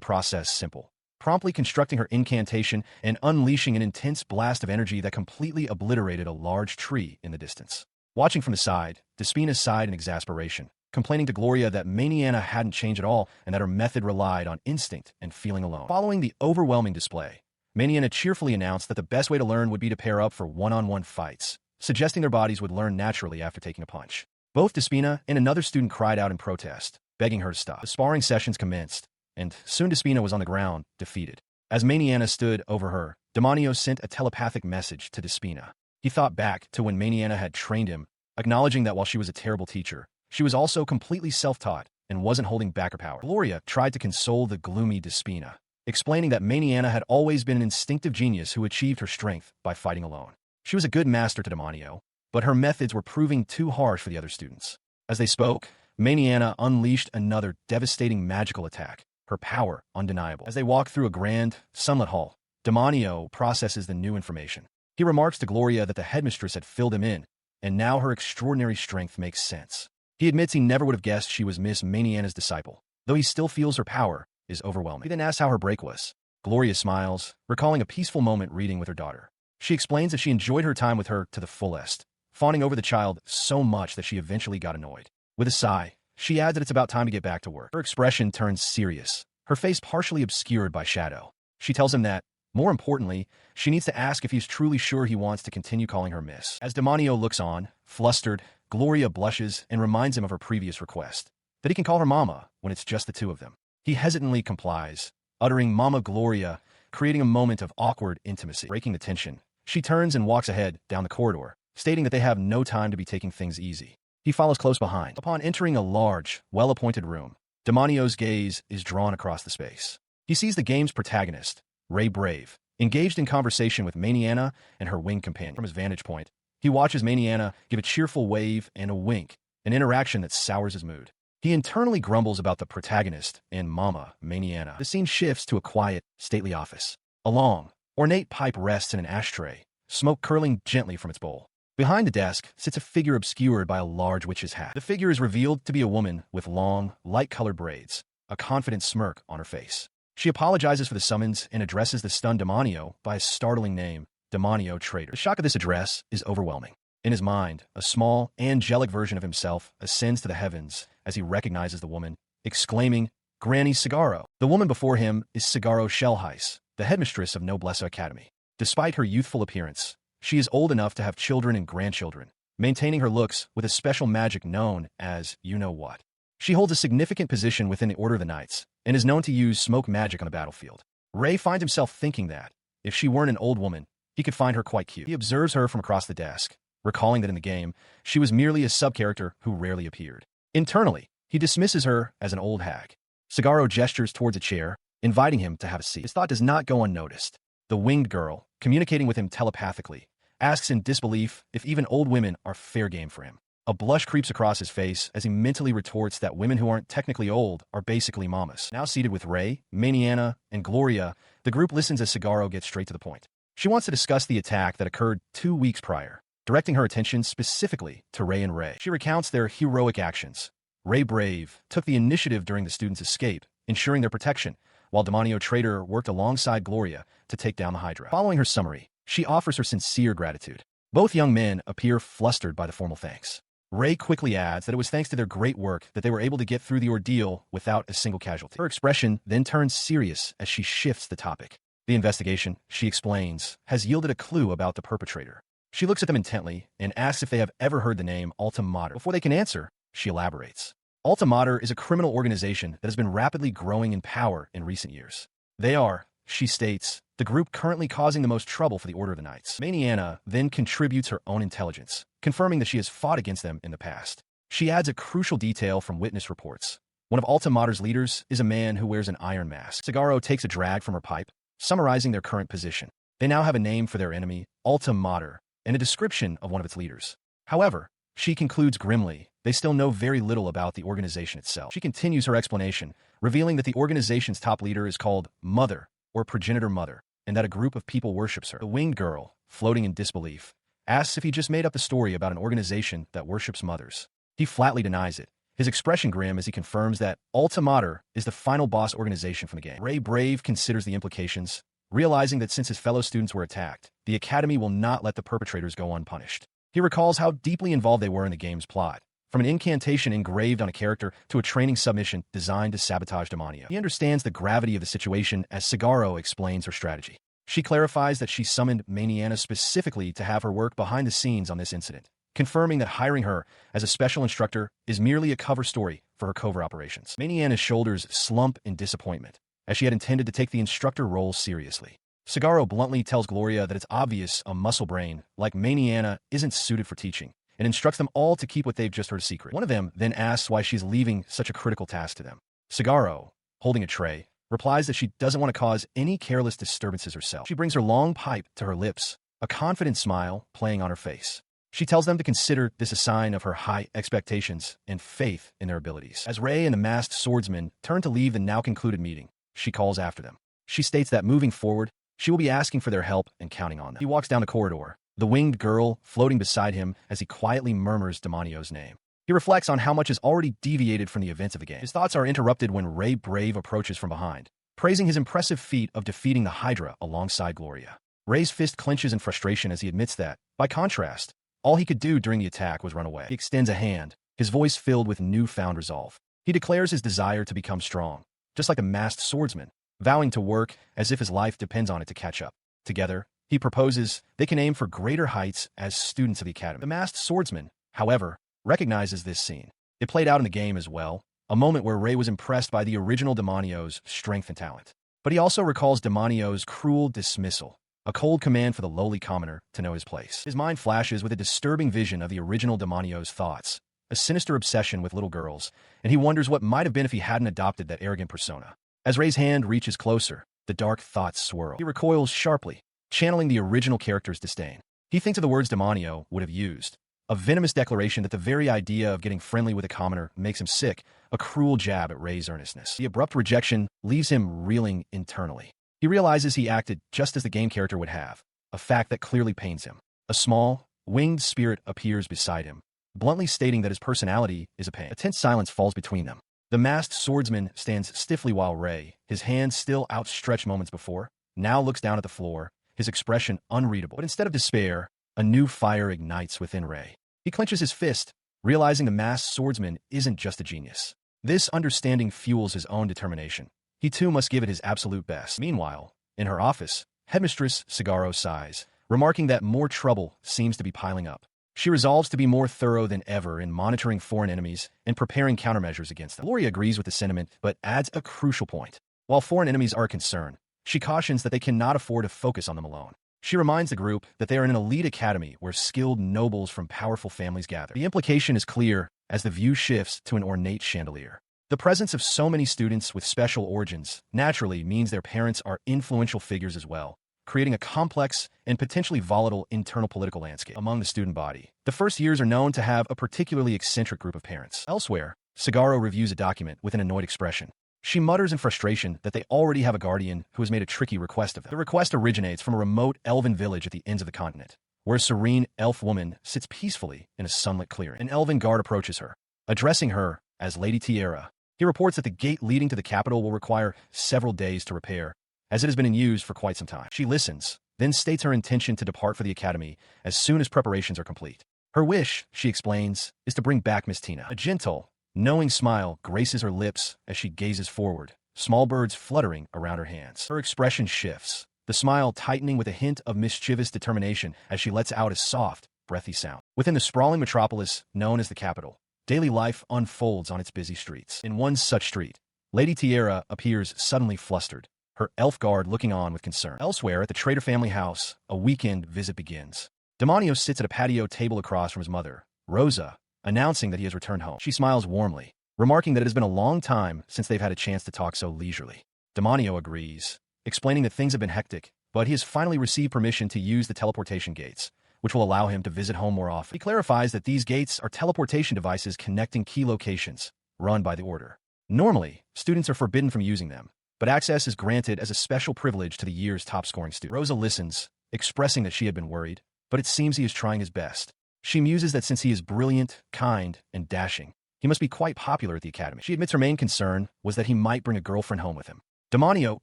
process simple, promptly constructing her incantation and unleashing an intense blast of energy that completely obliterated a large tree in the distance. Watching from the side, Despina sighed in exasperation, complaining to Gloria that Maniana hadn't changed at all and that her method relied on instinct and feeling alone. Following the overwhelming display, Maniana cheerfully announced that the best way to learn would be to pair up for one-on-one fights, suggesting their bodies would learn naturally after taking a punch. Both Despina and another student cried out in protest, begging her to stop. The sparring sessions commenced, and soon Despina was on the ground, defeated. As Maniana stood over her, Demonio sent a telepathic message to Despina. He thought back to when Maniana had trained him, acknowledging that while she was a terrible teacher, she was also completely self-taught and wasn't holding back her power. Gloria tried to console the gloomy Despina, explaining that Maniana had always been an instinctive genius who achieved her strength by fighting alone. She was a good master to Demonio, but her methods were proving too harsh for the other students. As they spoke, Maniana unleashed another devastating magical attack, her power undeniable. As they walk through a grand, sunlit hall, Demonio processes the new information. He remarks to Gloria that the headmistress had filled him in, and now her extraordinary strength makes sense. He admits he never would have guessed she was Miss Maniana's disciple, though he still feels her power is overwhelming. He then asks how her break was. Gloria smiles, recalling a peaceful moment reading with her daughter. She explains that she enjoyed her time with her to the fullest, fawning over the child so much that she eventually got annoyed. With a sigh, she adds that it's about time to get back to work. Her expression turns serious, her face partially obscured by shadow. She tells him that, more importantly, she needs to ask if he's truly sure he wants to continue calling her Miss. As Demonio looks on, flustered, Gloria blushes and reminds him of her previous request, that he can call her Mama when it's just the two of them. He hesitantly complies, uttering Mama Gloria, creating a moment of awkward intimacy. Breaking the tension, she turns and walks ahead down the corridor, stating that they have no time to be taking things easy. He follows close behind. Upon entering a large, well-appointed room, Demonio's gaze is drawn across the space. He sees the game's protagonist, Ray Brave, engaged in conversation with Maniana and her winged companion. From his vantage point, he watches Maniana give a cheerful wave and a wink, an interaction that sours his mood. He internally grumbles about the protagonist and Mama, Maniana. The scene shifts to a quiet, stately office. A long, ornate pipe rests in an ashtray, smoke curling gently from its bowl. Behind the desk sits a figure obscured by a large witch's hat. The figure is revealed to be a woman with long, light-colored braids, a confident smirk on her face. She apologizes for the summons and addresses the stunned Demonio by his startling name, Demonio Traitor. The shock of this address is overwhelming. In his mind, a small, angelic version of himself ascends to the heavens as he recognizes the woman, exclaiming, Granny Cigaro. The woman before him is Cigaro Shellheis, the headmistress of Noblesse Academy. Despite her youthful appearance, she is old enough to have children and grandchildren, maintaining her looks with a special magic known as you-know-what. She holds a significant position within the Order of the Knights and is known to use smoke magic on the battlefield. Ray finds himself thinking that, if she weren't an old woman, he could find her quite cute. He observes her from across the desk, recalling that in the game, she was merely a sub-character who rarely appeared. Internally, he dismisses her as an old hag. Cigaro gestures towards a chair, inviting him to have a seat. His thought does not go unnoticed. The winged girl, communicating with him telepathically, asks in disbelief if even old women are fair game for him. A blush creeps across his face as he mentally retorts that women who aren't technically old are basically mamas. Now seated with Ray, Maniana, and Gloria, the group listens as Cigaro gets straight to the point. She wants to discuss the attack that occurred 2 weeks prior, directing her attention specifically to Ray and Ray. She recounts their heroic actions. Ray Brave took the initiative during the students' escape, ensuring their protection, while Demonio Traitor worked alongside Gloria to take down the Hydra. Following her summary, she offers her sincere gratitude. Both young men appear flustered by the formal thanks. Ray quickly adds that it was thanks to their great work that they were able to get through the ordeal without a single casualty. Her expression then turns serious as she shifts the topic. The investigation, she explains, has yielded a clue about the perpetrator. She looks at them intently and asks if they have ever heard the name Alta Mater. Before they can answer, she elaborates. Alta Mater is a criminal organization that has been rapidly growing in power in recent years. They are, she states, the group currently causing the most trouble for the Order of the Knights. Maniana then contributes her own intelligence, confirming that she has fought against them in the past. She adds a crucial detail from witness reports. One of Alta Mater's leaders is a man who wears an iron mask. Cigaro takes a drag from her pipe, summarizing their current position. They now have a name for their enemy, Alta Mater, and a description of one of its leaders. However, she concludes grimly, they still know very little about the organization itself. She continues her explanation, revealing that the organization's top leader is called Mother, or Progenitor Mother, and that a group of people worships her. The winged girl, floating in disbelief, asks if he just made up the story about an organization that worships mothers. He flatly denies it, his expression grim as he confirms that Alta Mater is the final boss organization from the game. Ray Brave considers the implications, realizing that since his fellow students were attacked, the Academy will not let the perpetrators go unpunished. He recalls how deeply involved they were in the game's plot, from an incantation engraved on a character to a training submission designed to sabotage Demonio. He understands the gravity of the situation as Cigaro explains her strategy. She clarifies that she summoned Maniana specifically to have her work behind the scenes on this incident, confirming that hiring her as a special instructor is merely a cover story for her covert operations. Maniana's shoulders slump in disappointment, as she had intended to take the instructor role seriously. Cigaro bluntly tells Gloria that it's obvious a muscle brain like Maniana isn't suited for teaching, and instructs them all to keep what they've just heard a secret. One of them then asks why she's leaving such a critical task to them. Cigaro, holding a tray, replies that she doesn't want to cause any careless disturbances herself. She brings her long pipe to her lips, a confident smile playing on her face. She tells them to consider this a sign of her high expectations and faith in their abilities. As Ray and the masked swordsman turn to leave the now concluded meeting, she calls after them. She states that moving forward, she will be asking for their help and counting on them. He walks down the corridor, the winged girl floating beside him as he quietly murmurs Demonio's name. He reflects on how much has already deviated from the events of the game. His thoughts are interrupted when Ray Brave approaches from behind, praising his impressive feat of defeating the Hydra alongside Gloria. Ray's fist clenches in frustration as he admits that, by contrast, all he could do during the attack was run away. He extends a hand, his voice filled with newfound resolve. He declares his desire to become strong, just like a masked swordsman, vowing to work as if his life depends on it to catch up. Together, he proposes they can aim for greater heights as students of the academy. The masked swordsman, however, recognizes this scene. It played out in the game as well, a moment where Rei was impressed by the original Demonio's strength and talent. But he also recalls Demonio's cruel dismissal, a cold command for the lowly commoner to know his place. His mind flashes with a disturbing vision of the original Demonio's thoughts, a sinister obsession with little girls, and he wonders what might have been if he hadn't adopted that arrogant persona. As Rei's hand reaches closer, the dark thoughts swirl. He recoils sharply, channeling the original character's disdain. He thinks of the words Demonio would have used, a venomous declaration that the very idea of getting friendly with a commoner makes him sick, a cruel jab at Rei's earnestness. The abrupt rejection leaves him reeling internally. He realizes he acted just as the game character would have, a fact that clearly pains him. A small, winged spirit appears beside him, bluntly stating that his personality is a pain. A tense silence falls between them. The masked swordsman stands stiffly while Rei, his hands still outstretched moments before, now looks down at the floor, his expression unreadable. But instead of despair, a new fire ignites within Rei. He clenches his fist, realizing the masked swordsman isn't just a genius. This understanding fuels his own determination. He too must give it his absolute best. Meanwhile, in her office, Headmistress Sagaro sighs, remarking that more trouble seems to be piling up. She resolves to be more thorough than ever in monitoring foreign enemies and preparing countermeasures against them. Gloria agrees with the sentiment, but adds a crucial point. While foreign enemies are a concern, she cautions that they cannot afford to focus on them alone. She reminds the group that they are in an elite academy where skilled nobles from powerful families gather. The implication is clear as the view shifts to an ornate chandelier. The presence of so many students with special origins naturally means their parents are influential figures as well, creating a complex and potentially volatile internal political landscape among the student body. The first years are known to have a particularly eccentric group of parents. Elsewhere, Sagaro reviews a document with an annoyed expression. She mutters in frustration that they already have a guardian who has made a tricky request of them. The request originates from a remote elven village at the ends of the continent, where a serene elf woman sits peacefully in a sunlit clearing. An elven guard approaches her, addressing her as Lady Tiara. He reports that the gate leading to the capital will require several days to repair, as it has been in use for quite some time. She listens, then states her intention to depart for the academy as soon as preparations are complete. Her wish, she explains, is to bring back Miss Tina. A gentle, knowing smile graces her lips as she gazes forward, small birds fluttering around her hands. Her expression shifts, the smile tightening with a hint of mischievous determination as she lets out a soft, breathy sound. Within the sprawling metropolis known as the capital, daily life unfolds on its busy streets. In one such street, Lady Tiara appears suddenly flustered, her elf guard looking on with concern. Elsewhere, at the Trader family house, a weekend visit begins. Demonio sits at a patio table across from his mother, Rosa, announcing that he has returned home. She smiles warmly, remarking that it has been a long time since they've had a chance to talk so leisurely. Demonio agrees, explaining that things have been hectic, but he has finally received permission to use the teleportation gates, which will allow him to visit home more often. He clarifies that these gates are teleportation devices connecting key locations, run by the Order. Normally, students are forbidden from using them, but access is granted as a special privilege to the year's top-scoring student. Rosa listens, expressing that she had been worried, but it seems he is trying his best. She muses that since he is brilliant, kind, and dashing, he must be quite popular at the academy. She admits her main concern was that he might bring a girlfriend home with him. Demonio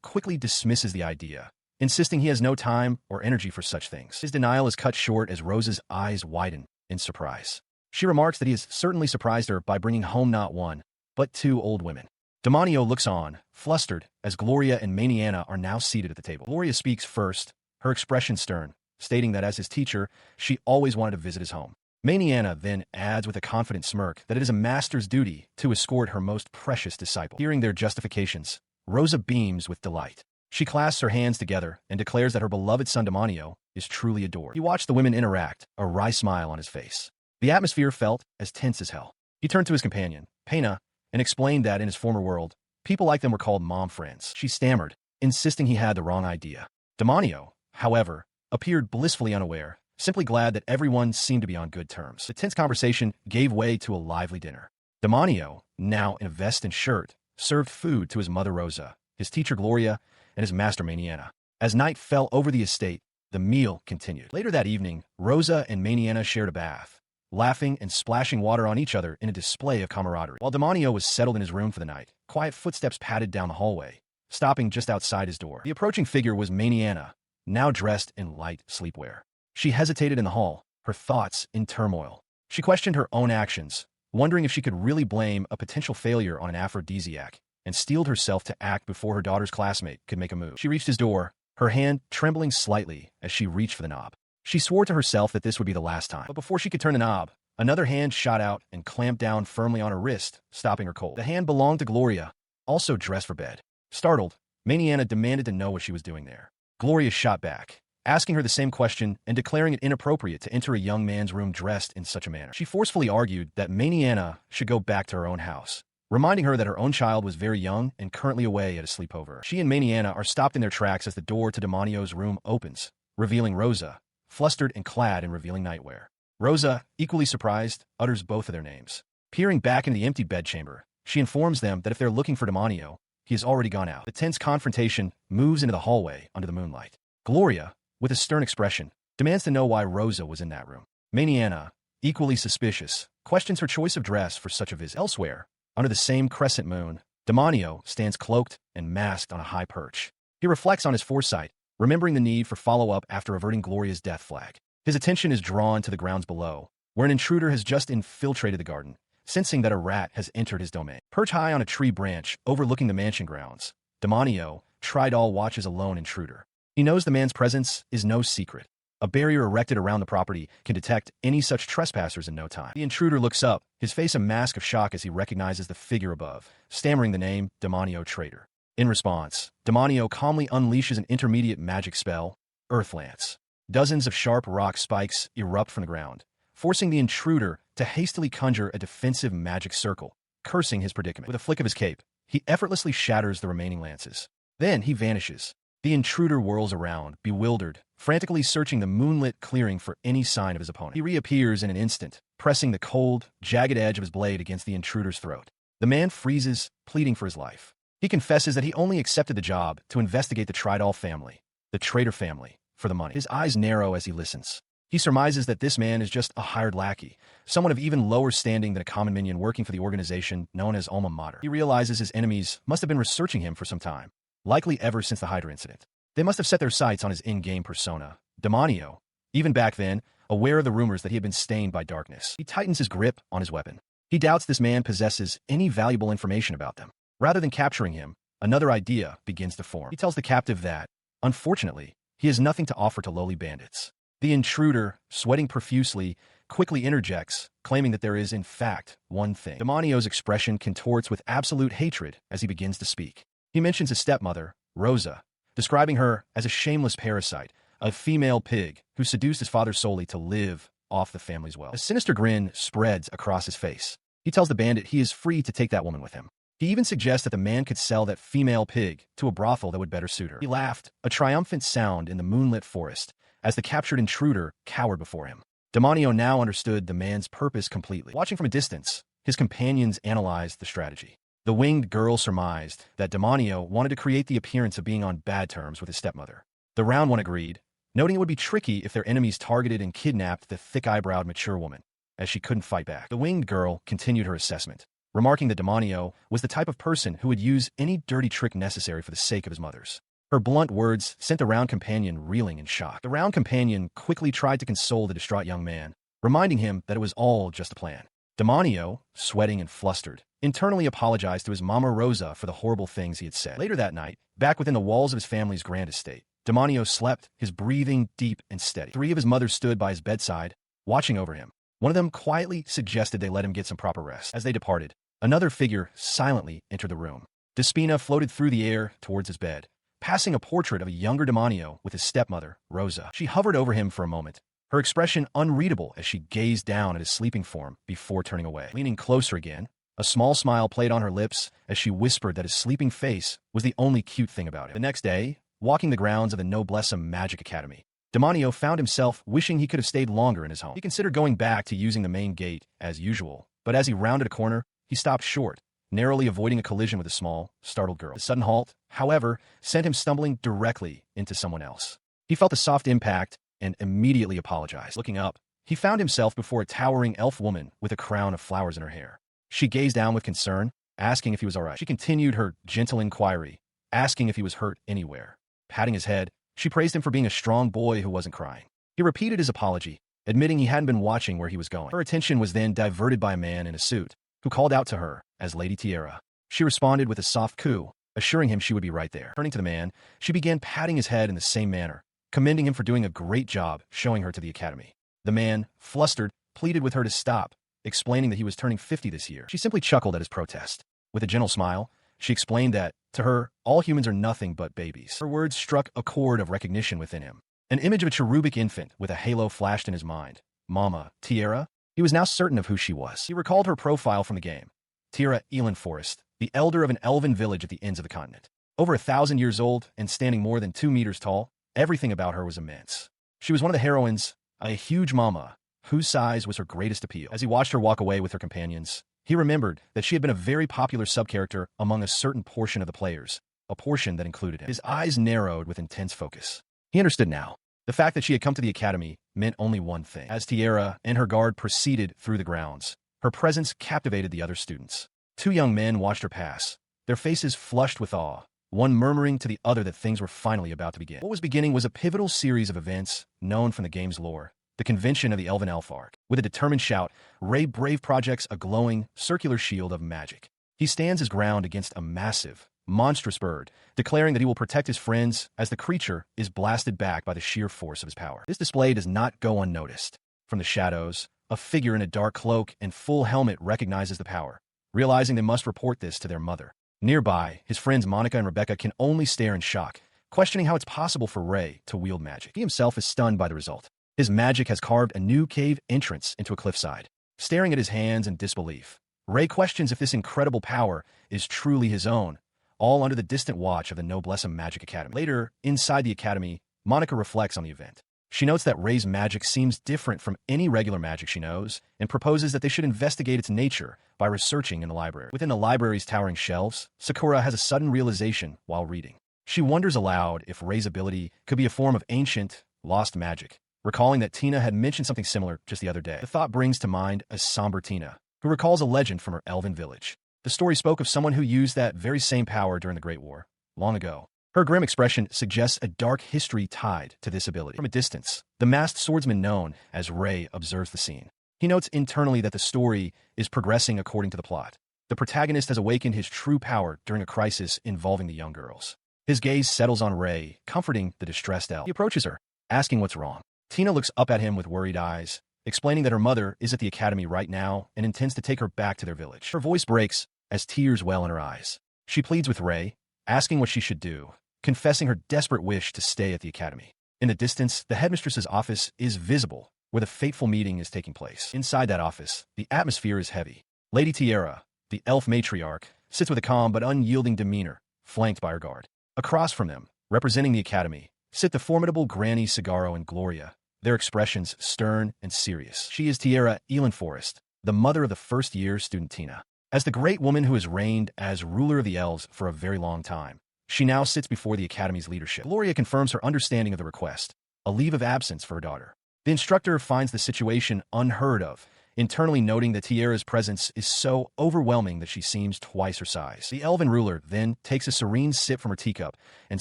quickly dismisses the idea, insisting he has no time or energy for such things. His denial is cut short as Rosa's eyes widen in surprise. She remarks that he has certainly surprised her by bringing home not one, but two old women. Demonio looks on, flustered, as Gloria and Maniana are now seated at the table. Gloria speaks first, her expression stern, stating that as his teacher, she always wanted to visit his home. Maniana then adds with a confident smirk that it is a master's duty to escort her most precious disciple. Hearing their justifications, Rosa beams with delight. She clasps her hands together and declares that her beloved son Demonio is truly adored. He watched the women interact, a wry smile on his face. The atmosphere felt as tense as hell. He turned to his companion, Pena, and explained that in his former world, people like them were called mom friends. She stammered, insisting he had the wrong idea. Demonio, however, appeared blissfully unaware, simply glad that everyone seemed to be on good terms. The tense conversation gave way to a lively dinner. Demonio, now in a vest and shirt, served food to his mother Rosa, his teacher Gloria, and his master Maniana. As night fell over the estate, the meal continued. Later that evening, Rosa and Maniana shared a bath, laughing and splashing water on each other in a display of camaraderie. While Demonio was settled in his room for the night, quiet footsteps padded down the hallway, stopping just outside his door. The approaching figure was Maniana, now dressed in light sleepwear. She hesitated in the hall, her thoughts in turmoil. She questioned her own actions, wondering if she could really blame a potential failure on an aphrodisiac, and steeled herself to act before her daughter's classmate could make a move. She reached his door, her hand trembling slightly as she reached for the knob. She swore to herself that this would be the last time. But before she could turn the knob, another hand shot out and clamped down firmly on her wrist, stopping her cold. The hand belonged to Gloria, also dressed for bed. Startled, Maniana demanded to know what she was doing there. Gloria shot back, asking her the same question and declaring it inappropriate to enter a young man's room dressed in such a manner. She forcefully argued that Maniana should go back to her own house, reminding her that her own child was very young and currently away at a sleepover. She and Maniana are stopped in their tracks as the door to Demonio's room opens, revealing Rosa, flustered and clad in revealing nightwear. Rosa, equally surprised, utters both of their names. Peering back into the empty bedchamber, she informs them that if they're looking for Demonio, he has already gone out. The tense confrontation moves into the hallway under the moonlight. Gloria, with a stern expression, demands to know why Rosa was in that room. Maniana, equally suspicious, questions her choice of dress for such a visit. Elsewhere, under the same crescent moon, Demonio stands cloaked and masked on a high perch. He reflects on his foresight, remembering the need for follow-up after averting Gloria's death flag. His attention is drawn to the grounds below, where an intruder has just infiltrated the garden, sensing that a rat has entered his domain. Perched high on a tree branch overlooking the mansion grounds, Demonio, Tridal watches a lone intruder. He knows the man's presence is no secret. A barrier erected around the property can detect any such trespassers in no time. The intruder looks up, his face a mask of shock as he recognizes the figure above, stammering the name Demonio Traitor. In response, Demonio calmly unleashes an intermediate magic spell, Earth Lance. Dozens of sharp rock spikes erupt from the ground, forcing the intruder to hastily conjure a defensive magic circle, cursing his predicament. With a flick of his cape, he effortlessly shatters the remaining lances. Then he vanishes. The intruder whirls around, bewildered, frantically searching the moonlit clearing for any sign of his opponent. He reappears in an instant, pressing the cold, jagged edge of his blade against the intruder's throat. The man freezes, pleading for his life. He confesses that he only accepted the job to investigate the Tridal family, the traitor family, for the money. His eyes narrow as he listens. He surmises that this man is just a hired lackey, someone of even lower standing than a common minion working for the organization known as Alma Mater. He realizes his enemies must have been researching him for some time, likely ever since the Hydra incident. They must have set their sights on his in-game persona, Demonio, even back then, aware of the rumors that he had been stained by darkness. He tightens his grip on his weapon. He doubts this man possesses any valuable information about them. Rather than capturing him, another idea begins to form. He tells the captive that, unfortunately, he has nothing to offer to lowly bandits. The intruder, sweating profusely, quickly interjects, claiming that there is, in fact, one thing. Demonio's expression contorts with absolute hatred as he begins to speak. He mentions his stepmother, Rosa, describing her as a shameless parasite, a female pig who seduced his father solely to live off the family's wealth. A sinister grin spreads across his face. He tells the bandit he is free to take that woman with him. He even suggests that the man could sell that female pig to a brothel that would better suit her. He laughed, a triumphant sound in the moonlit forest, as the captured intruder cowered before him. Demonio now understood the man's purpose completely. Watching from a distance, his companions analyzed the strategy. The winged girl surmised that Demonio wanted to create the appearance of being on bad terms with his stepmother. The round one agreed, noting it would be tricky if their enemies targeted and kidnapped the thick-eyebrowed mature woman, as she couldn't fight back. The winged girl continued her assessment, remarking that Demonio was the type of person who would use any dirty trick necessary for the sake of his mothers. Her blunt words sent the round companion reeling in shock. The round companion quickly tried to console the distraught young man, reminding him that it was all just a plan. Demonio, sweating and flustered, internally apologized to his mama Rosa for the horrible things he had said. Later that night, back within the walls of his family's grand estate, Demonio slept, his breathing deep and steady. 3 of his mothers stood by his bedside, watching over him. One of them quietly suggested they let him get some proper rest. As they departed, another figure silently entered the room. Despina floated through the air towards his bed, passing a portrait of a younger Demonio with his stepmother, Rosa. She hovered over him for a moment, her expression unreadable as she gazed down at his sleeping form before turning away. Leaning closer again, a small smile played on her lips as she whispered that his sleeping face was the only cute thing about him. The next day, walking the grounds of the Noblessum Magic Academy, Demonio found himself wishing he could have stayed longer in his home. He considered going back to using the main gate as usual, but as he rounded a corner, he stopped short, narrowly avoiding a collision with a small, startled girl. The sudden halt, however, sent him stumbling directly into someone else. He felt a soft impact and immediately apologized. Looking up, he found himself before a towering elf woman with a crown of flowers in her hair. She gazed down with concern, asking if he was all right. She continued her gentle inquiry, asking if he was hurt anywhere. Patting his head, she praised him for being a strong boy who wasn't crying. He repeated his apology, admitting he hadn't been watching where he was going. Her attention was then diverted by a man in a suit, who called out to her as Lady Tiara. She responded with a soft coo, assuring him she would be right there. Turning to the man, she began patting his head in the same manner, commending him for doing a great job showing her to the academy. The man, flustered, pleaded with her to stop, explaining that he was turning 50 this year. She simply chuckled at his protest. With a gentle smile, she explained that, to her, all humans are nothing but babies. Her words struck a chord of recognition within him. An image of a cherubic infant with a halo flashed in his mind. Mama, Tiara? He was now certain of who she was. He recalled her profile from the game. Tiara Elin Forest, the elder of an elven village at the ends of the continent. Over 1,000 years old and standing more than 2 meters tall, everything about her was immense. She was one of the heroines, a huge mama, whose size was her greatest appeal. As he watched her walk away with her companions, he remembered that she had been a very popular subcharacter among a certain portion of the players, a portion that included him. His eyes narrowed with intense focus. He understood now. The fact that she had come to the academy meant only one thing. As Tiara and her guard proceeded through the grounds, her presence captivated the other students. 2 young men watched her pass, their faces flushed with awe, one murmuring to the other that things were finally about to begin. What was beginning was a pivotal series of events known from the game's lore, the convention of the Elven Elfarch. With a determined shout, Ray Brave projects a glowing, circular shield of magic. He stands his ground against a massive, monstrous bird, declaring that he will protect his friends as the creature is blasted back by the sheer force of his power. This display does not go unnoticed. From the shadows, a figure in a dark cloak and full helmet recognizes the power, realizing they must report this to their mother. Nearby, his friends Monica and Rebecca can only stare in shock, questioning how it's possible for Ray to wield magic. He himself is stunned by the result. His magic has carved a new cave entrance into a cliffside. Staring at his hands in disbelief, Ray questions if this incredible power is truly his own, all under the distant watch of the Noblessum Magic Academy. Later, inside the academy, Monica reflects on the event. She notes that Ray's magic seems different from any regular magic she knows and proposes that they should investigate its nature by researching in the library. Within the library's towering shelves, Sakura has a sudden realization while reading. She wonders aloud if Ray's ability could be a form of ancient, lost magic, recalling that Tina had mentioned something similar just the other day. The thought brings to mind a somber Tina, who recalls a legend from her elven village. The story spoke of someone who used that very same power during the Great War, long ago. Her grim expression suggests a dark history tied to this ability. From a distance, the masked swordsman known as Ray observes the scene. He notes internally that the story is progressing according to the plot. The protagonist has awakened his true power during a crisis involving the young girls. His gaze settles on Ray, comforting the distressed elf. He approaches her, asking what's wrong. Tina looks up at him with worried eyes, explaining that her mother is at the academy right now and intends to take her back to their village. Her voice breaks as tears well in her eyes. She pleads with Ray, asking what she should do, confessing her desperate wish to stay at the academy. In the distance, the headmistress's office is visible, where the fateful meeting is taking place. Inside that office, the atmosphere is heavy. Lady Tiara, the elf matriarch, sits with a calm but unyielding demeanor, flanked by her guard. Across from them, representing the academy, sit the formidable Granny Sagaro and Gloria, their expressions stern and serious. She is Tiara Elin Forest, the mother of the first-year student Tina. As the great woman who has reigned as ruler of the elves for a very long time, she now sits before the academy's leadership. Gloria confirms her understanding of the request, a leave of absence for her daughter. The instructor finds the situation unheard of, internally noting that Tiara's presence is so overwhelming that she seems twice her size. The elven ruler then takes a serene sip from her teacup and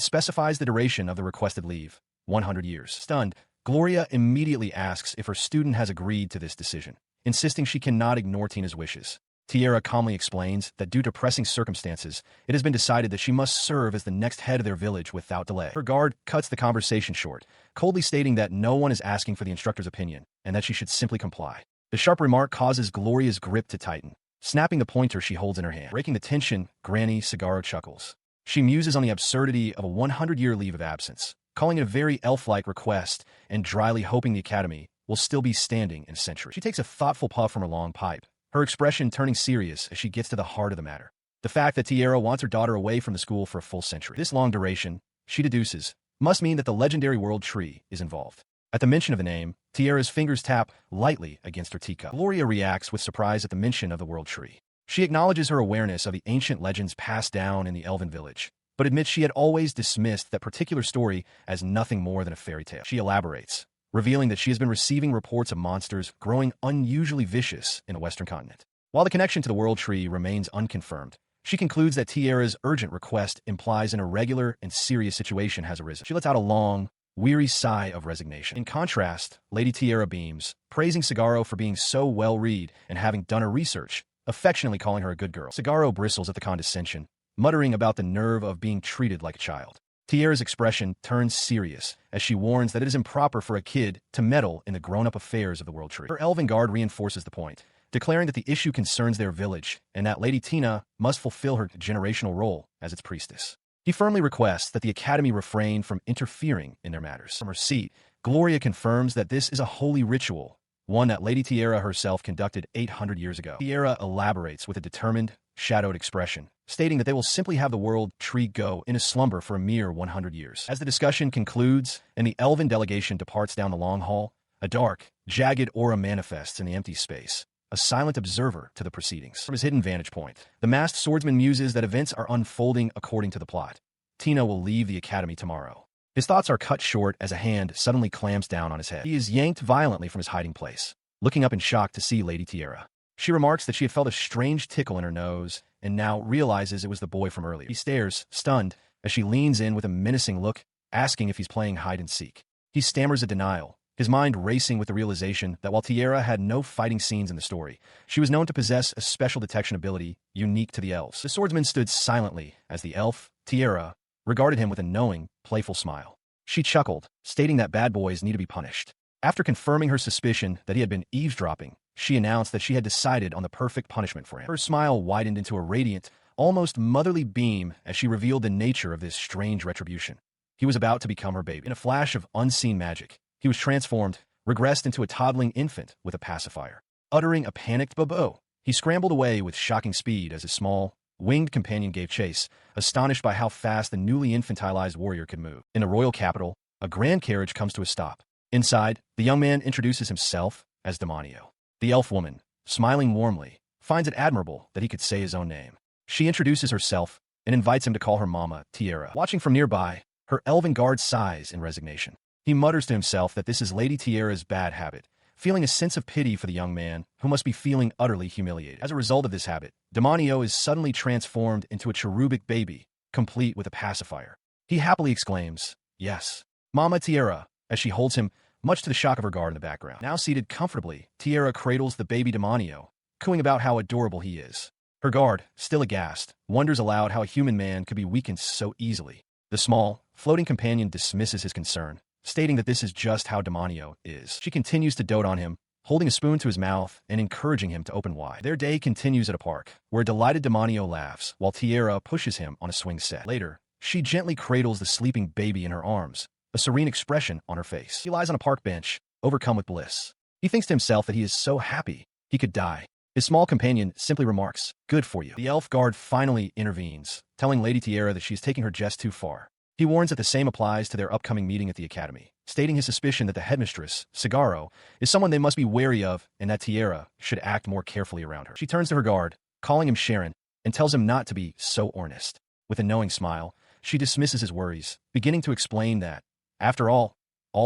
specifies the duration of the requested leave, 100 years. Stunned, Gloria immediately asks if her student has agreed to this decision, insisting she cannot ignore Tina's wishes. Tiara calmly explains that due to pressing circumstances, it has been decided that she must serve as the next head of their village without delay. Her guard cuts the conversation short, coldly stating that no one is asking for the instructor's opinion and that she should simply comply. The sharp remark causes Gloria's grip to tighten, snapping the pointer she holds in her hand. Breaking the tension, Granny Sagaro chuckles. She muses on the absurdity of a 100-year leave of absence, calling it a very elf-like request and dryly hoping the academy will still be standing in a century. She takes a thoughtful puff from her long pipe, her expression turning serious as she gets to the heart of the matter. The fact that Tiara wants her daughter away from the school for a full century. This long duration, she deduces, must mean that the legendary world tree is involved. At the mention of the name, Tiara's fingers tap lightly against her teacup. Gloria reacts with surprise at the mention of the world tree. She acknowledges her awareness of the ancient legends passed down in the elven village, but admits she had always dismissed that particular story as nothing more than a fairy tale. She elaborates, revealing that she has been receiving reports of monsters growing unusually vicious in the western continent. While the connection to the world tree remains unconfirmed, she concludes that Tiara's urgent request implies an irregular and serious situation has arisen. She lets out a long, weary sigh of resignation. In contrast, Lady Tierra beams, praising Sagaro for being so well-read and having done her research, affectionately calling her a good girl. Sagaro bristles at the condescension, muttering about the nerve of being treated like a child. Tierra's expression turns serious as she warns that it is improper for a kid to meddle in the grown-up affairs of the world tree. Her elven guard reinforces the point, declaring that the issue concerns their village and that Lady Tina must fulfill her generational role as its priestess. He firmly requests that the Academy refrain from interfering in their matters. From her seat, Gloria confirms that this is a holy ritual, one that Lady Tierra herself conducted 800 years ago. Tierra elaborates with a determined, shadowed expression, stating that they will simply have the world tree go in a slumber for a mere 100 years. As the discussion concludes and the elven delegation departs down the long hall, a dark, jagged aura manifests in the empty space, a silent observer to the proceedings. From his hidden vantage point, the masked swordsman muses that events are unfolding according to the plot. Tina will leave the academy tomorrow. His thoughts are cut short as a hand suddenly clamps down on his head. He is yanked violently from his hiding place, looking up in shock to see Lady Tierra. She remarks that she had felt a strange tickle in her nose and now realizes it was the boy from earlier. He stares, stunned, as she leans in with a menacing look, asking if he's playing hide-and-seek. He stammers a denial, his mind racing with the realization that while Tierra had no fighting scenes in the story, she was known to possess a special detection ability unique to the elves. The swordsman stood silently as the elf, Tierra, regarded him with a knowing, playful smile. She chuckled, stating that bad boys need to be punished. After confirming her suspicion that he had been eavesdropping, she announced that she had decided on the perfect punishment for him. Her smile widened into a radiant, almost motherly beam as she revealed the nature of this strange retribution. He was about to become her baby. In a flash of unseen magic, he was transformed, regressed into a toddling infant with a pacifier. Uttering a panicked babo, he scrambled away with shocking speed as his small, winged companion gave chase, astonished by how fast the newly infantilized warrior could move. In the royal capital, a grand carriage comes to a stop. Inside, the young man introduces himself as Demonio. The elf woman, smiling warmly, finds it admirable that he could say his own name. She introduces herself and invites him to call her Mama Tierra. Watching from nearby, her elven guard sighs in resignation. He mutters to himself that this is Lady Tierra's bad habit, feeling a sense of pity for the young man who must be feeling utterly humiliated. As a result of this habit, Demonio is suddenly transformed into a cherubic baby, complete with a pacifier. He happily exclaims, "Yes, Mama Tierra," as she holds him, much to the shock of her guard in the background. Now seated comfortably, Tierra cradles the baby Demonio, cooing about how adorable he is. Her guard, still aghast, wonders aloud how a human man could be weakened so easily. The small, floating companion dismisses his concern, stating that this is just how Demonio is. She continues to dote on him, holding a spoon to his mouth and encouraging him to open wide. Their day continues at a park, where delighted Demonio laughs, while Tierra pushes him on a swing set. Later, she gently cradles the sleeping baby in her arms, a serene expression on her face. He lies on a park bench, overcome with bliss. He thinks to himself that he is so happy he could die. His small companion simply remarks, "Good for you." The elf guard finally intervenes, telling Lady Tierra that she is taking her jest too far. He warns that the same applies to their upcoming meeting at the academy, stating his suspicion that the headmistress, Sagaro, is someone they must be wary of and that Tierra should act more carefully around her. She turns to her guard, calling him Sharon, and tells him not to be so earnest. With a knowing smile, she dismisses his worries, beginning to explain that, after all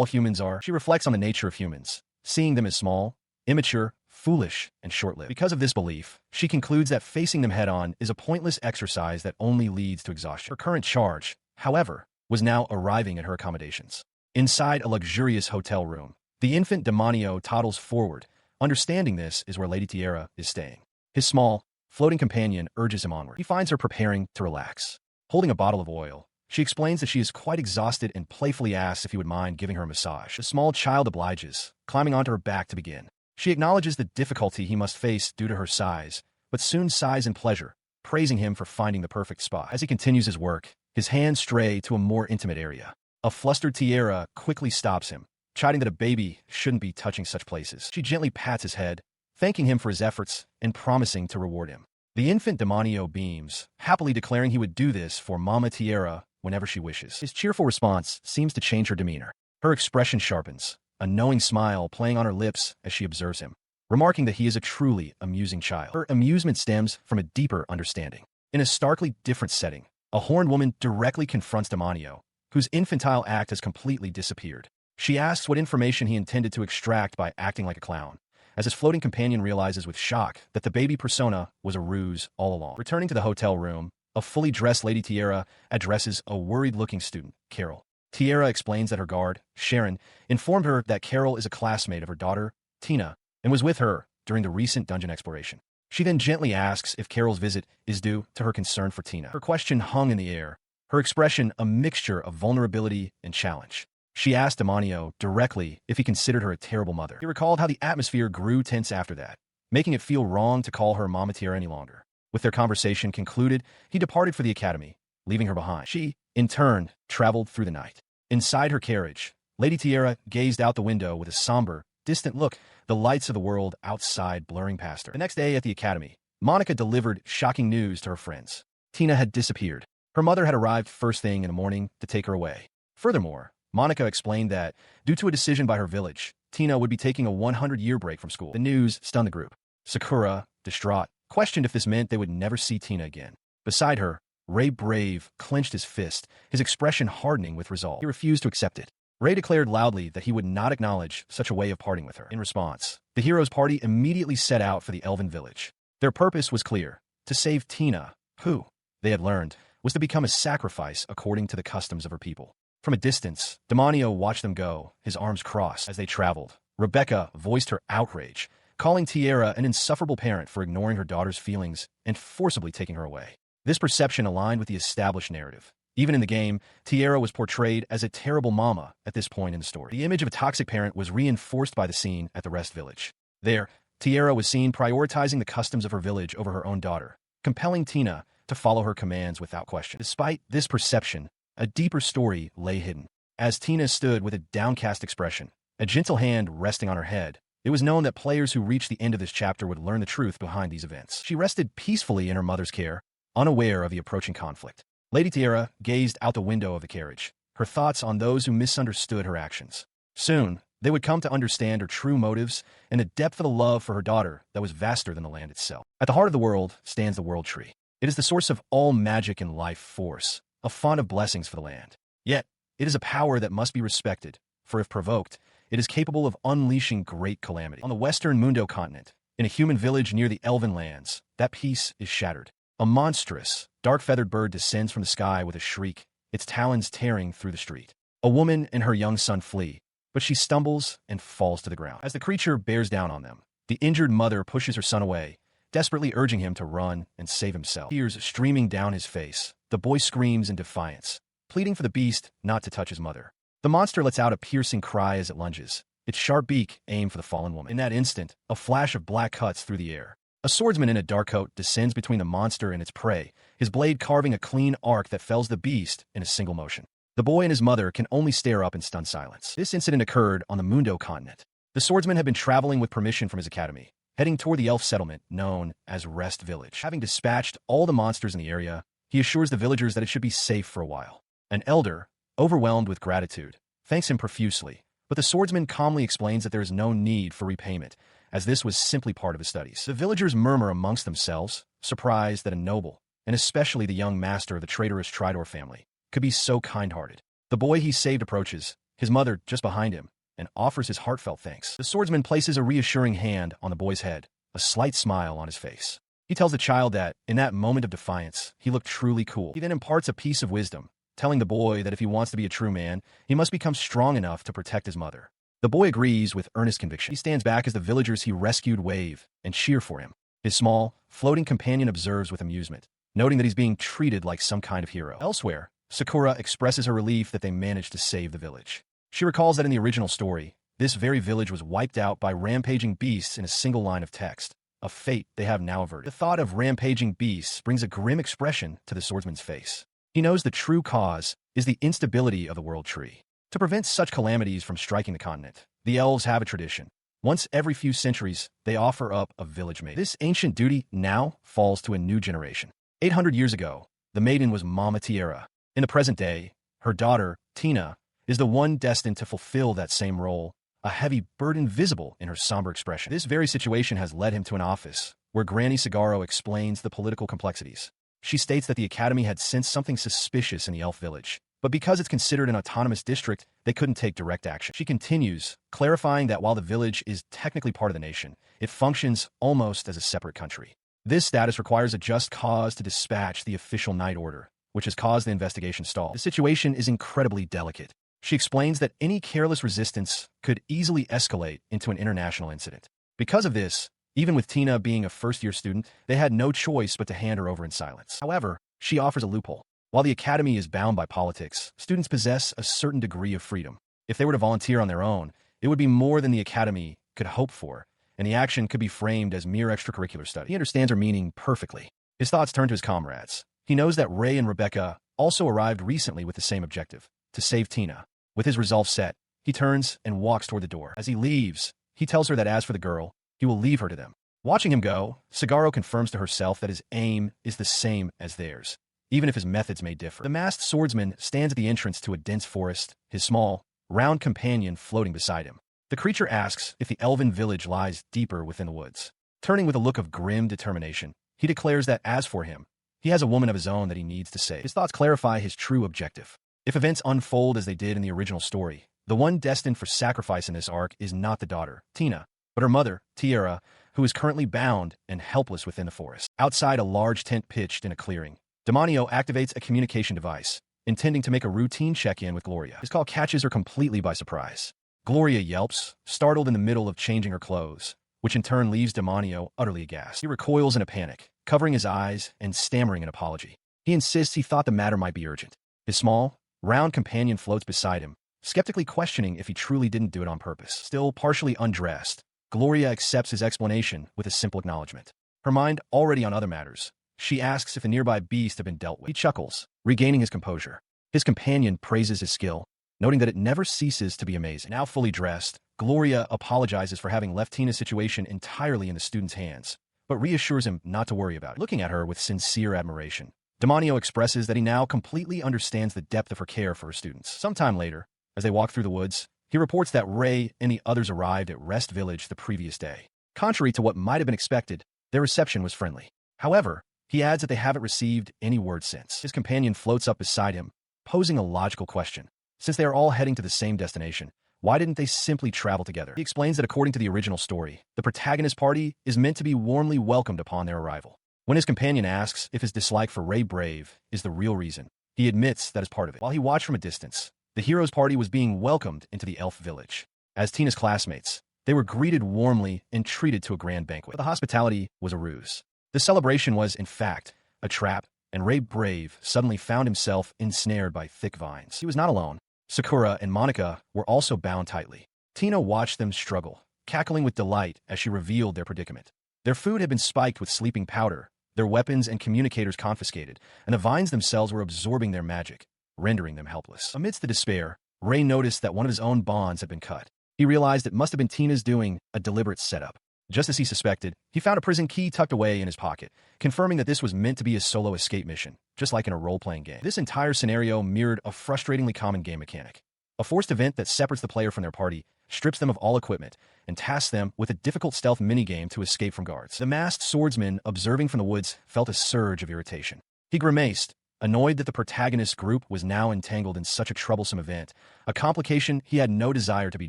humans are. She reflects on the nature of humans, seeing them as small, immature, foolish, and short-lived. Because of this belief, she concludes that facing them head-on is a pointless exercise that only leads to exhaustion. Her current charge, however, was now arriving at her accommodations. Inside a luxurious hotel room, the infant Demonio toddles forward. Understanding this is where Lady Tierra is staying. His small, floating companion urges him onward. He finds her preparing to relax. Holding a bottle of oil, she explains that she is quite exhausted and playfully asks if he would mind giving her a massage. The small child obliges, climbing onto her back to begin. She acknowledges the difficulty he must face due to her size, but soon sighs in pleasure, praising him for finding the perfect spot. As he continues his work, his hands stray to a more intimate area. A flustered Tierra quickly stops him, chiding that a baby shouldn't be touching such places. She gently pats his head, thanking him for his efforts and promising to reward him. The infant Demonio beams, happily declaring he would do this for Mama Tierra whenever she wishes. His cheerful response seems to change her demeanor. Her expression sharpens, a knowing smile playing on her lips as she observes him, remarking that he is a truly amusing child. Her amusement stems from a deeper understanding. In a starkly different setting, a horned woman directly confronts Demonio, whose infantile act has completely disappeared. She asks what information he intended to extract by acting like a clown, as his floating companion realizes with shock that the baby persona was a ruse all along. Returning to the hotel room, a fully dressed Lady Tierra addresses a worried-looking student, Carol. Tiara explains that her guard, Sharon, informed her that Carol is a classmate of her daughter, Tina, and was with her during the recent dungeon exploration. She then gently asks if Carol's visit is due to her concern for Tina. Her question hung in the air, her expression a mixture of vulnerability and challenge. She asked Demonio directly if he considered her a terrible mother. He recalled how the atmosphere grew tense after that, making it feel wrong to call her Mama Tiara any longer. With their conversation concluded, he departed for the academy, leaving her behind. She, in turn, traveled through the night. Inside her carriage, Lady Tiara gazed out the window with a somber, distant look, the lights of the world outside blurring past her. The next day at the academy, Monica delivered shocking news to her friends. Tina had disappeared. Her mother had arrived first thing in the morning to take her away. Furthermore, Monica explained that, due to a decision by her village, Tina would be taking a 100-year break from school. The news stunned the group. Sakura, distraught, questioned if this meant they would never see Tina again. Beside her, Ray Brave clenched his fist, his expression hardening with resolve. He refused to accept it. Ray declared loudly that he would not acknowledge such a way of parting with her. In response, the hero's party immediately set out for the elven village. Their purpose was clear: to save Tina, who, they had learned, was to become a sacrifice according to the customs of her people. From a distance, Demonio watched them go, his arms crossed. As they traveled, Rebecca voiced her outrage, calling Tiara an insufferable parent for ignoring her daughter's feelings and forcibly taking her away. This perception aligned with the established narrative. Even in the game, Tiara was portrayed as a terrible mama at this point in the story. The image of a toxic parent was reinforced by the scene at the Rest Village. There, Tiara was seen prioritizing the customs of her village over her own daughter, compelling Tina to follow her commands without question. Despite this perception, a deeper story lay hidden. As Tina stood with a downcast expression, a gentle hand resting on her head, it was known that players who reached the end of this chapter would learn the truth behind these events. She rested peacefully in her mother's care, unaware of the approaching conflict. Lady Tiara gazed out the window of the carriage, her thoughts on those who misunderstood her actions. Soon, they would come to understand her true motives and the depth of the love for her daughter that was vaster than the land itself. At the heart of the world stands the World Tree. It is the source of all magic and life force, a font of blessings for the land. Yet, it is a power that must be respected, for if provoked, it is capable of unleashing great calamity. On the western Mundo continent, in a human village near the Elven lands, that peace is shattered. A monstrous, dark-feathered bird descends from the sky with a shriek, its talons tearing through the street. A woman and her young son flee, but she stumbles and falls to the ground. As the creature bears down on them, the injured mother pushes her son away, desperately urging him to run and save himself. Tears streaming down his face, the boy screams in defiance, pleading for the beast not to touch his mother. The monster lets out a piercing cry as it lunges, its sharp beak aimed for the fallen woman. In that instant, a flash of black cuts through the air. A swordsman in a dark coat descends between the monster and its prey, his blade carving a clean arc that fells the beast in a single motion. The boy and his mother can only stare up in stunned silence. This incident occurred on the Mundo continent. The swordsman had been traveling with permission from his academy, heading toward the elf settlement known as Rest Village. Having dispatched all the monsters in the area, he assures the villagers that it should be safe for a while. An elder, overwhelmed with gratitude, thanks him profusely, but the swordsman calmly explains that there is no need for repayment, as this was simply part of his studies. The villagers murmur amongst themselves, surprised that a noble, and especially the young master of the traitorous Tridor family, could be so kind-hearted. The boy he saved approaches, his mother just behind him, and offers his heartfelt thanks. The swordsman places a reassuring hand on the boy's head, a slight smile on his face. He tells the child that, in that moment of defiance, he looked truly cool. He then imparts a piece of wisdom, telling the boy that if he wants to be a true man, he must become strong enough to protect his mother. The boy agrees with earnest conviction. He stands back as the villagers he rescued wave and cheer for him. His small, floating companion observes with amusement, noting that he's being treated like some kind of hero. Elsewhere, Sakura expresses her relief that they managed to save the village. She recalls that in the original story, this very village was wiped out by rampaging beasts in a single line of text, a fate they have now averted. The thought of rampaging beasts brings a grim expression to the swordsman's face. He knows the true cause is the instability of the World Tree. To prevent such calamities from striking the continent, the elves have a tradition. Once every few centuries, they offer up a village maiden. This ancient duty now falls to a new generation. 800 years ago, the maiden was Mama Tiara. In the present day, her daughter, Tina, is the one destined to fulfill that same role, a heavy burden visible in her somber expression. This very situation has led him to an office, where Granny Sagaro explains the political complexities. She states that the Academy had sensed something suspicious in the elf village, but because it's considered an autonomous district, they couldn't take direct action. She continues, clarifying that while the village is technically part of the nation, it functions almost as a separate country. This status requires a just cause to dispatch the official night order, which has caused the investigation stall. The situation is incredibly delicate. She explains that any careless resistance could easily escalate into an international incident. Because of this, even with Tina being a first-year student, they had no choice but to hand her over in silence. However, she offers a loophole. While the academy is bound by politics, students possess a certain degree of freedom. If they were to volunteer on their own, it would be more than the academy could hope for, and the action could be framed as mere extracurricular study. He understands her meaning perfectly. His thoughts turn to his comrades. He knows that Ray and Rebecca also arrived recently with the same objective, to save Tina. With his resolve set, he turns and walks toward the door. As he leaves, he tells her that as for the girl, he will leave her to them. Watching him go, Sagaro confirms to herself that his aim is the same as theirs, even if his methods may differ. The masked swordsman stands at the entrance to a dense forest, his small, round companion floating beside him. The creature asks if the elven village lies deeper within the woods. Turning with a look of grim determination, he declares that as for him, he has a woman of his own that he needs to save. His thoughts clarify his true objective. If events unfold as they did in the original story, the one destined for sacrifice in this arc is not the daughter, Tina, but her mother, Tiara, who is currently bound and helpless within the forest. Outside a large tent pitched in a clearing, Demonio activates a communication device, intending to make a routine check-in with Gloria. His call catches her completely by surprise. Gloria yelps, startled in the middle of changing her clothes, which in turn leaves Demonio utterly aghast. He recoils in a panic, covering his eyes and stammering an apology. He insists he thought the matter might be urgent. His small, round companion floats beside him, skeptically questioning if he truly didn't do it on purpose. Still partially undressed, Gloria accepts his explanation with a simple acknowledgement. Her mind already on other matters, she asks if a nearby beast had been dealt with. He chuckles, regaining his composure. His companion praises his skill, noting that it never ceases to be amazing. Now fully dressed, Gloria apologizes for having left Tina's situation entirely in the student's hands, but reassures him not to worry about it. Looking at her with sincere admiration, Demonio expresses that he now completely understands the depth of her care for her students. Sometime later, as they walk through the woods, he reports that Ray and the others arrived at Rest Village the previous day. Contrary to what might have been expected, their reception was friendly. However, he adds that they haven't received any word since. His companion floats up beside him, posing a logical question. Since they are all heading to the same destination, why didn't they simply travel together? He explains that according to the original story, the protagonist party is meant to be warmly welcomed upon their arrival. When his companion asks if his dislike for Ray Brave is the real reason, he admits that is part of it. While he watched from a distance, the hero's party was being welcomed into the elf village. As Tina's classmates, they were greeted warmly and treated to a grand banquet. But the hospitality was a ruse. The celebration was, in fact, a trap, and Ray Brave suddenly found himself ensnared by thick vines. He was not alone. Sakura and Monica were also bound tightly. Tina watched them struggle, cackling with delight as she revealed their predicament. Their food had been spiked with sleeping powder, their weapons and communicators confiscated, and the vines themselves were absorbing their magic, rendering them helpless. Amidst the despair, Ray noticed that one of his own bonds had been cut. He realized it must have been Tina's doing, a deliberate setup. Just as he suspected, he found a prison key tucked away in his pocket, confirming that this was meant to be a solo escape mission, just like in a role-playing game. This entire scenario mirrored a frustratingly common game mechanic. A forced event that separates the player from their party, strips them of all equipment, and tasks them with a difficult stealth minigame to escape from guards. The masked swordsman, observing from the woods, felt a surge of irritation. He grimaced, annoyed that the protagonist's group was now entangled in such a troublesome event, a complication he had no desire to be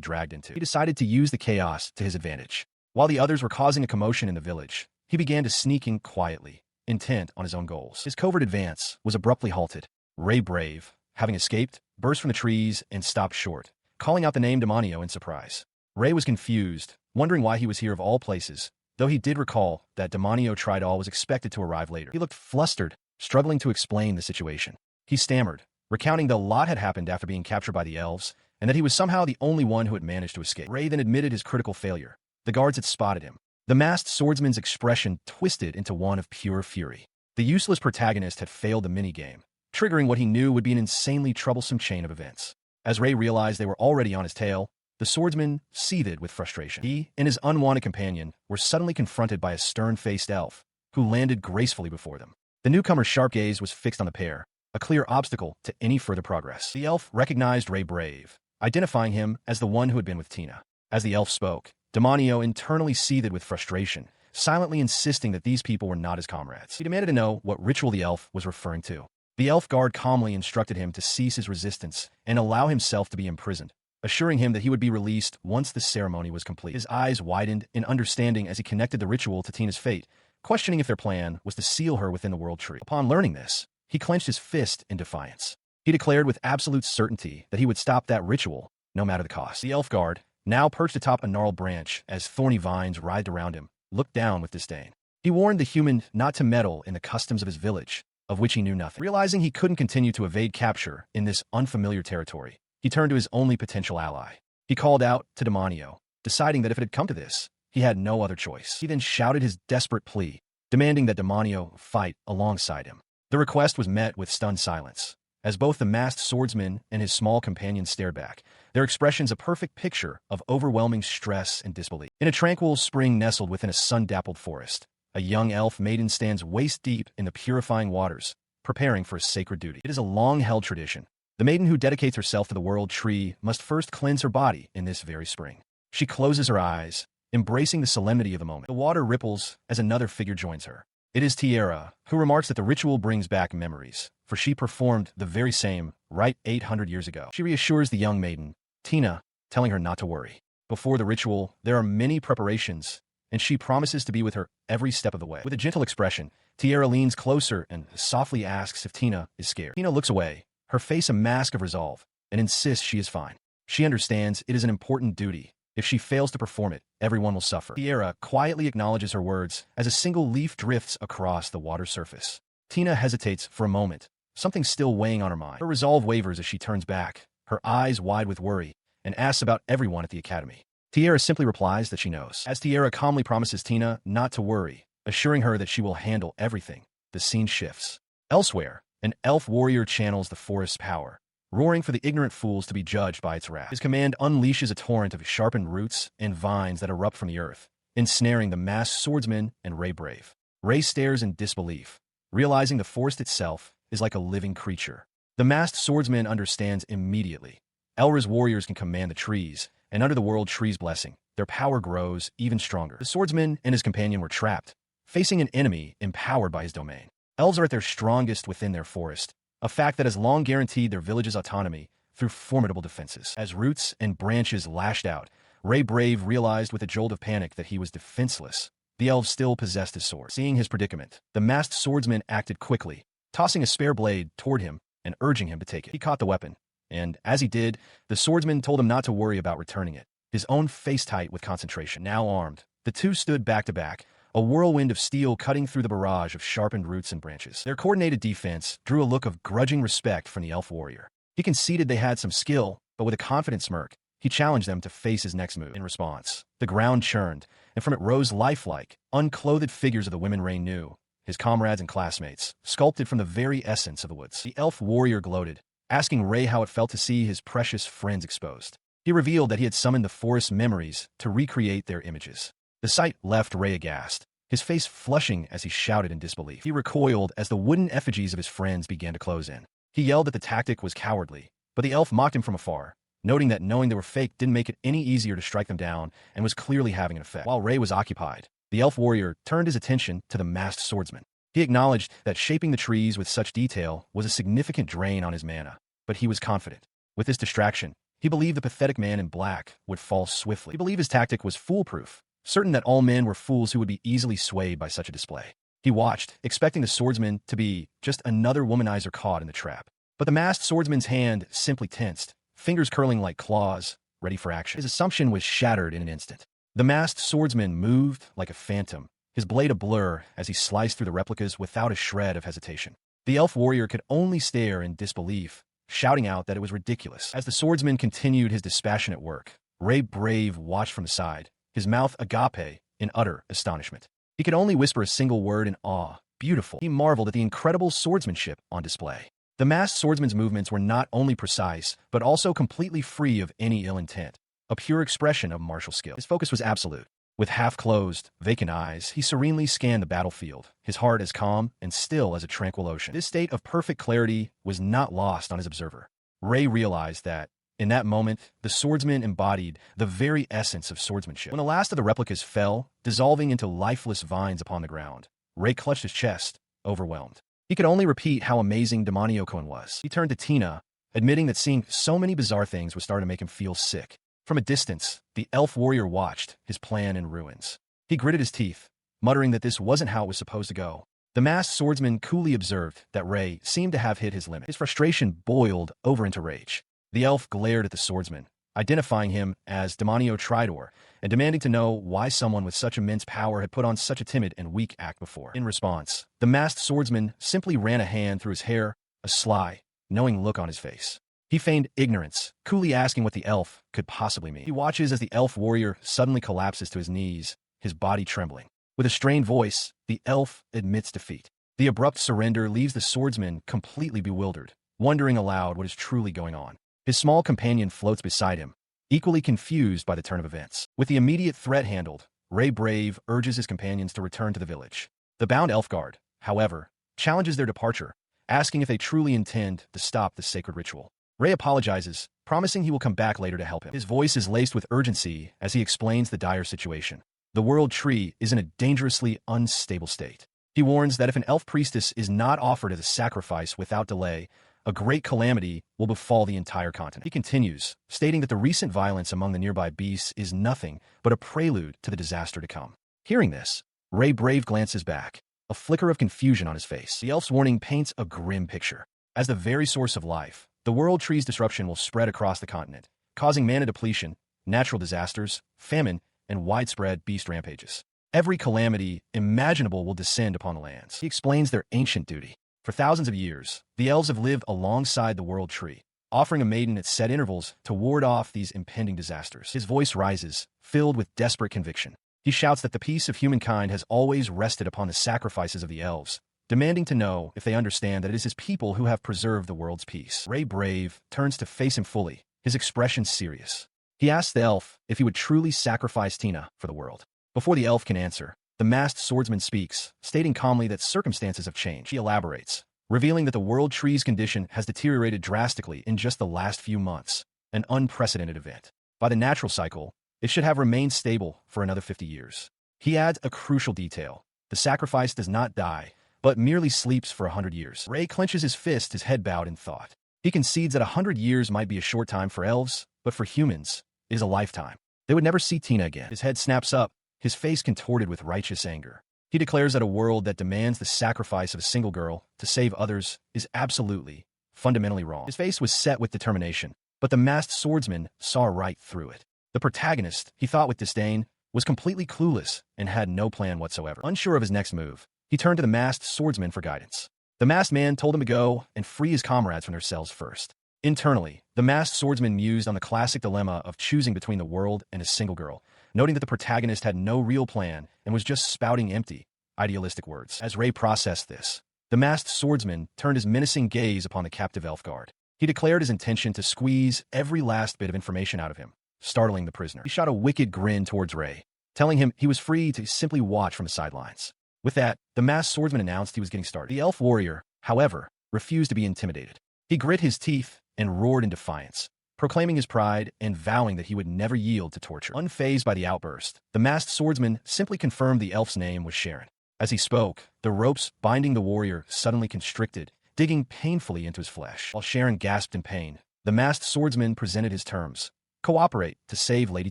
dragged into. He decided to use the chaos to his advantage. While the others were causing a commotion in the village, he began to sneak in quietly, intent on his own goals. His covert advance was abruptly halted. Ray Brave, having escaped, burst from the trees and stopped short, calling out the name Demonio in surprise. Ray was confused, wondering why he was here of all places, though he did recall that Demonio Tridal was expected to arrive later. He looked flustered, struggling to explain the situation. He stammered, recounting that a lot had happened after being captured by the elves, and that he was somehow the only one who had managed to escape. Ray then admitted his critical failure. The guards had spotted him. The masked swordsman's expression twisted into one of pure fury. The useless protagonist had failed the minigame, triggering what he knew would be an insanely troublesome chain of events. As Ray realized they were already on his tail, the swordsman seethed with frustration. He and his unwanted companion were suddenly confronted by a stern-faced elf, who landed gracefully before them. The newcomer's sharp gaze was fixed on the pair, a clear obstacle to any further progress. The elf recognized Ray Brave, identifying him as the one who had been with Tina. As the elf spoke, Demonio internally seethed with frustration, silently insisting that these people were not his comrades. He demanded to know what ritual the elf was referring to. The elf guard calmly instructed him to cease his resistance and allow himself to be imprisoned, assuring him that he would be released once the ceremony was complete. His eyes widened in understanding as he connected the ritual to Tina's fate, questioning if their plan was to seal her within the world tree. Upon learning this, he clenched his fist in defiance. He declared with absolute certainty that he would stop that ritual, no matter the cost. The elf guard, now perched atop a gnarled branch as thorny vines writhed around him, looked down with disdain. He warned the human not to meddle in the customs of his village, of which he knew nothing. Realizing he couldn't continue to evade capture in this unfamiliar territory, he turned to his only potential ally. He called out to Demonio, deciding that if it had come to this, he had no other choice. He then shouted his desperate plea, demanding that Demonio fight alongside him. The request was met with stunned silence. As both the masked swordsman and his small companion stared back, their expressions a perfect picture of overwhelming stress and disbelief. In a tranquil spring nestled within a sun-dappled forest, a young elf maiden stands waist-deep in the purifying waters, preparing for a sacred duty. It is a long-held tradition. The maiden who dedicates herself to the world tree must first cleanse her body in this very spring. She closes her eyes, embracing the solemnity of the moment. The water ripples as another figure joins her. It is Tiara, who remarks that the ritual brings back memories, for she performed the very same rite 800 years ago. She reassures the young maiden, Tina, telling her not to worry. Before the ritual, there are many preparations, and she promises to be with her every step of the way. With a gentle expression, Tiara leans closer and softly asks if Tina is scared. Tina looks away, her face a mask of resolve, and insists she is fine. She understands it is an important duty. If she fails to perform it, everyone will suffer. Tiara quietly acknowledges her words as a single leaf drifts across the water surface. Tina hesitates for a moment, something still weighing on her mind. Her resolve wavers as she turns back, her eyes wide with worry, and asks about everyone at the academy. Tiara simply replies that she knows. As Tiara calmly promises Tina not to worry, assuring her that she will handle everything, the scene shifts. Elsewhere, an elf warrior channels the forest's power, roaring for the ignorant fools to be judged by its wrath. His command unleashes a torrent of sharpened roots and vines that erupt from the earth, ensnaring the masked swordsman and Ray Brave. Ray stares in disbelief, realizing the forest itself is like a living creature. The masked swordsman understands immediately. Elra's warriors can command the trees, and under the world tree's blessing, their power grows even stronger. The swordsman and his companion were trapped, facing an enemy empowered by his domain. Elves are at their strongest within their forest, a fact that has long guaranteed their village's autonomy through formidable defenses. As roots and branches lashed out, Ray Brave realized with a jolt of panic that he was defenseless. The elf still possessed his sword. Seeing his predicament, the masked swordsman acted quickly, tossing a spare blade toward him and urging him to take it. He caught the weapon, and as he did, the swordsman told him not to worry about returning it, his own face tight with concentration. Now armed, the two stood back to back, a whirlwind of steel cutting through the barrage of sharpened roots and branches. Their coordinated defense drew a look of grudging respect from the elf warrior. He conceded they had some skill, but with a confident smirk, he challenged them to face his next move. In response, the ground churned, and from it rose lifelike, unclothed figures of the women Ray knew, his comrades and classmates, sculpted from the very essence of the woods. The elf warrior gloated, asking Ray how it felt to see his precious friends exposed. He revealed that he had summoned the forest's memories to recreate their images. The sight left Ray aghast, his face flushing as he shouted in disbelief. He recoiled as the wooden effigies of his friends began to close in. He yelled that the tactic was cowardly, but the elf mocked him from afar, noting that knowing they were fake didn't make it any easier to strike them down and was clearly having an effect. While Ray was occupied, the elf warrior turned his attention to the masked swordsman. He acknowledged that shaping the trees with such detail was a significant drain on his mana, but he was confident. With this distraction, he believed the pathetic man in black would fall swiftly. He believed his tactic was foolproof, certain that all men were fools who would be easily swayed by such a display. He watched, expecting the swordsman to be just another womanizer caught in the trap. But the masked swordsman's hand simply tensed, fingers curling like claws, ready for action. His assumption was shattered in an instant. The masked swordsman moved like a phantom, his blade a blur as he sliced through the replicas without a shred of hesitation. The elf warrior could only stare in disbelief, shouting out that it was ridiculous. As the swordsman continued his dispassionate work, Ray Brave watched from the side, his mouth agape in utter astonishment. He could only whisper a single word in awe, beautiful. He marveled at the incredible swordsmanship on display. The masked swordsman's movements were not only precise, but also completely free of any ill intent, a pure expression of martial skill. His focus was absolute. With half-closed, vacant eyes, he serenely scanned the battlefield, his heart as calm and still as a tranquil ocean. This state of perfect clarity was not lost on his observer. Ray realized that, in that moment, the swordsman embodied the very essence of swordsmanship. When the last of the replicas fell, dissolving into lifeless vines upon the ground, Ray clutched his chest, overwhelmed. He could only repeat how amazing Demonio-kun was. He turned to Tina, admitting that seeing so many bizarre things was starting to make him feel sick. From a distance, the elf warrior watched, his plan in ruins. He gritted his teeth, muttering that this wasn't how it was supposed to go. The masked swordsman coolly observed that Ray seemed to have hit his limit. His frustration boiled over into rage. The elf glared at the swordsman, identifying him as Demonio Tridor, and demanding to know why someone with such immense power had put on such a timid and weak act before. In response, the masked swordsman simply ran a hand through his hair, a sly, knowing look on his face. He feigned ignorance, coolly asking what the elf could possibly mean. He watches as the elf warrior suddenly collapses to his knees, his body trembling. With a strained voice, the elf admits defeat. The abrupt surrender leaves the swordsman completely bewildered, wondering aloud what is truly going on. His small companion floats beside him, equally confused by the turn of events. With the immediate threat handled, Ray Brave urges his companions to return to the village. The bound elf guard, however, challenges their departure, asking if they truly intend to stop the sacred ritual. Ray apologizes, promising he will come back later to help him. His voice is laced with urgency as he explains the dire situation. The world tree is in a dangerously unstable state. He warns that if an elf priestess is not offered as a sacrifice without delay, a great calamity will befall the entire continent. He continues, stating that the recent violence among the nearby beasts is nothing but a prelude to the disaster to come. Hearing this, Ray Brave glances back, a flicker of confusion on his face. The elf's warning paints a grim picture. As the very source of life, the world tree's disruption will spread across the continent, causing mana depletion, natural disasters, famine, and widespread beast rampages. Every calamity imaginable will descend upon the lands. He explains their ancient duty. For thousands of years, the elves have lived alongside the world tree, offering a maiden at set intervals to ward off these impending disasters. His voice rises, filled with desperate conviction. He shouts that the peace of humankind has always rested upon the sacrifices of the elves, demanding to know if they understand that it is his people who have preserved the world's peace. Ray Brave turns to face him fully, his expression serious. He asks the elf if he would truly sacrifice Tina for the world. Before the elf can answer, the masked swordsman speaks, stating calmly that circumstances have changed. He elaborates, revealing that the world tree's condition has deteriorated drastically in just the last few months, an unprecedented event. By the natural cycle, it should have remained stable for another 50 years. He adds a crucial detail. The sacrifice does not die, but merely sleeps for 100 years. Ray clenches his fist, his head bowed in thought. He concedes that 100 years might be a short time for elves, but for humans, it is a lifetime. They would never see Tina again. His head snaps up, his face contorted with righteous anger. He declares that a world that demands the sacrifice of a single girl to save others is absolutely, fundamentally wrong. His face was set with determination, but the masked swordsman saw right through it. The protagonist, he thought with disdain, was completely clueless and had no plan whatsoever. Unsure of his next move, he turned to the masked swordsman for guidance. The masked man told him to go and free his comrades from their cells first. Internally, the masked swordsman mused on the classic dilemma of choosing between the world and a single girl, noting that the protagonist had no real plan and was just spouting empty, idealistic words. As Ray processed this, the masked swordsman turned his menacing gaze upon the captive elf guard. He declared his intention to squeeze every last bit of information out of him, startling the prisoner. He shot a wicked grin towards Ray, telling him he was free to simply watch from the sidelines. With that, the masked swordsman announced he was getting started. The elf warrior, however, refused to be intimidated. He grit his teeth and roared in defiance, proclaiming his pride and vowing that he would never yield to torture. Unfazed by the outburst, the masked swordsman simply confirmed the elf's name was Sharon. As he spoke, the ropes binding the warrior suddenly constricted, digging painfully into his flesh. While Sharon gasped in pain, the masked swordsman presented his terms: cooperate to save Lady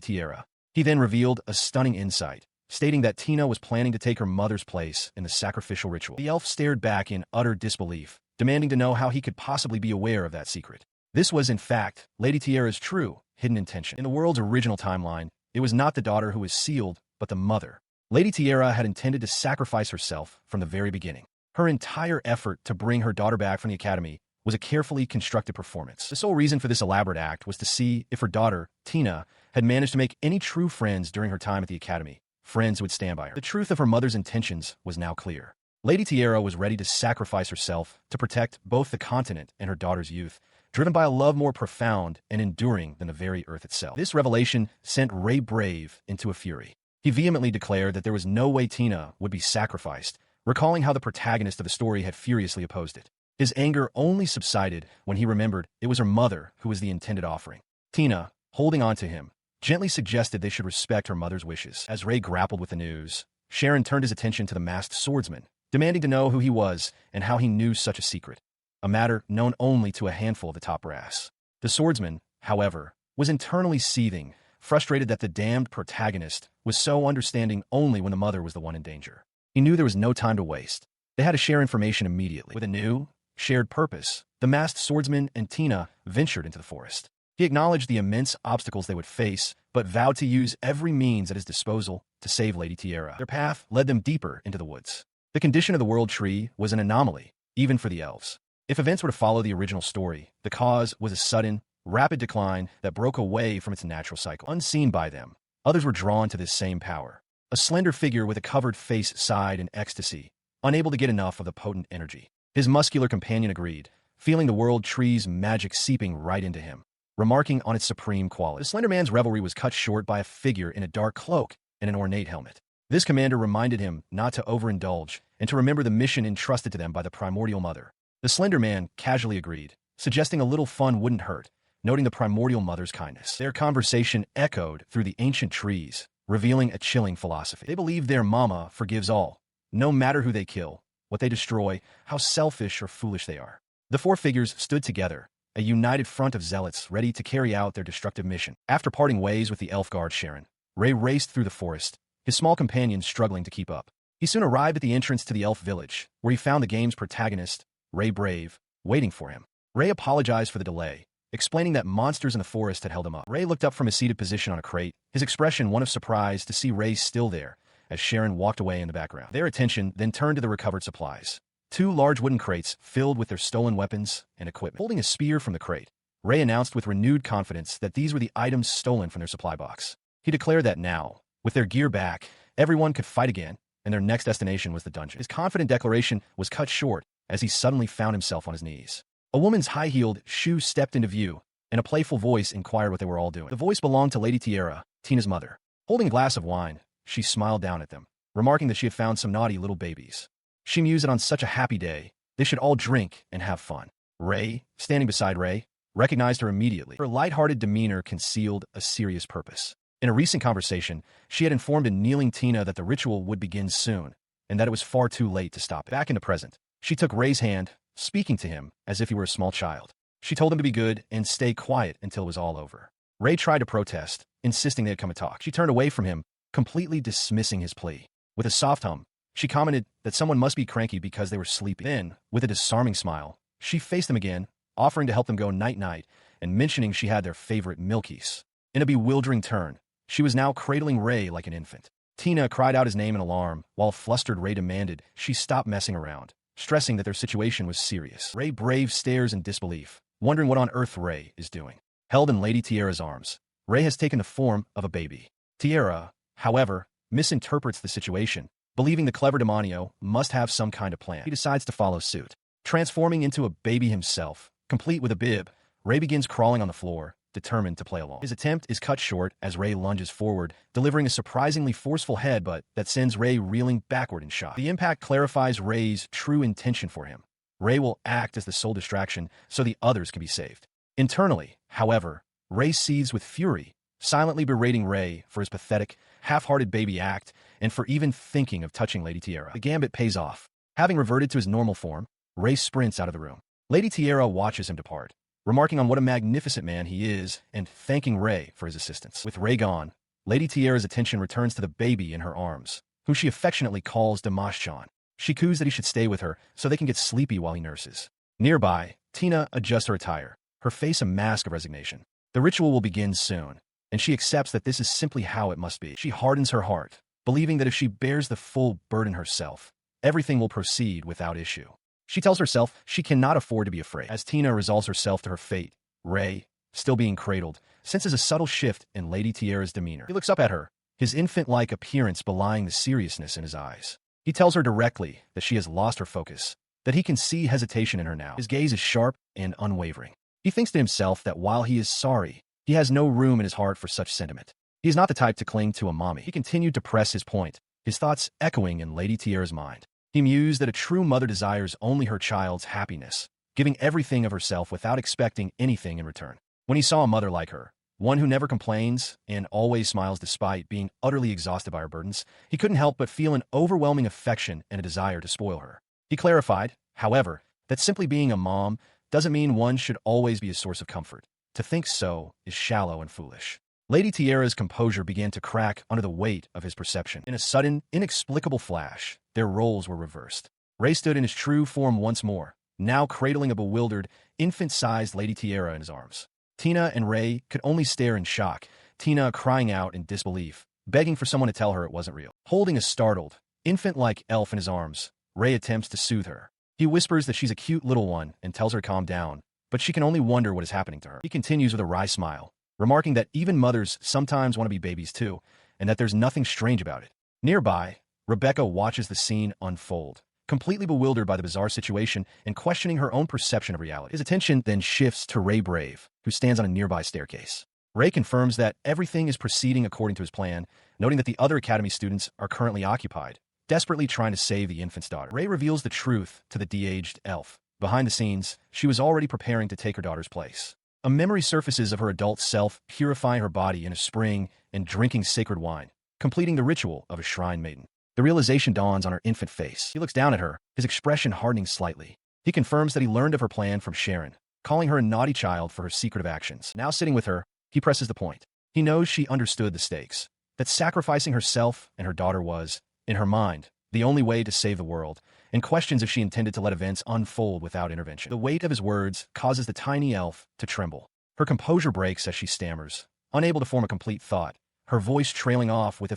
Tiara. He then revealed a stunning insight, stating that Tina was planning to take her mother's place in the sacrificial ritual. The elf stared back in utter disbelief, demanding to know how he could possibly be aware of that secret. This was, in fact, Lady Tiara's true, hidden intention. In the world's original timeline, it was not the daughter who was sealed, but the mother. Lady Tiara had intended to sacrifice herself from the very beginning. Her entire effort to bring her daughter back from the academy was a carefully constructed performance. The sole reason for this elaborate act was to see if her daughter, Tina, had managed to make any true friends during her time at the academy, friends who would stand by her. The truth of her mother's intentions was now clear. Lady Tiara was ready to sacrifice herself to protect both the continent and her daughter's youth, driven by a love more profound and enduring than the very earth itself. This revelation sent Ray Brave into a fury. He vehemently declared that there was no way Tina would be sacrificed, recalling how the protagonist of the story had furiously opposed it. His anger only subsided when he remembered it was her mother who was the intended offering. Tina, holding on to him, gently suggested they should respect her mother's wishes. As Ray grappled with the news, Sharon turned his attention to the masked swordsman, demanding to know who he was and how he knew such a secret, a matter known only to a handful of the top brass. The swordsman, however, was internally seething, frustrated that the damned protagonist was so understanding only when the mother was the one in danger. He knew there was no time to waste. They had to share information immediately. With a new, shared purpose, the masked swordsman and Tina ventured into the forest. He acknowledged the immense obstacles they would face, but vowed to use every means at his disposal to save Lady Tierra. Their path led them deeper into the woods. The condition of the World Tree was an anomaly, even for the elves. If events were to follow the original story, the cause was a sudden, rapid decline that broke away from its natural cycle. Unseen by them, others were drawn to this same power. A slender figure with a covered face sighed in ecstasy, unable to get enough of the potent energy. His muscular companion agreed, feeling the World Tree's magic seeping right into him, remarking on its supreme quality. The slender man's revelry was cut short by a figure in a dark cloak and an ornate helmet. This commander reminded him not to overindulge and to remember the mission entrusted to them by the primordial mother. The slender man casually agreed, suggesting a little fun wouldn't hurt, noting the primordial mother's kindness. Their conversation echoed through the ancient trees, revealing a chilling philosophy. They believe their mama forgives all, no matter who they kill, what they destroy, how selfish or foolish they are. The four figures stood together, a united front of zealots ready to carry out their destructive mission. After parting ways with the elf guard Sharon, Ray raced through the forest, his small companion struggling to keep up. He soon arrived at the entrance to the elf village, where he found the game's protagonist, Ray Brave, waiting for him. Ray apologized for the delay, explaining that monsters in the forest had held him up. Ray looked up from his seated position on a crate, his expression one of surprise to see Ray still there, as Sharon walked away in the background. Their attention then turned to the recovered supplies. Two large wooden crates filled with their stolen weapons and equipment. Holding a spear from the crate, Ray announced with renewed confidence that these were the items stolen from their supply box. He declared that now, with their gear back, everyone could fight again, and their next destination was the dungeon. His confident declaration was cut short as he suddenly found himself on his knees. A woman's high-heeled shoe stepped into view, and a playful voice inquired what they were all doing. The voice belonged to Lady Tierra, Tina's mother. Holding a glass of wine, she smiled down at them, remarking that she had found some naughty little babies. She mused that on such a happy day, they should all drink and have fun. Ray, standing beside Ray, recognized her immediately. Her lighthearted demeanor concealed a serious purpose. In a recent conversation, she had informed a kneeling Tina that the ritual would begin soon, and that it was far too late to stop it. Back in the present, she took Ray's hand, speaking to him as if he were a small child. She told him to be good and stay quiet until it was all over. Ray tried to protest, insisting they'd come and talk. She turned away from him, completely dismissing his plea. With a soft hum, she commented that someone must be cranky because they were sleepy. Then, with a disarming smile, she faced them again, offering to help them go night-night and mentioning she had their favorite milkies. In a bewildering turn, she was now cradling Ray like an infant. Tina cried out his name in alarm, while a flustered Ray demanded she stop messing around, stressing that their situation was serious. Ray Brave stares in disbelief, wondering what on earth Ray is doing. Held in Lady Tierra's arms, Ray has taken the form of a baby. Tierra, however, misinterprets the situation, believing the clever demonio must have some kind of plan. He decides to follow suit. Transforming into a baby himself, complete with a bib, Ray begins crawling on the floor, determined to play along. His attempt is cut short as Ray lunges forward, delivering a surprisingly forceful headbutt that sends Ray reeling backward in shock. The impact clarifies Ray's true intention for him. Ray will act as the sole distraction so the others can be saved. Internally, however, Ray seethes with fury, silently berating Ray for his pathetic, half-hearted baby act and for even thinking of touching Lady Tierra. The gambit pays off. Having reverted to his normal form, Ray sprints out of the room. Lady Tierra watches him depart, remarking on what a magnificent man he is and thanking Ray for his assistance. With Ray gone, Lady Tierra's attention returns to the baby in her arms, whom she affectionately calls Damashchan. She coos that he should stay with her so they can get sleepy while he nurses. Nearby, Tina adjusts her attire, her face a mask of resignation. The ritual will begin soon, and she accepts that this is simply how it must be. She hardens her heart, believing that if she bears the full burden herself, everything will proceed without issue. She tells herself she cannot afford to be afraid. As Tina resolves herself to her fate, Ray, still being cradled, senses a subtle shift in Lady Tierra's demeanor. He looks up at her, his infant-like appearance belying the seriousness in his eyes. He tells her directly that she has lost her focus, that he can see hesitation in her now. His gaze is sharp and unwavering. He thinks to himself that while he is sorry, he has no room in his heart for such sentiment. He is not the type to cling to a mommy. He continued to press his point, his thoughts echoing in Lady Tierra's mind. He mused that a true mother desires only her child's happiness, giving everything of herself without expecting anything in return. When he saw a mother like her, one who never complains and always smiles despite being utterly exhausted by her burdens, he couldn't help but feel an overwhelming affection and a desire to spoil her. He clarified, however, that simply being a mom doesn't mean one should always be a source of comfort. To think so is shallow and foolish. Lady Tierra's composure began to crack under the weight of his perception. In a sudden, inexplicable flash, their roles were reversed. Ray stood in his true form once more, now cradling a bewildered, infant-sized Lady Tierra in his arms. Tina and Ray could only stare in shock, Tina crying out in disbelief, begging for someone to tell her it wasn't real. Holding a startled, infant-like elf in his arms, Ray attempts to soothe her. He whispers that she's a cute little one and tells her to calm down, but she can only wonder what is happening to her. He continues with a wry smile, remarking that even mothers sometimes want to be babies too, and that there's nothing strange about it. Nearby, Rebecca watches the scene unfold, completely bewildered by the bizarre situation and questioning her own perception of reality. His attention then shifts to Ray Brave, who stands on a nearby staircase. Ray confirms that everything is proceeding according to his plan, noting that the other academy students are currently occupied, desperately trying to save the infant's daughter. Ray reveals the truth to the de-aged elf. Behind the scenes, she was already preparing to take her daughter's place. A memory surfaces of her adult self purifying her body in a spring and drinking sacred wine, completing the ritual of a shrine maiden. The realization dawns on her infant face. He looks down at her, his expression hardening slightly. He confirms that he learned of her plan from Sharon, calling her a naughty child for her secretive actions. Now sitting with her, he presses the point. He knows she understood the stakes, that sacrificing herself and her daughter was, in her mind, the only way to save the world, and questions if she intended to let events unfold without intervention. The weight of his words causes the tiny elf to tremble. Her composure breaks as she stammers, unable to form a complete thought, her voice trailing off with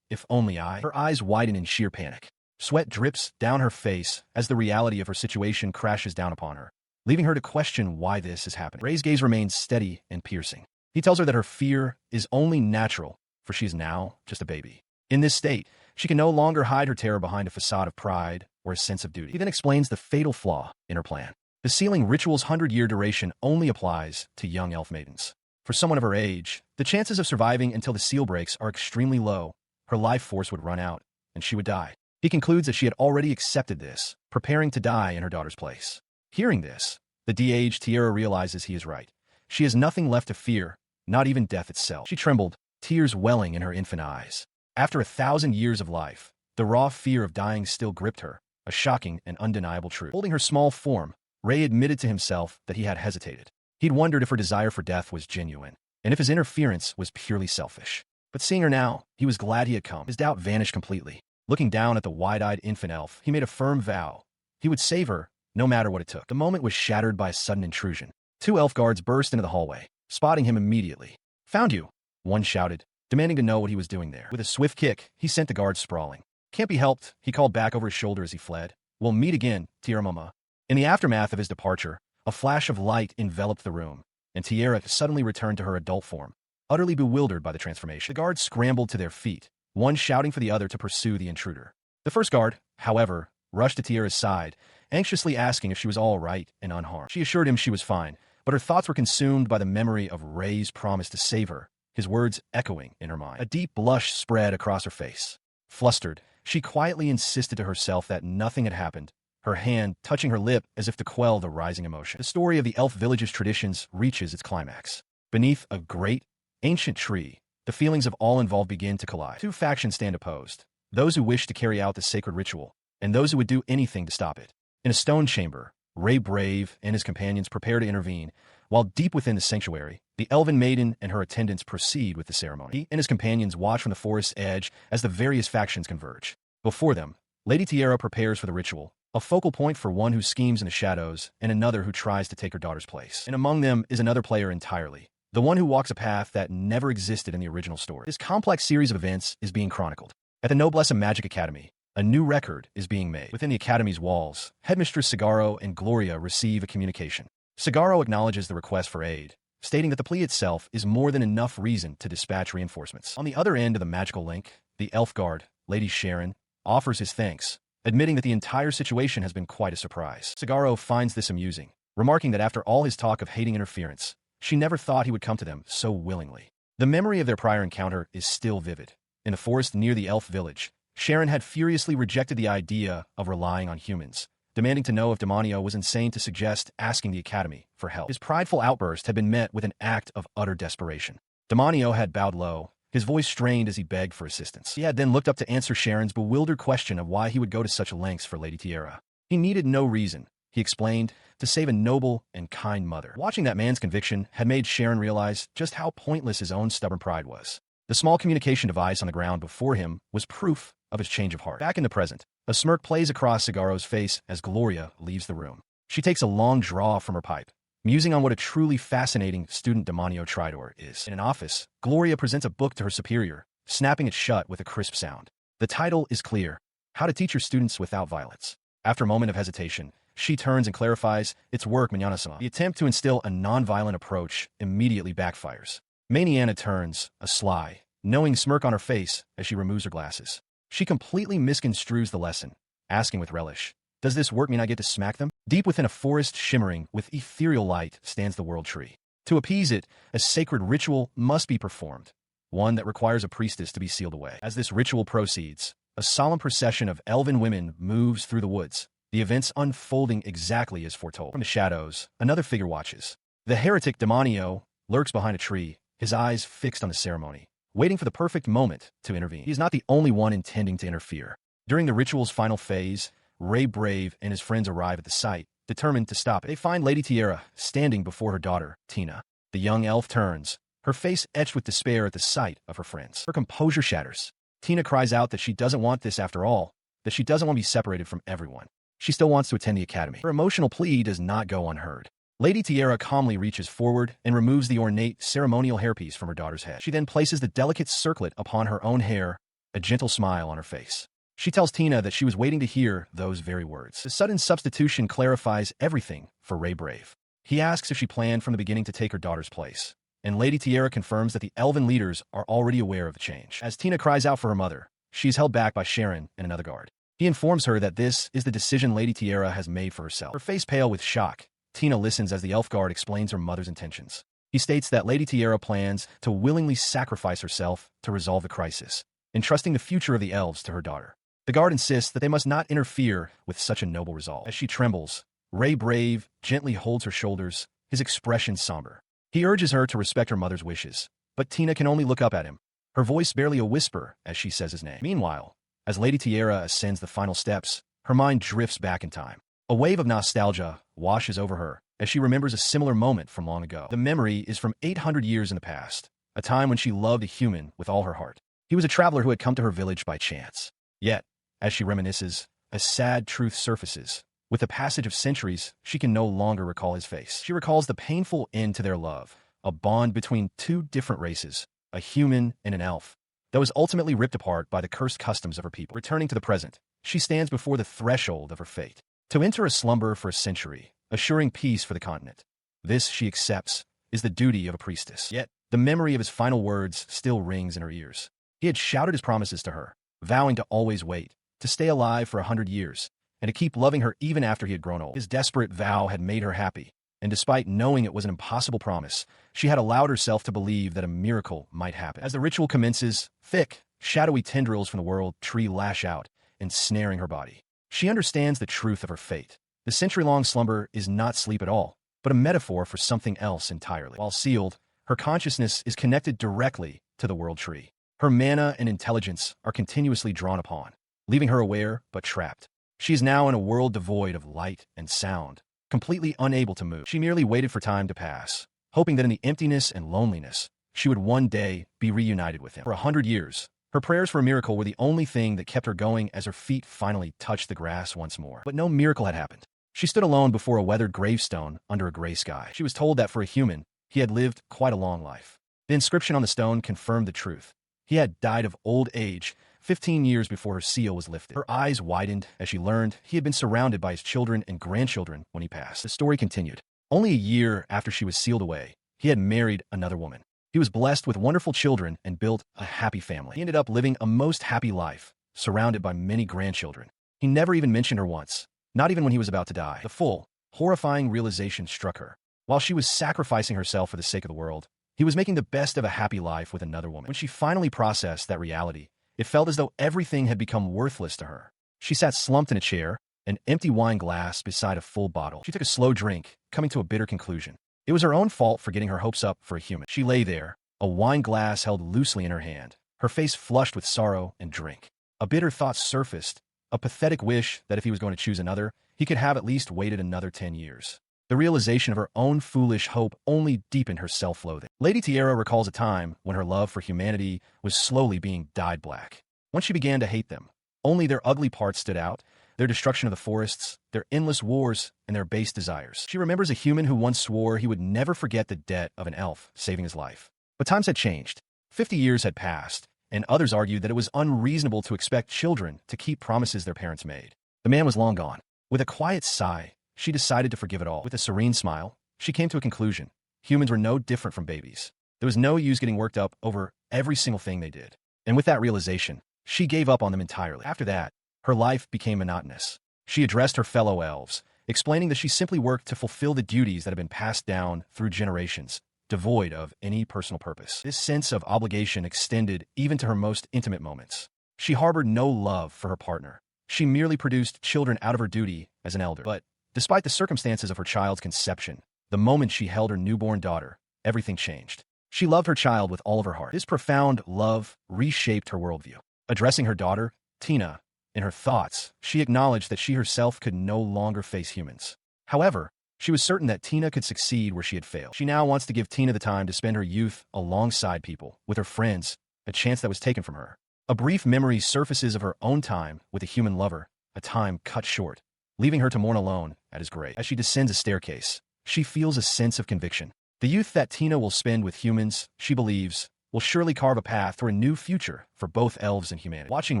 if only I. Her eyes widen in sheer panic. Sweat drips down her face as the reality of her situation crashes down upon her, leaving her to question why this is happening. Ray's gaze remains steady and piercing. He tells her that her fear is only natural, for she is now just a baby. In this state, she can no longer hide her terror behind a facade of pride or a sense of duty. He then explains the fatal flaw in her plan. The sealing ritual's 100-year duration only applies to young elf maidens. For someone of her age, the chances of surviving until the seal breaks are extremely low. Her life force would run out, and she would die. He concludes that she had already accepted this, preparing to die in her daughter's place. Hearing this, the de-aged Tierra realizes he is right. She has nothing left to fear, not even death itself. She trembled, tears welling in her infant eyes. After 1,000 years of life, the raw fear of dying still gripped her, a shocking and undeniable truth. Holding her small form, Ray admitted to himself that he had hesitated. He'd wondered if her desire for death was genuine, and if his interference was purely selfish. But seeing her now, he was glad he had come. His doubt vanished completely. Looking down at the wide-eyed infant elf, he made a firm vow. He would save her, no matter what it took. The moment was shattered by a sudden intrusion. 2 elf guards burst into the hallway, spotting him immediately. "Found you," one shouted, demanding to know what he was doing there. With a swift kick, he sent the guards sprawling. "Can't be helped," he called back over his shoulder as he fled. "We'll meet again, Tierra Mama." In the aftermath of his departure, a flash of light enveloped the room, and Tierra suddenly returned to her adult form, utterly bewildered by the transformation. The guards scrambled to their feet, one shouting for the other to pursue the intruder. The first guard, however, rushed to Tierra's side, anxiously asking if she was all right and unharmed. She assured him she was fine, but her thoughts were consumed by the memory of Ray's promise to save her, his words echoing in her mind. A deep blush spread across her face. Flustered, she quietly insisted to herself that nothing had happened, her hand touching her lip as if to quell the rising emotion. The story of the elf village's traditions reaches its climax. Beneath a great, ancient tree, the feelings of all involved begin to collide. 2 factions stand opposed, those who wish to carry out the sacred ritual, and those who would do anything to stop it. In a stone chamber, Ray Brave and his companions prepare to intervene, while deep within the sanctuary, the elven maiden and her attendants proceed with the ceremony. He and his companions watch from the forest's edge as the various factions converge. Before them, Lady Tierra prepares for the ritual, a focal point for one who schemes in the shadows and another who tries to take her daughter's place. And among them is another player entirely, the one who walks a path that never existed in the original story. This complex series of events is being chronicled. At the Noblesse Magic Academy, a new record is being made. Within the Academy's walls, Headmistress Cigaro and Gloria receive a communication. Cigaro acknowledges the request for aid, stating that the plea itself is more than enough reason to dispatch reinforcements. On the other end of the magical link, the elf guard, Lady Sharon, offers his thanks, admitting that the entire situation has been quite a surprise. Cigaro finds this amusing, remarking that after all his talk of hating interference, she never thought he would come to them so willingly. The memory of their prior encounter is still vivid. In the forest near the elf village, Sharon had furiously rejected the idea of relying on humans, demanding to know if Demonio was insane to suggest asking the Academy for help. His prideful outburst had been met with an act of utter desperation. Demonio had bowed low, his voice strained as he begged for assistance. He had then looked up to answer Sharon's bewildered question of why he would go to such lengths for Lady Tierra. He needed no reason, he explained, to save a noble and kind mother. Watching that man's conviction had made Sharon realize just how pointless his own stubborn pride was. The small communication device on the ground before him was proof of his change of heart. Back in the present, a smirk plays across Sagaro's face as Gloria leaves the room. She takes a long draw from her pipe, musing on what a truly fascinating student demonio Tridor is. In an office, Gloria presents a book to her superior, snapping it shut with a crisp sound. The title is clear: How to Teach Your Students Without Violence. After a moment of hesitation, she turns and clarifies, "It's work, manhwa." The attempt to instill a non-violent approach immediately backfires. Maniana turns, a sly, knowing smirk on her face as she removes her glasses. She completely misconstrues the lesson, asking with relish, "Does this work mean I get to smack them?" Deep within a forest shimmering with ethereal light stands the world tree. To appease it, a sacred ritual must be performed, one that requires a priestess to be sealed away. As this ritual proceeds, a solemn procession of elven women moves through the woods, the events unfolding exactly as foretold. From the shadows, another figure watches. The heretic Demonio lurks behind a tree, his eyes fixed on the ceremony, waiting for the perfect moment to intervene. He is not the only one intending to interfere. During the ritual's final phase, Ray Brave and his friends arrive at the site, determined to stop it. They find Lady Tierra standing before her daughter, Tina. The young elf turns, her face etched with despair at the sight of her friends. Her composure shatters. Tina cries out that she doesn't want this after all, that she doesn't want to be separated from everyone. She still wants to attend the academy. Her emotional plea does not go unheard. Lady Tierra calmly reaches forward and removes the ornate ceremonial hairpiece from her daughter's head. She then places the delicate circlet upon her own hair, a gentle smile on her face. She tells Tina that she was waiting to hear those very words. The sudden substitution clarifies everything for Ray Brave. He asks if she planned from the beginning to take her daughter's place, and Lady Tierra confirms that the elven leaders are already aware of the change. As Tina cries out for her mother, she is held back by Sharon and another guard. He informs her that this is the decision Lady Tierra has made for herself. Her face pale with shock, Tina listens as the elf guard explains her mother's intentions. He states that Lady Tierra plans to willingly sacrifice herself to resolve the crisis, entrusting the future of the elves to her daughter. The guard insists that they must not interfere with such a noble resolve. As she trembles, Ray Brave gently holds her shoulders, his expression somber. He urges her to respect her mother's wishes, but Tina can only look up at him, her voice barely a whisper as she says his name. Meanwhile, as Lady Tierra ascends the final steps, her mind drifts back in time. A wave of nostalgia washes over her as she remembers a similar moment from long ago. The memory is from 800 years in the past, a time when she loved a human with all her heart. He was a traveler who had come to her village by chance. Yet, as she reminisces, a sad truth surfaces. With the passage of centuries, she can no longer recall his face. She recalls the painful end to their love, a bond between two different races, a human and an elf, that was ultimately ripped apart by the cursed customs of her people. Returning to the present, she stands before the threshold of her fate, to enter a slumber for a century, assuring peace for the continent. This, she accepts, is the duty of a priestess. Yet, the memory of his final words still rings in her ears. He had shouted his promises to her, vowing to always wait, to stay alive for 100 years, and to keep loving her even after he had grown old. His desperate vow had made her happy, and despite knowing it was an impossible promise, she had allowed herself to believe that a miracle might happen. As the ritual commences, thick, shadowy tendrils from the world tree lash out, ensnaring her body. She understands the truth of her fate. The century-long slumber is not sleep at all, but a metaphor for something else entirely. While sealed, her consciousness is connected directly to the world tree. Her mana and intelligence are continuously drawn upon, leaving her aware but trapped. She is now in a world devoid of light and sound, completely unable to move. She merely waited for time to pass, hoping that in the emptiness and loneliness, she would one day be reunited with him. For 100 years, her prayers for a miracle were the only thing that kept her going as her feet finally touched the grass once more. But no miracle had happened. She stood alone before a weathered gravestone under a gray sky. She was told that for a human, he had lived quite a long life. The inscription on the stone confirmed the truth. He had died of old age 15 years before her seal was lifted. Her eyes widened as she learned he had been surrounded by his children and grandchildren when he passed. The story continued. Only a year after she was sealed away, he had married another woman. He was blessed with wonderful children and built a happy family. He ended up living a most happy life, surrounded by many grandchildren. He never even mentioned her once, not even when he was about to die. The full, horrifying realization struck her. While she was sacrificing herself for the sake of the world, he was making the best of a happy life with another woman. When she finally processed that reality, it felt as though everything had become worthless to her. She sat slumped in a chair, an empty wine glass beside a full bottle. She took a slow drink, coming to a bitter conclusion. It was her own fault for getting her hopes up for a human. She lay there, a wine glass held loosely in her hand, her face flushed with sorrow and drink. A bitter thought surfaced, a pathetic wish that if he was going to choose another, he could have at least waited another 10 years. The realization of her own foolish hope only deepened her self-loathing. Lady Tierra recalls a time when her love for humanity was slowly being dyed black. Once she began to hate them, Only their ugly parts stood out, their destruction of the forests, their endless wars, and their base desires. She remembers a human who once swore he would never forget the debt of an elf saving his life. But times had changed. 50 years had passed, and others argued that it was unreasonable to expect children to keep promises their parents made. The man was long gone. With a quiet sigh, she decided to forgive it all. With a serene smile, she came to a conclusion. Humans were no different from babies. There was no use getting worked up over every single thing they did. And with that realization, she gave up on them entirely. After that, her life became monotonous. She addressed her fellow elves, explaining that she simply worked to fulfill the duties that had been passed down through generations, devoid of any personal purpose. This sense of obligation extended even to her most intimate moments. She harbored no love for her partner. She merely produced children out of her duty as an elder. But despite the circumstances of her child's conception, the moment she held her newborn daughter, everything changed. She loved her child with all of her heart. This profound love reshaped her worldview. Addressing her daughter, Tina, in her thoughts, she acknowledged that she herself could no longer face humans. However, she was certain that Tina could succeed where she had failed. She now wants to give Tina the time to spend her youth alongside people, with her friends, a chance that was taken from her. A brief memory surfaces of her own time with a human lover, a time cut short, leaving her to mourn alone at his grave. As she descends a staircase, she feels a sense of conviction. The youth that Tina will spend with humans, she believes, will surely carve a path for a new future for both elves and humanity. Watching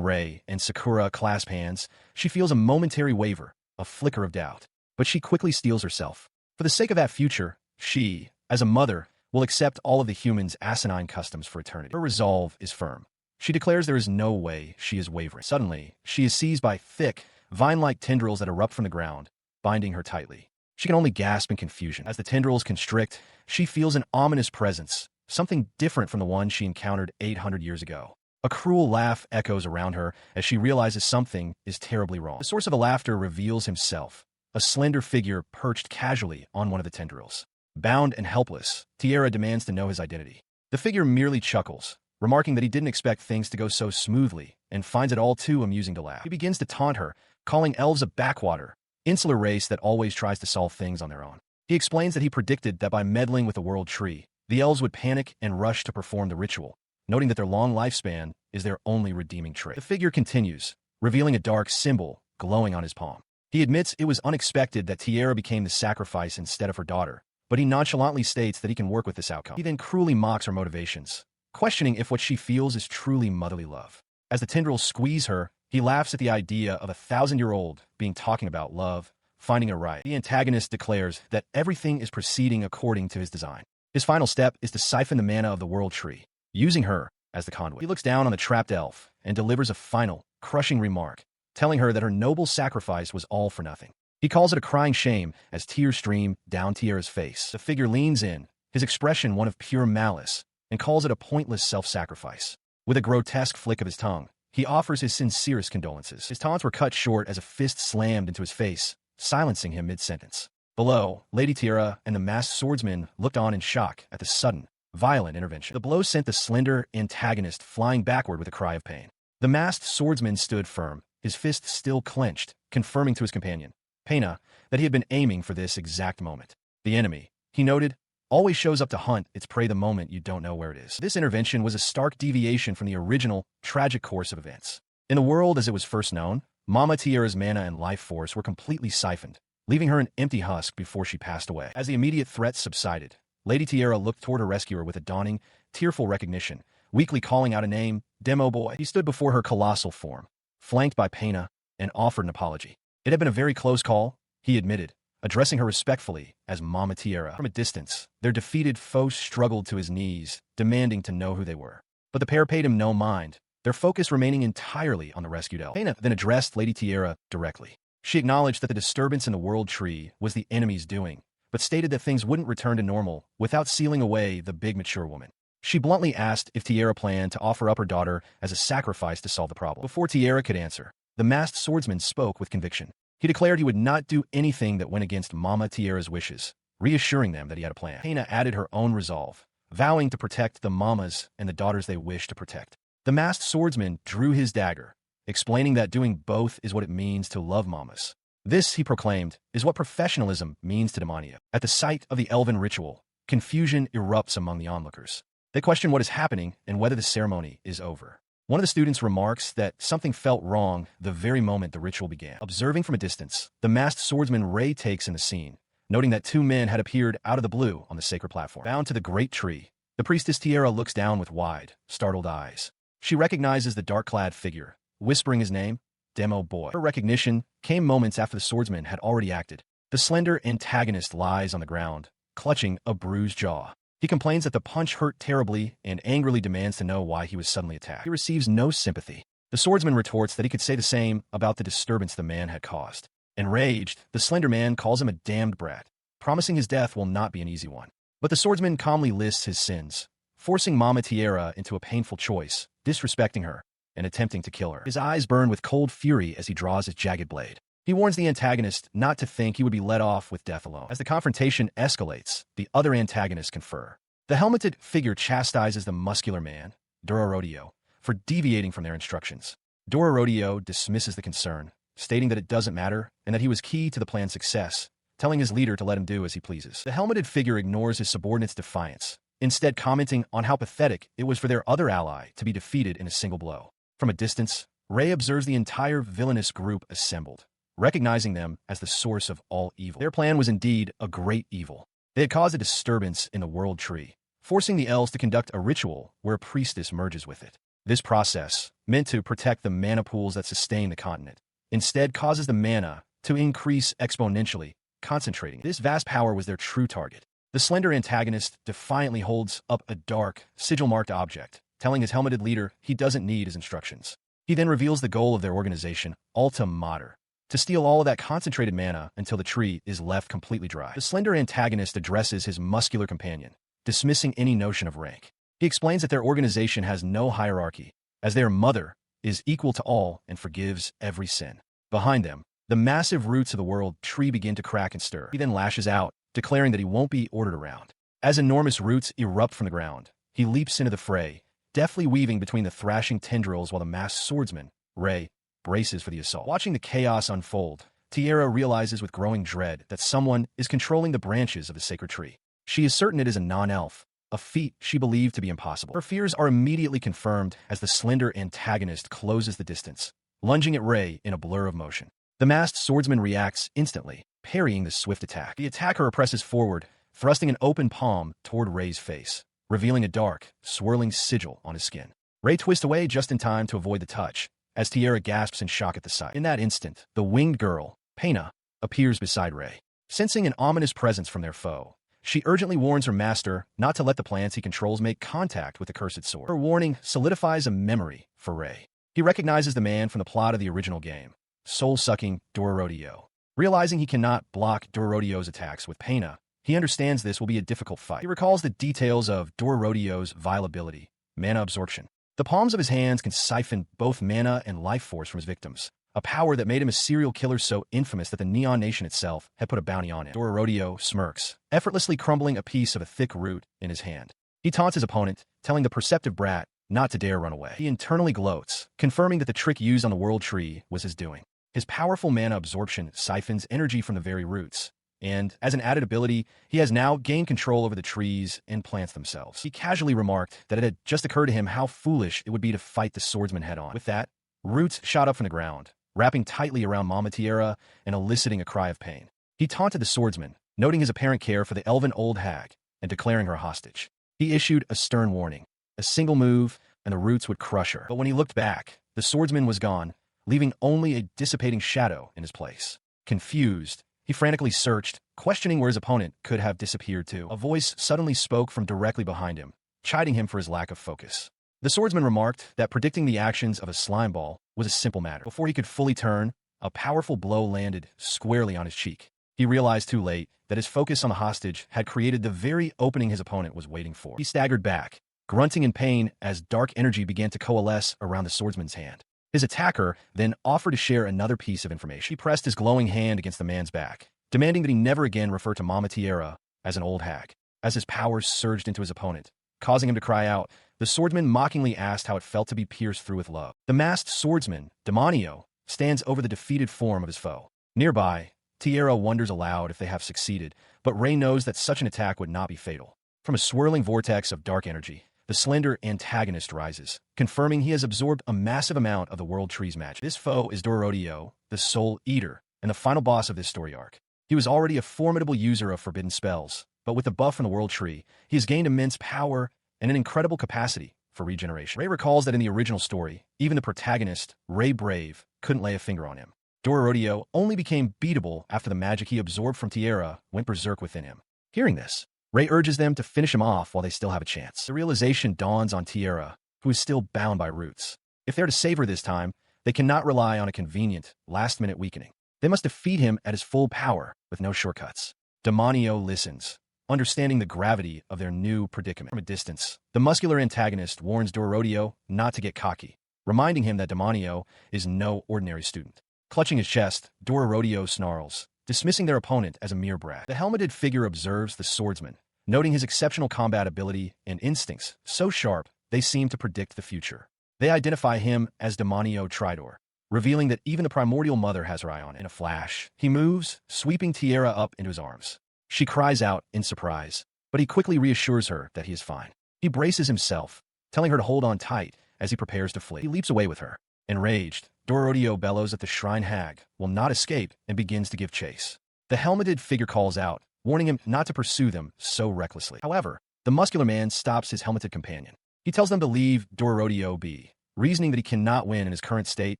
Rei and Sakura clasp hands, she feels a momentary waver, a flicker of doubt. But she quickly steels herself. For the sake of that future, she, as a mother, will accept all of the humans' asinine customs for eternity. Her resolve is firm. She declares there is no way she is wavering. Suddenly, she is seized by thick, vine-like tendrils that erupt from the ground, binding her tightly. She can only gasp in confusion. As the tendrils constrict, she feels an ominous presence, something different from the one she encountered 800 years ago. A cruel laugh echoes around her as she realizes something is terribly wrong. The source of the laughter reveals himself, a slender figure perched casually on one of the tendrils. Bound and helpless, Tiara demands to know his identity. The figure merely chuckles, remarking that he didn't expect things to go so smoothly, and finds it all too amusing to laugh. He begins to taunt her, calling elves a backwater, insular race that always tries to solve things on their own. He explains that he predicted that by meddling with the world tree, the elves would panic and rush to perform the ritual, noting that their long lifespan is their only redeeming trait. The figure continues, revealing a dark symbol glowing on his palm. He admits it was unexpected that Tiara became the sacrifice instead of her daughter, but he nonchalantly states that he can work with this outcome. He then cruelly mocks her motivations, questioning if what she feels is truly motherly love. As the tendrils squeeze her, he laughs at the idea of a 1,000-year-old being talking about love, finding a right. The antagonist declares that everything is proceeding according to his design. His final step is to siphon the mana of the world tree, using her as the conduit. He looks down on the trapped elf and delivers a final, crushing remark, telling her that her noble sacrifice was all for nothing. He calls it a crying shame as tears stream down Tiara's face. The figure leans in, his expression one of pure malice, and calls it a pointless self-sacrifice. With a grotesque flick of his tongue, he offers his sincerest condolences. His taunts were cut short as a fist slammed into his face, silencing him mid-sentence. Below, Lady Tiara and the masked swordsman looked on in shock at the sudden, violent intervention. The blow sent the slender antagonist flying backward with a cry of pain. The masked swordsman stood firm, his fist still clenched, confirming to his companion, Pena, that he had been aiming for this exact moment. The enemy, he noted, always shows up to hunt its prey the moment you don't know where it is. This intervention was a stark deviation from the original, tragic course of events. In the world as it was first known, Mama Tiara's mana and life force were completely siphoned, leaving her an empty husk before she passed away. As the immediate threat subsided, Lady Tiara looked toward her rescuer with a dawning, tearful recognition, weakly calling out a name, Demo Boy. He stood before her colossal form, flanked by Pena, and offered an apology. It had been a very close call, he admitted, addressing her respectfully as Mama Tiara. From a distance, their defeated foe struggled to his knees, demanding to know who they were. But the pair paid him no mind, their focus remaining entirely on the rescued elf. Pena then addressed Lady Tiara directly. She acknowledged that the disturbance in the world tree was the enemy's doing, but stated that things wouldn't return to normal without sealing away the big mature woman. She bluntly asked if Tiara planned to offer up her daughter as a sacrifice to solve the problem. Before Tiara could answer, the masked swordsman spoke with conviction. He declared he would not do anything that went against Mama Tiara's wishes, reassuring them that he had a plan. Pena added her own resolve, vowing to protect the mamas and the daughters they wished to protect. The masked swordsman drew his dagger, explaining that doing both is what it means to love mamas. This, he proclaimed, is what professionalism means to Demonia. At the sight of the elven ritual, confusion erupts among the onlookers. They question what is happening and whether the ceremony is over. One of the students remarks that something felt wrong the very moment the ritual began. Observing from a distance, the masked swordsman Ray takes in the scene, noting that two men had appeared out of the blue on the sacred platform. Bound to the great tree, the priestess Tiara looks down with wide, startled eyes. She recognizes the dark-clad figure, whispering his name, Demo Boy. Her recognition came moments after the swordsman had already acted. The slender antagonist lies on the ground, clutching a bruised jaw. He complains that the punch hurt terribly and angrily demands to know why he was suddenly attacked. He receives no sympathy. The swordsman retorts that he could say the same about the disturbance the man had caused. Enraged, the slender man calls him a damned brat, promising his death will not be an easy one. But the swordsman calmly lists his sins, forcing Mama Tiara into a painful choice, disrespecting her and attempting to kill her. His eyes burn with cold fury as he draws his jagged blade. He warns the antagonist not to think he would be let off with death alone. As the confrontation escalates, the other antagonists confer. The helmeted figure chastises the muscular man, Dororodeo, for deviating from their instructions. Dororodeo dismisses the concern, stating that it doesn't matter and that he was key to the plan's success, telling his leader to let him do as he pleases. The helmeted figure ignores his subordinate's defiance, instead commenting on how pathetic it was for their other ally to be defeated in a single blow. From a distance, Ray observes the entire villainous group assembled, recognizing them as the source of all evil. Their plan was indeed a great evil. They had caused a disturbance in the world tree, forcing the elves to conduct a ritual where a priestess merges with it. This process, meant to protect the mana pools that sustain the continent, instead causes the mana to increase exponentially, concentrating. This vast power was their true target. The slender antagonist defiantly holds up a dark, sigil-marked object, telling his helmeted leader he doesn't need his instructions. He then reveals the goal of their organization, Alta Mater, to steal all of that concentrated mana until the tree is left completely dry. The slender antagonist addresses his muscular companion, dismissing any notion of rank. He explains that their organization has no hierarchy, as their mother is equal to all and forgives every sin. Behind them, the massive roots of the world tree begin to crack and stir. He then lashes out, declaring that he won't be ordered around. As enormous roots erupt from the ground, he leaps into the fray, deftly weaving between the thrashing tendrils while the masked swordsman, Ray, braces for the assault. Watching the chaos unfold, Tiara realizes with growing dread that someone is controlling the branches of the sacred tree. She is certain it is a non-elf, a feat she believed to be impossible. Her fears are immediately confirmed as the slender antagonist closes the distance, lunging at Ray in a blur of motion. The masked swordsman reacts instantly, parrying the swift attack. The attacker presses forward, thrusting an open palm toward Ray's face, revealing a dark, swirling sigil on his skin. Ray twists away just in time to avoid the touch, as Tiara gasps in shock at the sight. In that instant, the winged girl, Pena, appears beside Ray. Sensing an ominous presence from their foe, she urgently warns her master not to let the plants he controls make contact with the cursed sword. Her warning solidifies a memory for Ray. He recognizes the man from the plot of the original game, soul-sucking Dororodeo. Realizing he cannot block Dororodeo's attacks with Pena, he understands this will be a difficult fight. He recalls the details of Dororodeo's vile ability, mana absorption. The palms of his hands can siphon both mana and life force from his victims, a power that made him a serial killer so infamous that the Neon Nation itself had put a bounty on him. Dororodeo smirks, effortlessly crumbling a piece of a thick root in his hand. He taunts his opponent, telling the perceptive brat not to dare run away. He internally gloats, confirming that the trick used on the world tree was his doing. His powerful mana absorption siphons energy from the very roots, and, as an added ability, he has now gained control over the trees and plants themselves. He casually remarked that it had just occurred to him how foolish it would be to fight the swordsman head-on. With that, roots shot up from the ground, wrapping tightly around Mama Tiara and eliciting a cry of pain. He taunted the swordsman, noting his apparent care for the elven old hag, and declaring her hostage. He issued a stern warning. A single move, and the roots would crush her. But when he looked back, the swordsman was gone, leaving only a dissipating shadow in his place. Confused, he frantically searched, questioning where his opponent could have disappeared to. A voice suddenly spoke from directly behind him, chiding him for his lack of focus. The swordsman remarked that predicting the actions of a slime ball was a simple matter. Before he could fully turn, a powerful blow landed squarely on his cheek. He realized too late that his focus on the hostage had created the very opening his opponent was waiting for. He staggered back, grunting in pain as dark energy began to coalesce around the swordsman's hand. His attacker then offered to share another piece of information. He pressed his glowing hand against the man's back, demanding that he never again refer to Mama Tiara as an old hag. As his powers surged into his opponent, causing him to cry out, the swordsman mockingly asked how it felt to be pierced through with love. The masked swordsman, Demonio, stands over the defeated form of his foe. Nearby, Tiara wonders aloud if they have succeeded, but Ray knows that such an attack would not be fatal. From a swirling vortex of dark energy, the slender antagonist rises, confirming he has absorbed a massive amount of the World Tree's magic. This foe is Dorodio, the Soul Eater, and the final boss of this story arc. He was already a formidable user of forbidden spells, but with the buff from the World Tree, he has gained immense power and an incredible capacity for regeneration. Ray recalls that in the original story, even the protagonist, Ray Brave, couldn't lay a finger on him. Dorodio only became beatable after the magic he absorbed from Tierra went berserk within him. Hearing this, Ray urges them to finish him off while they still have a chance. The realization dawns on Tierra, who is still bound by roots. If they're to save her this time, they cannot rely on a convenient, last-minute weakening. They must defeat him at his full power, with no shortcuts. Demonio listens, understanding the gravity of their new predicament. From a distance, the muscular antagonist warns Dorodio not to get cocky, reminding him that Demonio is no ordinary student. Clutching his chest, Dorodio snarls, dismissing their opponent as a mere brat. The helmeted figure observes the swordsman, noting his exceptional combat ability and instincts, so sharp they seem to predict the future. They identify him as Demonio Tridor, revealing that even the primordial mother has her eye on it. In a flash, he moves, sweeping Tierra up into his arms. She cries out in surprise, but he quickly reassures her that he is fine. He braces himself, telling her to hold on tight as he prepares to flee. He leaps away with her. Enraged, Dorodio bellows that the shrine hag will not escape and begins to give chase. The helmeted figure calls out, warning him not to pursue them so recklessly. However, the muscular man stops his helmeted companion. He tells them to leave Dorodio be, reasoning that he cannot win in his current state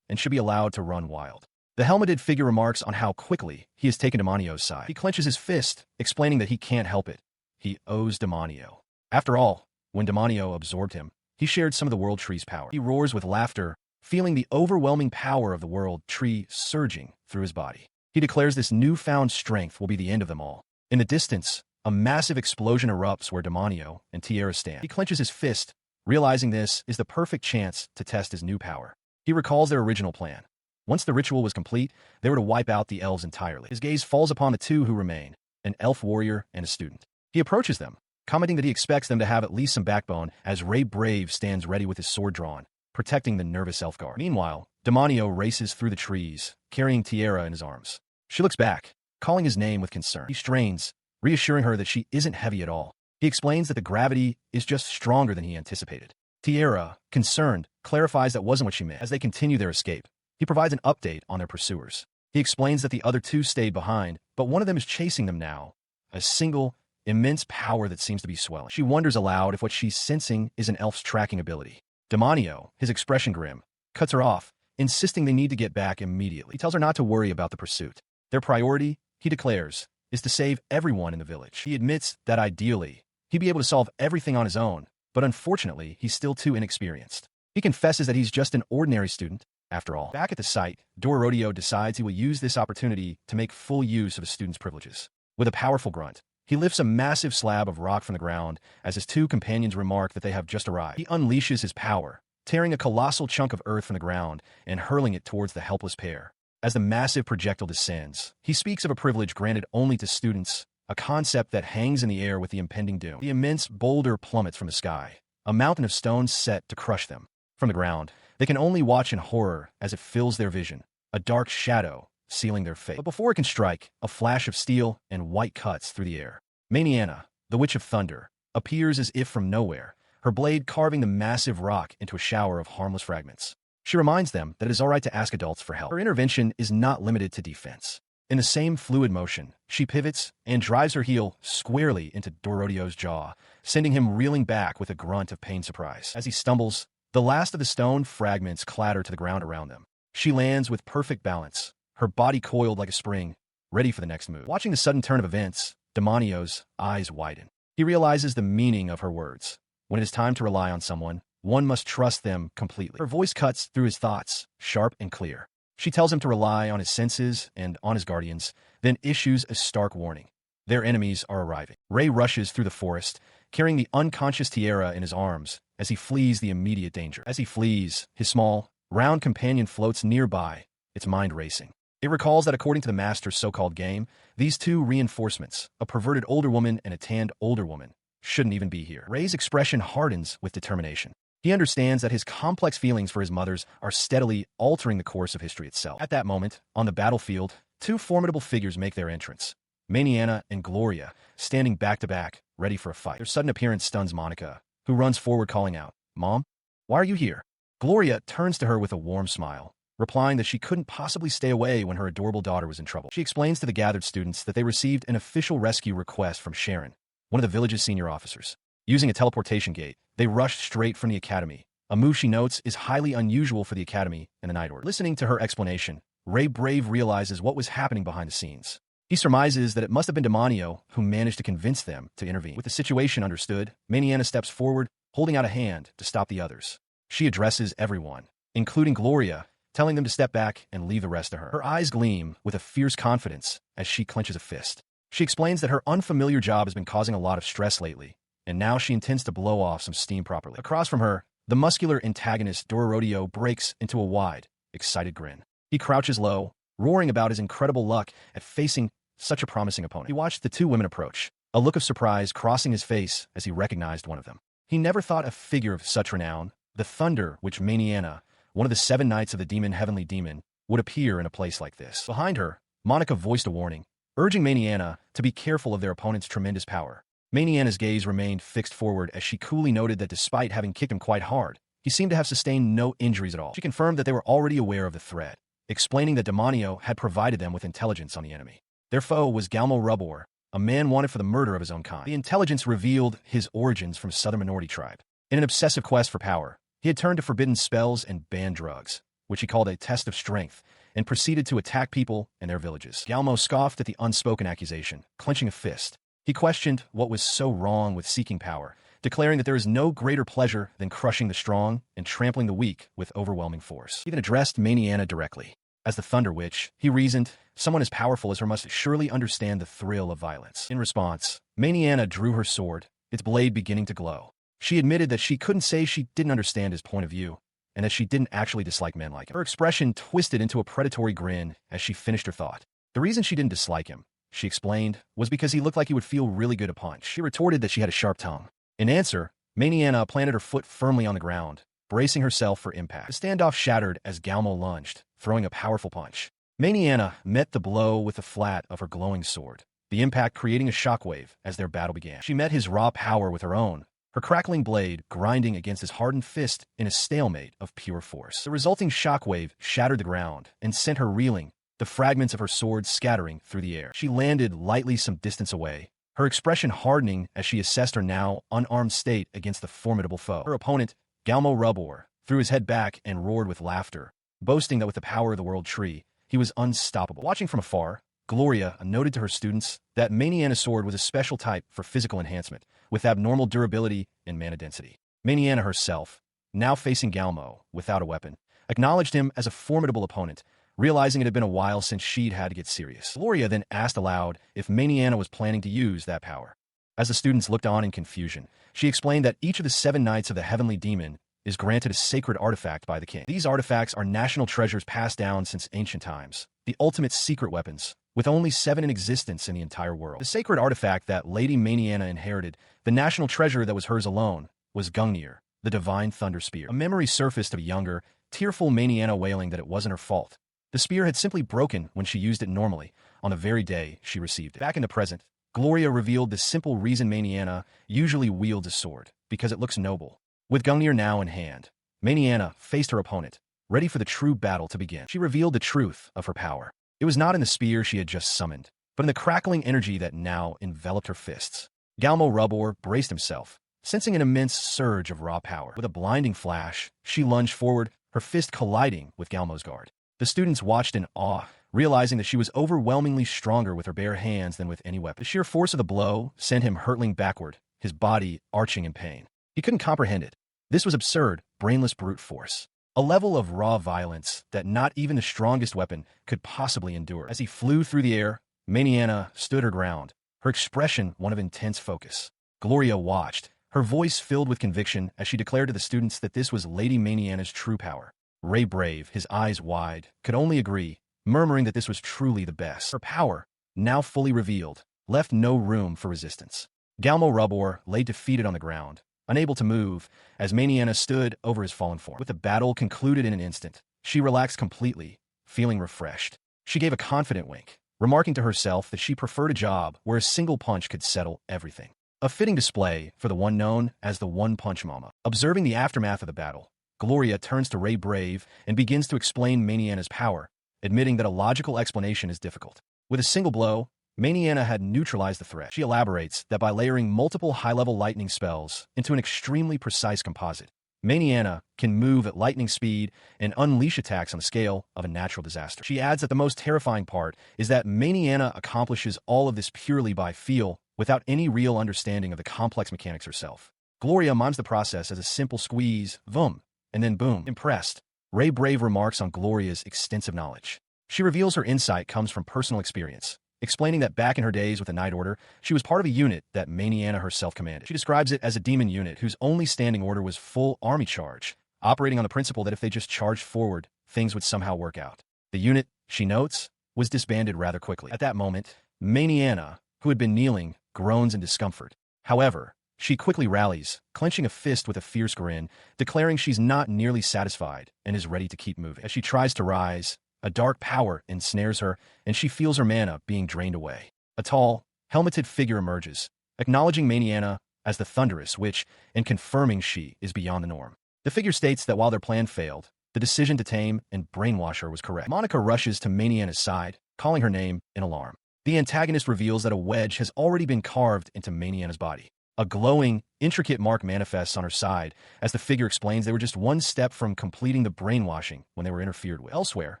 and should be allowed to run wild. The helmeted figure remarks on how quickly he has taken Demonio's side. He clenches his fist, explaining that he can't help it. He owes Demonio. After all, when Demonio absorbed him, he shared some of the World Tree's power. He roars with laughter, feeling the overwhelming power of the World Tree surging through his body. He declares this newfound strength will be the end of them all. In the distance, a massive explosion erupts where Demonio and Tierra stand. He clenches his fist, realizing this is the perfect chance to test his new power. He recalls their original plan. Once the ritual was complete, they were to wipe out the elves entirely. His gaze falls upon the two who remain, an elf warrior and a student. He approaches them, commenting that he expects them to have at least some backbone as Ray Brave stands ready with his sword drawn, protecting the nervous elf guard. Meanwhile, Demonio races through the trees, carrying Tierra in his arms. She looks back, calling his name with concern. He strains, reassuring her that she isn't heavy at all. He explains that the gravity is just stronger than he anticipated. Tierra, concerned, clarifies that wasn't what she meant. As they continue their escape, he provides an update on their pursuers. He explains that the other two stayed behind, but one of them is chasing them now, a single, immense power that seems to be swelling. She wonders aloud if what she's sensing is an elf's tracking ability. Demonio, his expression grim, cuts her off, insisting they need to get back immediately. He tells her not to worry about the pursuit. Their priority, he declares, is to save everyone in the village. He admits that ideally, he'd be able to solve everything on his own, but unfortunately, he's still too inexperienced. He confesses that he's just an ordinary student, after all. Back at the site, Dorodio decides he will use this opportunity to make full use of his student's privileges. With a powerful grunt, he lifts a massive slab of rock from the ground as his two companions remark that they have just arrived. He unleashes his power, tearing a colossal chunk of earth from the ground and hurling it towards the helpless pair. As the massive projectile descends, he speaks of a privilege granted only to students, a concept that hangs in the air with the impending doom. The immense boulder plummets from the sky, a mountain of stones set to crush them. From the ground, they can only watch in horror as it fills their vision, a dark shadow sealing their fate. But before it can strike, a flash of steel and white cuts through the air. Maniana, the Witch of Thunder, appears as if from nowhere, her blade carving the massive rock into a shower of harmless fragments. She reminds them that it is all right to ask adults for help. Her intervention is not limited to defense. In the same fluid motion, she pivots and drives her heel squarely into Dorodio's jaw, sending him reeling back with a grunt of pained surprise. As he stumbles, the last of the stone fragments clatter to the ground around them. She lands with perfect balance, her body coiled like a spring, ready for the next move. Watching the sudden turn of events, Demonio's eyes widen. He realizes the meaning of her words. When it is time to rely on someone, one must trust them completely. Her voice cuts through his thoughts, sharp and clear. She tells him to rely on his senses and on his guardians, then issues a stark warning. Their enemies are arriving. Ray rushes through the forest, carrying the unconscious Tierra in his arms as he flees the immediate danger. As he flees, his small, round companion floats nearby, its mind racing. It recalls that according to the Master's so-called game, these two reinforcements, a perverted older woman and a tanned older woman, shouldn't even be here. Ray's expression hardens with determination. He understands that his complex feelings for his mothers are steadily altering the course of history itself. At that moment, on the battlefield, two formidable figures make their entrance. Maniana and Gloria, standing back to back, ready for a fight. Their sudden appearance stuns Monica, who runs forward calling out, "Mom, why are you here?" Gloria turns to her with a warm smile, replying that she couldn't possibly stay away when her adorable daughter was in trouble. She explains to the gathered students that they received an official rescue request from Sharon, one of the village's senior officers. Using a teleportation gate, they rushed straight from the academy, a move she notes is highly unusual for the academy and the Night Order. Listening to her explanation, Ray Brave realizes what was happening behind the scenes. He surmises that it must have been Demonio who managed to convince them to intervene. With the situation understood, Maniana steps forward, holding out a hand to stop the others. She addresses everyone, including Gloria, telling them to step back and leave the rest to her. Her eyes gleam with a fierce confidence as she clenches a fist. She explains that her unfamiliar job has been causing a lot of stress lately, and now she intends to blow off some steam properly. Across from her, the muscular antagonist Dororodeo breaks into a wide, excited grin. He crouches low, roaring about his incredible luck at facing such a promising opponent. He watched the two women approach, a look of surprise crossing his face as he recognized one of them. He never thought a figure of such renown, the thunder which Maniana, one of the 7 knights of the demon Heavenly Demon, would appear in a place like this. Behind her, Monica voiced a warning, urging Maniana to be careful of their opponent's tremendous power. Maniana's gaze remained fixed forward as she coolly noted that despite having kicked him quite hard, he seemed to have sustained no injuries at all. She confirmed that they were already aware of the threat, explaining that Demonio had provided them with intelligence on the enemy. Their foe was Galmo Rubor, a man wanted for the murder of his own kind. The intelligence revealed his origins from a southern minority tribe. In an obsessive quest for power, he had turned to forbidden spells and banned drugs, which he called a test of strength, and proceeded to attack people and their villages. Galmo scoffed at the unspoken accusation, clenching a fist. He questioned what was so wrong with seeking power, declaring that there is no greater pleasure than crushing the strong and trampling the weak with overwhelming force. He even addressed Maniana directly. As the Thunder Witch, he reasoned, someone as powerful as her must surely understand the thrill of violence. In response, Maniana drew her sword, its blade beginning to glow. She admitted that she couldn't say she didn't understand his point of view, and that she didn't actually dislike men like him. Her expression twisted into a predatory grin as she finished her thought. The reason she didn't dislike him, she explained, was because he looked like he would feel really good to punch. She retorted that she had a sharp tongue. In answer, Maniana planted her foot firmly on the ground, bracing herself for impact. The standoff shattered as Galmo lunged, throwing a powerful punch. Maniana met the blow with the flat of her glowing sword, the impact creating a shockwave as their battle began. She met his raw power with her own, her crackling blade grinding against his hardened fist in a stalemate of pure force. The resulting shockwave shattered the ground and sent her reeling, the fragments of her sword scattering through the air. She landed lightly some distance away, her expression hardening as she assessed her now unarmed state against the formidable foe. Her opponent, Galmo Rubor, threw his head back and roared with laughter, boasting that with the power of the World Tree, he was unstoppable. Watching from afar, Gloria noted to her students that Maniana's sword was a special type for physical enhancement, with abnormal durability and mana density. Maniana herself, now facing Galmo without a weapon, acknowledged him as a formidable opponent, realizing it had been a while since she'd had to get serious. Gloria then asked aloud if Maniana was planning to use that power. As the students looked on in confusion, she explained that each of the 7 knights of the Heavenly Demon is granted a sacred artifact by the king. These artifacts are national treasures passed down since ancient times, the ultimate secret weapons, with only 7 in existence in the entire world. The sacred artifact that Lady Maniana inherited, the national treasure that was hers alone, was Gungnir, the divine thunder spear. A memory surfaced of younger, tearful Maniana wailing that it wasn't her fault. The spear had simply broken when she used it normally, on the very day she received it. Back in the present, Gloria revealed the simple reason Maniana usually wields a sword, because it looks noble. With Gungnir now in hand, Maniana faced her opponent, ready for the true battle to begin. She revealed the truth of her power. It was not in the spear she had just summoned, but in the crackling energy that now enveloped her fists. Galmo Rubor braced himself, sensing an immense surge of raw power. With a blinding flash, she lunged forward, her fist colliding with Galmo's guard. The students watched in awe, realizing that she was overwhelmingly stronger with her bare hands than with any weapon. The sheer force of the blow sent him hurtling backward, his body arching in pain. He couldn't comprehend it. This was absurd, brainless brute force. A level of raw violence that not even the strongest weapon could possibly endure. As he flew through the air, Maniana stood her ground, her expression one of intense focus. Gloria watched, her voice filled with conviction as she declared to the students that this was Lady Maniana's true power. Ray Brave, his eyes wide, could only agree, murmuring that this was truly the best. Her power, now fully revealed, left no room for resistance. Galmo Rubor lay defeated on the ground, unable to move, as Maniana stood over his fallen form. With the battle concluded in an instant, she relaxed completely, feeling refreshed. She gave a confident wink, remarking to herself that she preferred a job where a single punch could settle everything. a fitting display for the one known as the One-Punch Mama. Observing the aftermath of the battle, Gloria turns to Ray Brave and begins to explain Maniana's power, admitting that a logical explanation is difficult. With a single blow, Maniana had neutralized the threat. She elaborates that by layering multiple high-level lightning spells into an extremely precise composite, Maniana can move at lightning speed and unleash attacks on the scale of a natural disaster. She adds that the most terrifying part is that Maniana accomplishes all of this purely by feel, without any real understanding of the complex mechanics herself. Gloria mimes the process as a simple squeeze, boom, and then boom. Impressed, Ray Brave remarks on Gloria's extensive knowledge. She reveals her insight comes from personal experience, explaining that back in her days with the Night Order, she was part of a unit that Maniana herself commanded. She describes it as a demon unit whose only standing order was full army charge, operating on the principle that if they just charged forward, things would somehow work out. The unit, she notes, was disbanded rather quickly. At that moment, Maniana, who had been kneeling, groans in discomfort. However, she quickly rallies, clenching a fist with a fierce grin, declaring she's not nearly satisfied and is ready to keep moving. As she tries to rise, a dark power ensnares her, and she feels her mana being drained away. A tall, helmeted figure emerges, acknowledging Maniana as the Thunderous Witch and confirming she is beyond the norm. The figure states that while their plan failed, the decision to tame and brainwash her was correct. Monica rushes to Maniana's side, calling her name in alarm. The antagonist reveals that a wedge has already been carved into Maniana's body. A glowing, intricate mark manifests on her side as the figure explains they were just one step from completing the brainwashing when they were interfered with. Elsewhere,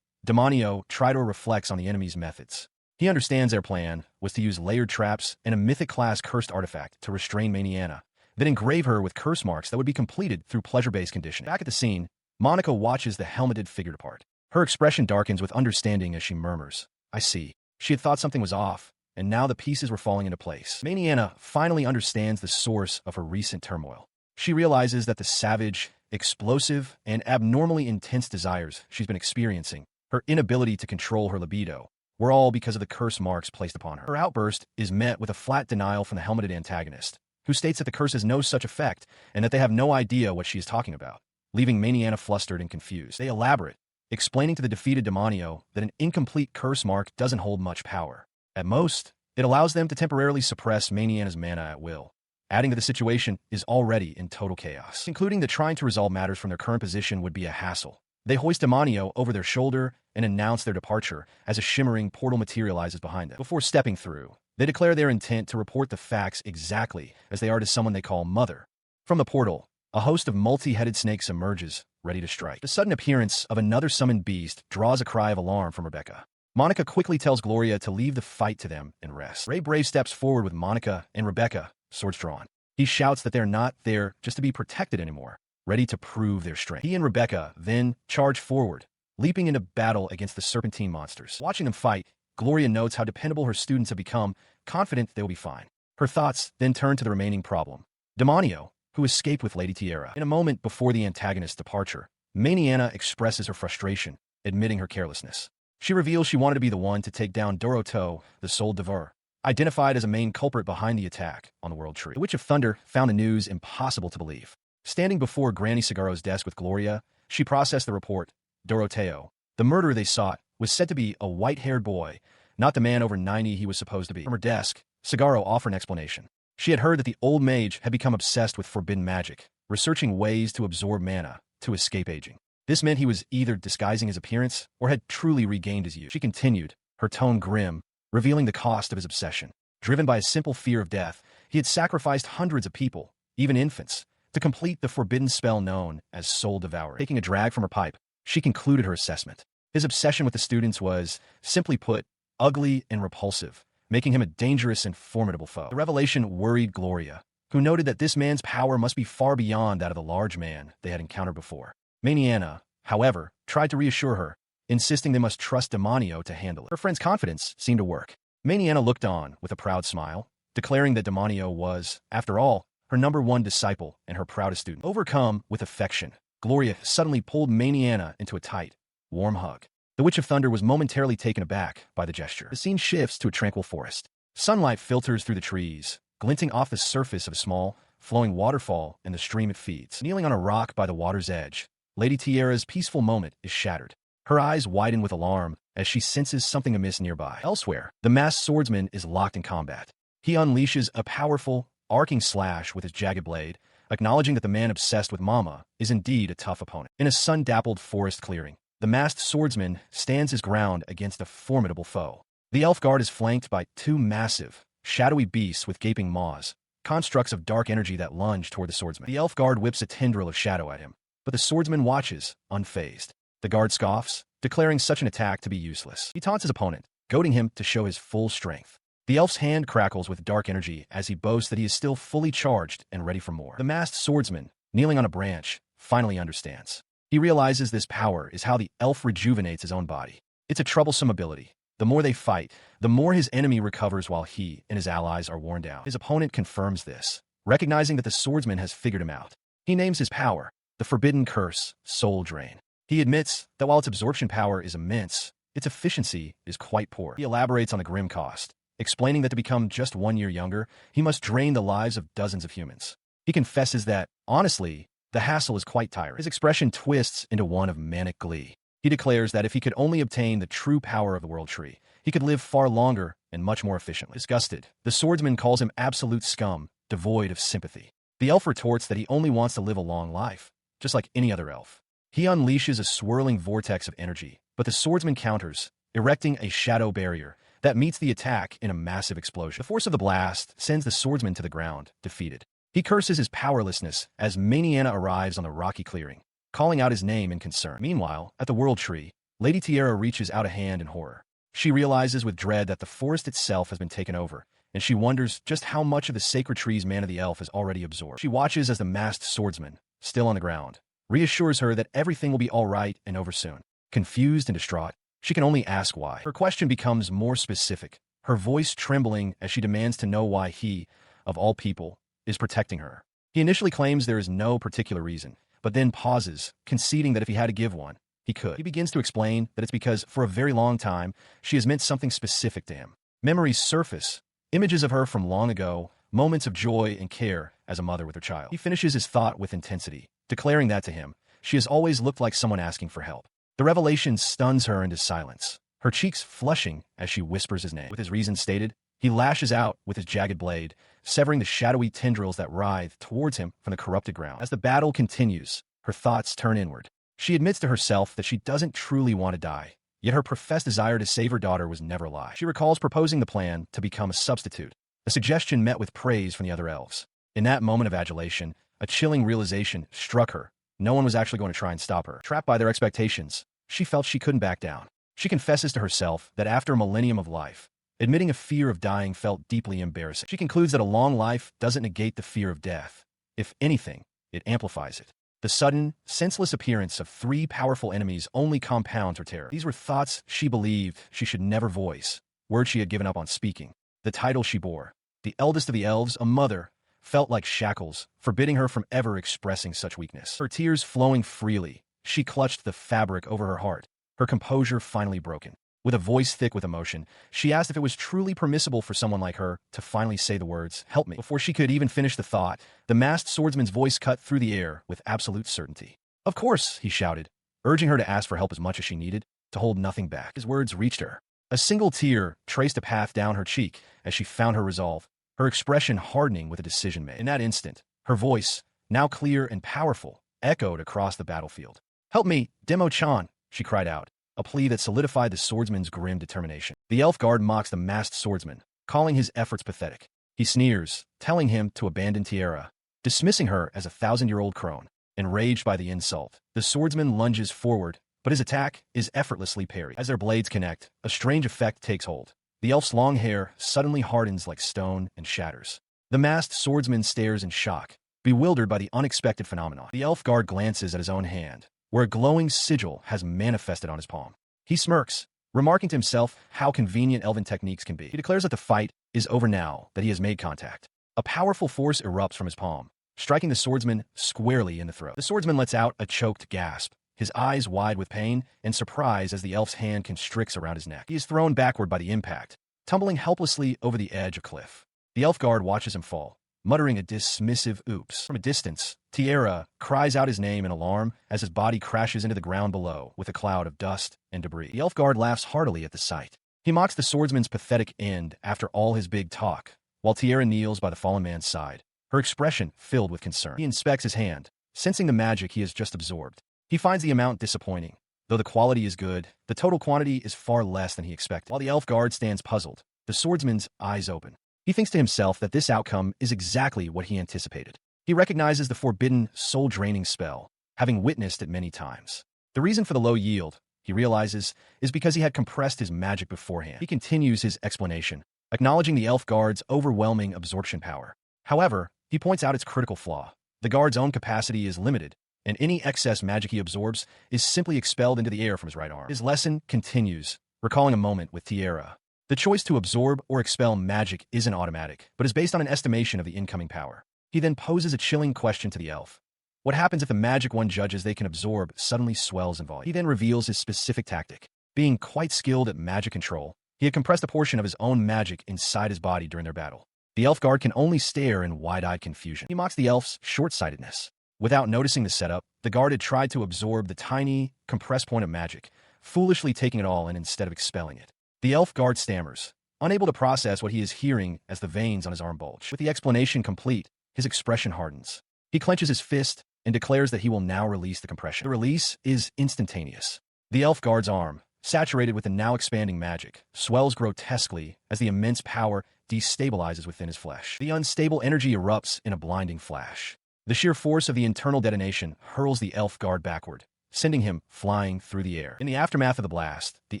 Demonio Tridor reflects on the enemy's methods. He understands their plan was to use layered traps and a mythic-class cursed artifact to restrain Maniana, then engrave her with curse marks that would be completed through pleasure-based conditioning. Back at the scene, Monica watches the helmeted figure depart. Her expression darkens with understanding as she murmurs, "I see." She had thought something was off, and now the pieces were falling into place. Maniana finally understands the source of her recent turmoil. She realizes that the savage, explosive, and abnormally intense desires she's been experiencing, her inability to control her libido, were all because of the curse marks placed upon her. Her outburst is met with a flat denial from the helmeted antagonist, who states that the curse has no such effect and that they have no idea what she is talking about, leaving Maniana flustered and confused. They elaborate, explaining to the defeated Demonio that an incomplete curse mark doesn't hold much power. At most, it allows them to temporarily suppress Maniana's mana at will, adding that the situation is already in total chaos. Concluding that trying to resolve matters from their current position would be a hassle, they hoist Demonio over their shoulder and announce their departure as a shimmering portal materializes behind them. Before stepping through, they declare their intent to report the facts exactly as they are to someone they call Mother. From the portal, a host of multi-headed snakes emerges, ready to strike. The sudden appearance of another summoned beast draws a cry of alarm from Rebecca. Monica quickly tells Gloria to leave the fight to them and rest. Ray Brave steps forward with Monica and Rebecca, swords drawn. He shouts that they're not there just to be protected anymore, ready to prove their strength. He and Rebecca then charge forward, leaping into battle against the serpentine monsters. Watching them fight, Gloria notes how dependable her students have become, confident they will be fine. Her thoughts then turn to the remaining problem, Demonio, who escaped with Lady Tierra. In a moment before the antagonist's departure, Maniana expresses her frustration, admitting her carelessness. She reveals she wanted to be the one to take down Doroto, the Soul Devourer, identified as a main culprit behind the attack on the World Tree. The Witch of Thunder found the news impossible to believe. Standing before Granny Cigarro's desk with Gloria, she processed the report. Doroteo, the murderer they sought, was said to be a white-haired boy, not the man over 90 he was supposed to be. From her desk, Cigarro offered an explanation. She had heard that the old mage had become obsessed with forbidden magic, researching ways to absorb mana to escape aging. This meant he was either disguising his appearance or had truly regained his youth. She continued, her tone grim, revealing the cost of his obsession. Driven by a simple fear of death, he had sacrificed hundreds of people, even infants, to complete the forbidden spell known as Soul Devourer. Taking a drag from her pipe, she concluded her assessment. His obsession with the students was, simply put, ugly and repulsive, making him a dangerous and formidable foe. The revelation worried Gloria, who noted that this man's power must be far beyond that of the large man they had encountered before. Maniana, however, tried to reassure her, insisting they must trust Demonio to handle it. Her friend's confidence seemed to work. Maniana looked on with a proud smile, declaring that Demonio was, after all, her #1 disciple and her proudest student. Overcome with affection, Gloria suddenly pulled Maniana into a tight, warm hug. The Witch of Thunder was momentarily taken aback by the gesture. The scene shifts to a tranquil forest. Sunlight filters through the trees, glinting off the surface of a small, flowing waterfall and the stream it feeds. Kneeling on a rock by the water's edge, Lady Tierra's peaceful moment is shattered. Her eyes widen with alarm as she senses something amiss nearby. Elsewhere, the masked swordsman is locked in combat. He unleashes a powerful, arcing slash with his jagged blade, acknowledging that the man obsessed with Mama is indeed a tough opponent. In a sun-dappled forest clearing, the masked swordsman stands his ground against a formidable foe. The elf guard is flanked by two massive, shadowy beasts with gaping maws, constructs of dark energy that lunge toward the swordsman. The elf guard whips a tendril of shadow at him, but the swordsman watches, unfazed. The guard scoffs, declaring such an attack to be useless. He taunts his opponent, goading him to show his full strength. The elf's hand crackles with dark energy as he boasts that he is still fully charged and ready for more. The masked swordsman, kneeling on a branch, finally understands. He realizes this power is how the elf rejuvenates his own body. It's a troublesome ability. The more they fight, the more his enemy recovers while he and his allies are worn down. His opponent confirms this, recognizing that the swordsman has figured him out. He names his power, the forbidden curse, Soul Drain. He admits that while its absorption power is immense, its efficiency is quite poor. He elaborates on the grim cost, explaining that to become just 1 year younger, he must drain the lives of dozens of humans. He confesses that, honestly, the hassle is quite tiring. His expression twists into one of manic glee. He declares that if he could only obtain the true power of the World Tree, he could live far longer and much more efficiently. Disgusted, the swordsman calls him absolute scum, devoid of sympathy. The elf retorts that he only wants to live a long life, just like any other elf. He unleashes a swirling vortex of energy, but the swordsman counters, erecting a shadow barrier that meets the attack in a massive explosion. The force of the blast sends the swordsman to the ground, defeated. He curses his powerlessness as Maniana arrives on the rocky clearing, calling out his name in concern. Meanwhile, at the World Tree, Lady Tiara reaches out a hand in horror. She realizes with dread that the forest itself has been taken over, and she wonders just how much of the sacred tree's mana the elf has already absorbed. She watches as the masked swordsman, still on the ground, reassures her that everything will be all right and over soon. Confused and distraught, she can only ask why. Her question becomes more specific, her voice trembling as she demands to know why he, of all people, is protecting her. He initially claims there is no particular reason, but then pauses, conceding that if he had to give one, he could. He begins to explain that it's because, for a very long time, she has meant something specific to him. Memories surface, images of her from long ago, moments of joy and care as a mother with her child. He finishes his thought with intensity, declaring that to him, she has always looked like someone asking for help. The revelation stuns her into silence, her cheeks flushing as she whispers his name. With his reason stated, he lashes out with his jagged blade, severing the shadowy tendrils that writhe towards him from the corrupted ground. As the battle continues, her thoughts turn inward. She admits to herself that she doesn't truly want to die, yet her professed desire to save her daughter was never a lie. She recalls proposing the plan to become a substitute, a suggestion met with praise from the other elves. In that moment of adulation, a chilling realization struck her. No one was actually going to try and stop her. Trapped by their expectations, she felt she couldn't back down. She confesses to herself that after a millennium of life, admitting a fear of dying felt deeply embarrassing. She concludes that a long life doesn't negate the fear of death. If anything, it amplifies it. The sudden, senseless appearance of 3 powerful enemies only compounds her terror. These were thoughts she believed she should never voice, words she had given up on speaking. The title she bore, the eldest of the elves, a mother, felt like shackles, forbidding her from ever expressing such weakness. Her tears flowing freely, she clutched the fabric over her heart, her composure finally broken. With a voice thick with emotion, she asked if it was truly permissible for someone like her to finally say the words, "Help me." Before she could even finish the thought, the masked swordsman's voice cut through the air with absolute certainty. "Of course," he shouted, urging her to ask for help as much as she needed, to hold nothing back. His words reached her. A single tear traced a path down her cheek as she found her resolve, her expression hardening with a decision made. In that instant, her voice, now clear and powerful, echoed across the battlefield. "Help me, Demo-chan," she cried out, a plea that solidified the swordsman's grim determination. The elf guard mocks the masked swordsman, calling his efforts pathetic. He sneers, telling him to abandon Tiara, dismissing her as a 1,000-year-old crone. Enraged by the insult, the swordsman lunges forward, but his attack is effortlessly parried. As their blades connect, a strange effect takes hold. The elf's long hair suddenly hardens like stone and shatters. The masked swordsman stares in shock, bewildered by the unexpected phenomenon. The elf guard glances at his own hand, where a glowing sigil has manifested on his palm. He smirks, remarking to himself how convenient elven techniques can be. He declares that the fight is over now that he has made contact. A powerful force erupts from his palm, striking the swordsman squarely in the throat. The swordsman lets out a choked gasp, his eyes wide with pain and surprise as the elf's hand constricts around his neck. He is thrown backward by the impact, tumbling helplessly over the edge of a cliff. The elf guard watches him fall, muttering a dismissive oops. From a distance, Tiara cries out his name in alarm as his body crashes into the ground below with a cloud of dust and debris. The elf guard laughs heartily at the sight. He mocks the swordsman's pathetic end after all his big talk, while Tiara kneels by the fallen man's side, her expression filled with concern. He inspects his hand, sensing the magic he has just absorbed. He finds the amount disappointing. Though the quality is good, the total quantity is far less than he expected. While the elf guard stands puzzled, the swordsman's eyes open. He thinks to himself that this outcome is exactly what he anticipated. He recognizes the forbidden, soul-draining spell, having witnessed it many times. The reason for the low yield, he realizes, is because he had compressed his magic beforehand. He continues his explanation, acknowledging the elf guard's overwhelming absorption power. However, he points out its critical flaw. The guard's own capacity is limited, and any excess magic he absorbs is simply expelled into the air from his right arm. His lesson continues, recalling a moment with Tiara. The choice to absorb or expel magic isn't automatic, but is based on an estimation of the incoming power. He then poses a chilling question to the elf. What happens if the magic one judges they can absorb suddenly swells in volume? He then reveals his specific tactic. Being quite skilled at magic control, he had compressed a portion of his own magic inside his body during their battle. The elf guard can only stare in wide-eyed confusion. He mocks the elf's short-sightedness. Without noticing the setup, the guard had tried to absorb the tiny, compressed point of magic, foolishly taking it all in instead of expelling it. The elf guard stammers, unable to process what he is hearing as the veins on his arm bulge. With the explanation complete, his expression hardens. He clenches his fist and declares that he will now release the compression. The release is instantaneous. The elf guard's arm, saturated with the now expanding magic, swells grotesquely as the immense power destabilizes within his flesh. The unstable energy erupts in a blinding flash. The sheer force of the internal detonation hurls the elf guard backward, sending him flying through the air. In the aftermath of the blast, the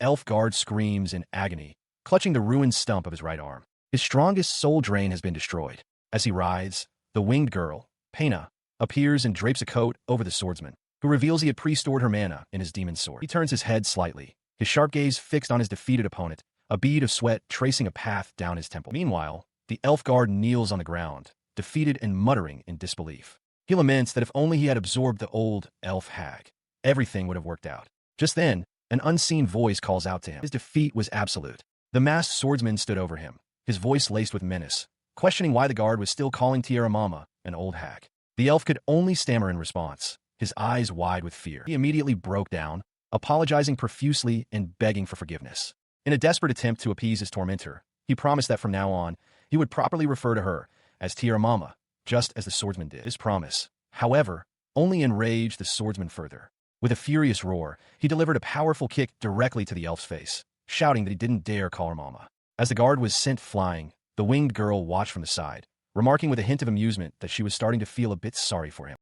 elf guard screams in agony, clutching the ruined stump of his right arm. His strongest soul drain has been destroyed. As he writhes, the winged girl, Pena, appears and drapes a coat over the swordsman, who reveals he had pre-stored her mana in his demon sword. He turns his head slightly, his sharp gaze fixed on his defeated opponent, a bead of sweat tracing a path down his temple. Meanwhile, the elf guard kneels on the ground, defeated and muttering in disbelief. He laments that if only he had absorbed the old elf hag, everything would have worked out. Just then, an unseen voice calls out to him. His defeat was absolute. The masked swordsman stood over him, his voice laced with menace, questioning why the guard was still calling Tiara Mama an old hag. The elf could only stammer in response, his eyes wide with fear. He immediately broke down, apologizing profusely and begging for forgiveness. In a desperate attempt to appease his tormentor, he promised that from now on, he would properly refer to her as Tiara Mama, just as the swordsman did. His promise, however, only enraged the swordsman further. With a furious roar, he delivered a powerful kick directly to the elf's face, shouting that he didn't dare call her Mama. As the guard was sent flying, the winged girl watched from the side, remarking with a hint of amusement that she was starting to feel a bit sorry for him.